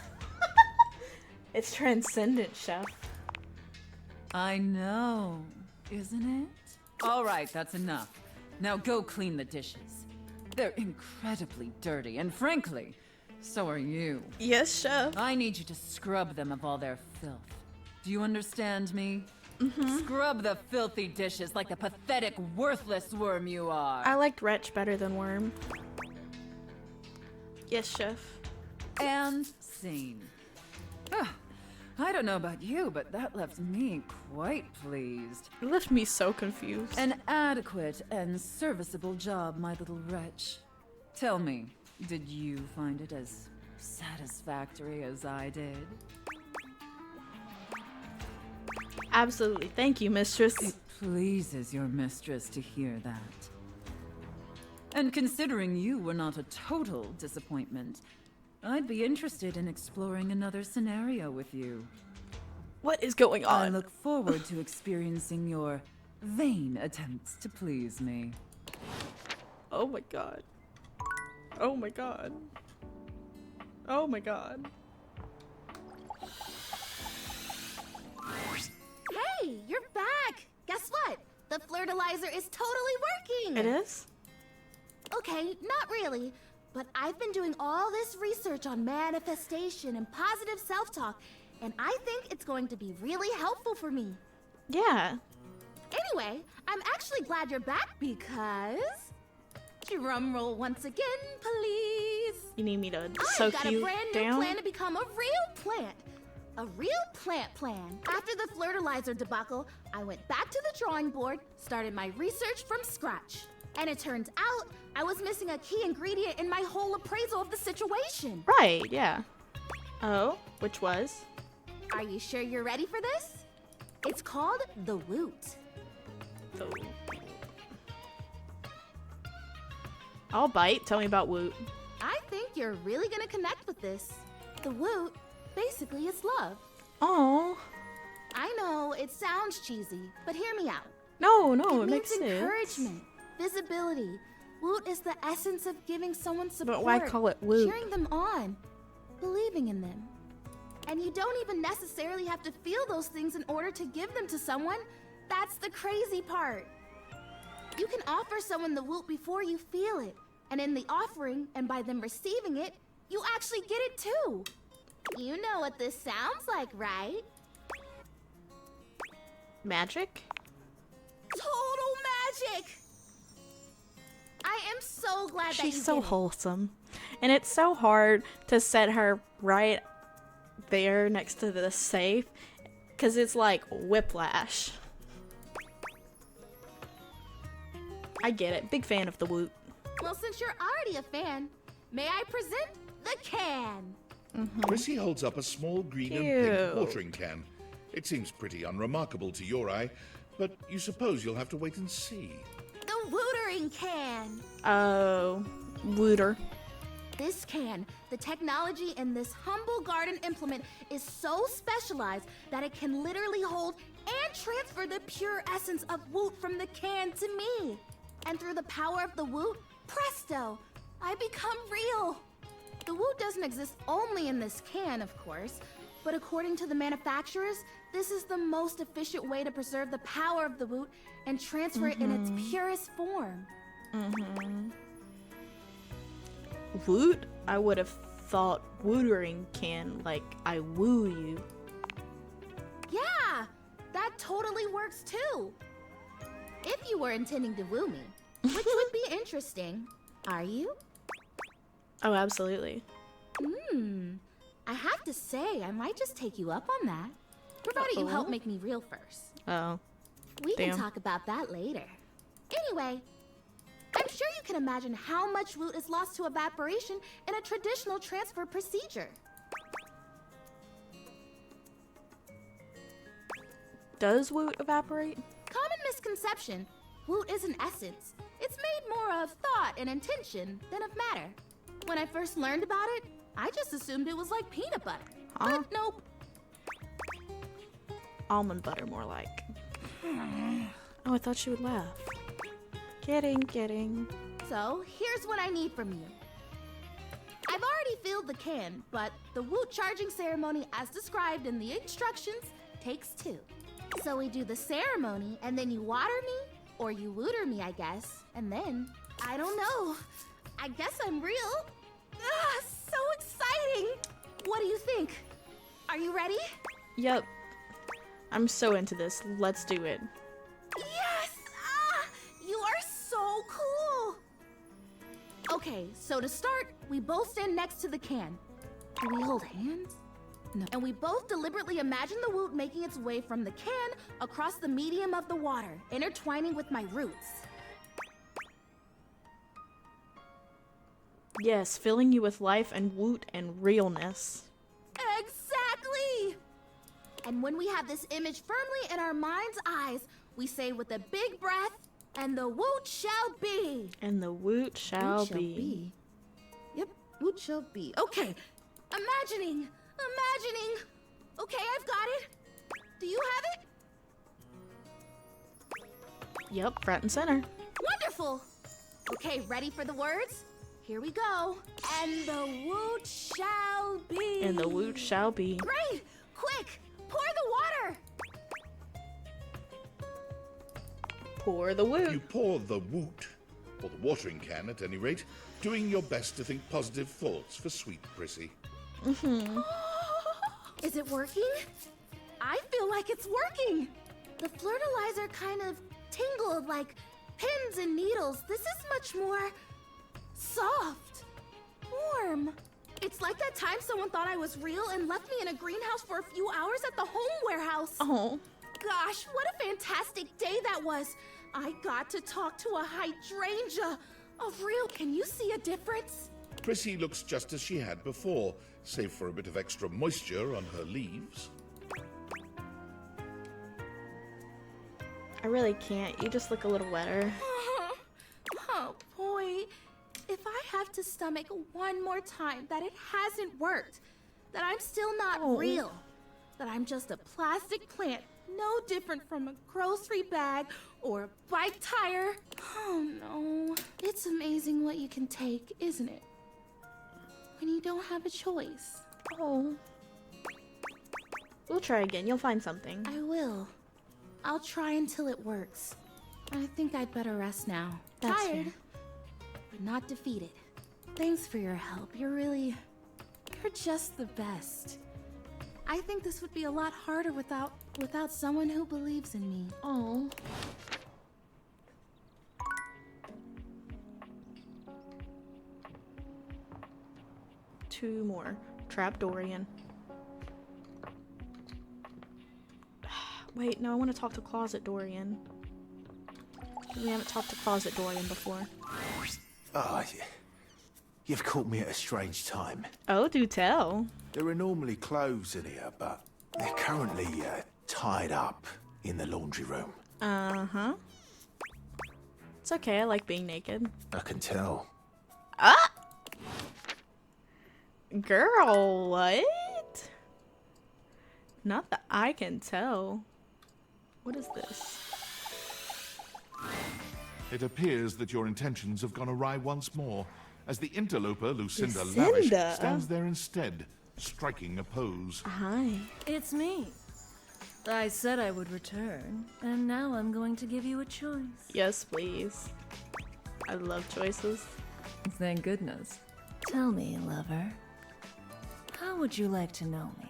It's transcendent, chef. I know, isn't it? All right, that's enough. Now go clean the dishes. They're incredibly dirty, and frankly, so are you. Yes, chef. I need you to scrub them of all their filth. Do you understand me? Scrub the filthy dishes like the pathetic, worthless worm you are. I liked Wretch better than Worm. Yes, chef. And scene. Ah, I don't know about you, but that left me quite pleased. It left me so confused. An adequate and serviceable job, my little wretch. Tell me, did you find it as satisfactory as I did? Absolutely. Thank you, mistress. It pleases your mistress to hear that. And considering you were not a total disappointment, I'd be interested in exploring another scenario with you. What is going on? I look forward to experiencing your vain attempts to please me. Oh my god. Oh my god. Oh my god. Hey, you're back! Guess what? The flirtilizer is totally working! It is? Okay, not really. But I've been doing all this research on manifestation and positive self-talk, and I think it's going to be really helpful for me. Yeah. Anyway, I'm actually glad you're back because... Drum roll once again, please. You need me to I've soak got a you brand new down? plan to become a real plant. A real plant plan. After the flirtilizer debacle, I went back to the drawing board, started my research from scratch. And it turns out I was missing a key ingredient in my whole appraisal of the situation. Right, yeah. Oh, which was? Are you sure you're ready for this? It's called the Woot. The... I'll bite. Tell me about Woot. I think you're really gonna connect with this. The Woot basically is love. Oh. I know, it sounds cheesy, but hear me out. No, it makes means sense. encouragement, visibility. Woot is the essence of giving someone support. But why call it Woot? Cheering them on, believing in them. And you don't even necessarily have to feel those things in order to give them to someone. That's the crazy part. You can offer someone the Woot before you feel it. And in the offering, and by them receiving it, you actually get it too. You know what this sounds like, right? Magic? Total magic! I am so glad that you She's so get it. wholesome. And it's so hard to set her right there next to the safe, because it's like whiplash. I get it. Big fan of the Woot. Well, since you're already a fan, may I present the can? Chrissy holds up a small green and Cute. pink watering can. It seems pretty unremarkable to your eye, but you suppose you'll have to wait and see. The Wootering can. Oh, Wooter. This can, the technology in this humble garden implement is so specialized that it can literally hold and transfer the pure essence of Woot from the can to me. And through the power of the Woot, presto, I become real. The Woot doesn't exist only in this can, of course, but according to the manufacturers, this is the most efficient way to preserve the power of the Woot and transfer it in its purest form. Woot? I would have thought wootering can, like I woo you. Yeah, that totally works too. If you were intending to woo me, which would be interesting. Are you? Oh, absolutely. I have to say, I might just take you up on that. Provided you help make me real first. Oh. We Damn. can talk about that later. Anyway, I'm sure you can imagine how much Woot is lost to evaporation in a traditional transfer procedure. Does Woot evaporate? Common misconception. Woot is an essence. It's made more of thought and intention than of matter. When I first learned about it, I just assumed it was like peanut butter. But nope. Almond butter, more like. Oh, I thought she would laugh. Kidding. So, here's what I need from you. I've already filled the can, but the Woot charging ceremony as described in the instructions takes 2. So we do the ceremony, and then you water me, or you Wooter me, I guess, and then, I don't know. I guess I'm real. Ah, so exciting! What do you think? Are you ready? Yep. I'm so into this. Let's do it. Yes! Ah, you are so cool! Okay, so to start, we both stand next to the can. Do we hold hands? No. And we both deliberately imagine the Woot making its way from the can across the medium of the water, intertwining with my roots. Yes, filling you with life and Woot and realness. Exactly! And when we have this image firmly in our mind's eyes, we say with a big breath, and the woot shall be. And the woot shall Woot be. Yep, woot shall be. Okay, imagining. Okay, I've got it. Do you have it? Yep, front and center. Wonderful. Okay, ready for the words? Here we go. And the woot shall be. And the woot shall be. Great! Quick, pour the water. Pour the woot. You pour the woot, or the watering can at any rate, doing your best to think positive thoughts for sweet Prissy. Is it working? I feel like it's working. The fertilizer kind of tingled like pins and needles. This is much more soft, warm. It's like that time someone thought I was real and left me in a greenhouse for a few hours at the home warehouse. Oh. Gosh, what a fantastic day that was. I got to talk to a hydrangea. Of real, can you see a difference? Prissy looks just as she had before, save for a bit of extra moisture on her leaves. I really can't. You just look a little wetter. Oh boy. If I have to stomach one more time that it hasn't worked, that I'm still not real, that I'm just a plastic plant, no different from a grocery bag or a bike tire. Oh no. It's amazing what you can take, isn't it? When you don't have a choice. Oh. We'll try again. You'll find something. I will. I'll try until it works. I think I'd better rest now. That's Tired, fair. but not defeated. Thanks for your help. You're just the best. I think this would be a lot harder without someone who believes in me. Oh. Two more. Trap Dorian. Wait, no, I want to talk to Closet Dorian. We haven't talked to Closet Dorian before. Ah, you've caught me at a strange time. Oh, do tell. There are normally clothes in here, but they're currently tied up in the laundry room. Uh-huh. It's okay, I like being naked. I can tell. Ah! Girl, what? Not that I can tell. What is this? It appears that your intentions have gone awry once more, as the interloper, Lucinda Lucinda? Lavish, stands there instead, striking a pose. Hi. It's me. I said I would return, and now I'm going to give you a choice. Yes, please. I love choices. Thank goodness. Tell me, lover, how would you like to know me?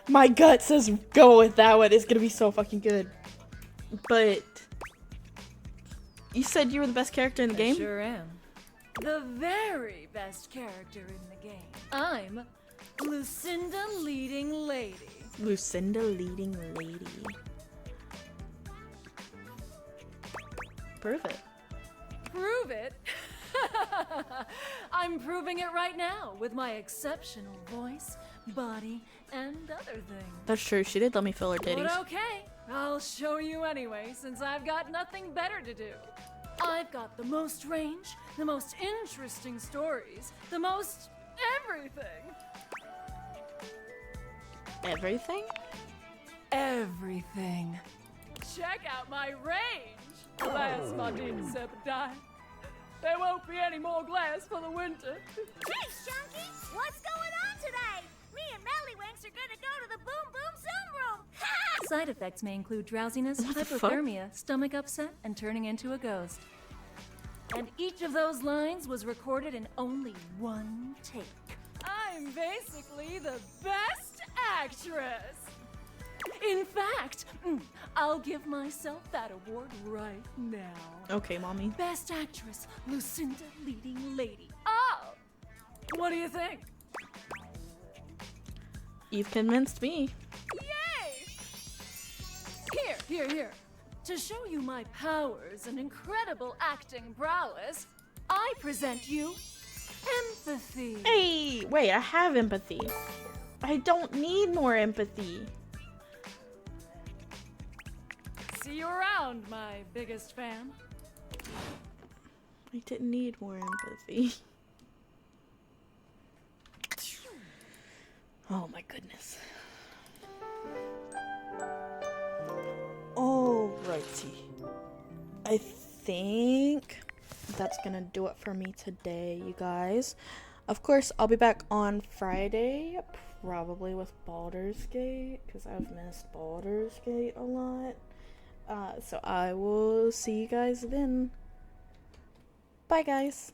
My gut says go with that one. It's gonna be so fucking good. But you said you were the best character in the game? I sure am. The very best character in the game. I'm Lucinda Leading Lady. Lucinda Leading Lady. Prove it. Prove it? I'm proving it right now with my exceptional voice, body, and other things. That's true. She did let me fill her titties. But okay, I'll show you anyway, since I've got nothing better to do. I've got the most range, the most interesting stories, the most everything. Everything? Everything. Check out my range. Alas, my dear Sepidine. There won't be any more glass for the winter. Hey, Shunky, what's going on today? Me and Mellywinks are gonna go to the Boom Boom Zoom Room. Side effects may include drowsiness, What the fuck? hypothermia, stomach upset, and turning into a ghost. And each of those lines was recorded in only one take. I'm basically the best actress. In fact, I'll give myself that award right now. Okay, mommy. Best Actress, Lucinda Leading Lady. Oh! What do you think? You've convinced me. Yay! Here. To show you my powers and incredible acting prowess, I present you empathy. Hey, wait, I have empathy. I don't need more empathy. See you around, my biggest fan. I didn't need more empathy. Oh my goodness. Alrighty. I think that's gonna do it for me today, you guys. Of course, I'll be back on Friday, probably with Baldur's Gate, because I've missed Baldur's Gate a lot. So I will see you guys then. Bye, guys.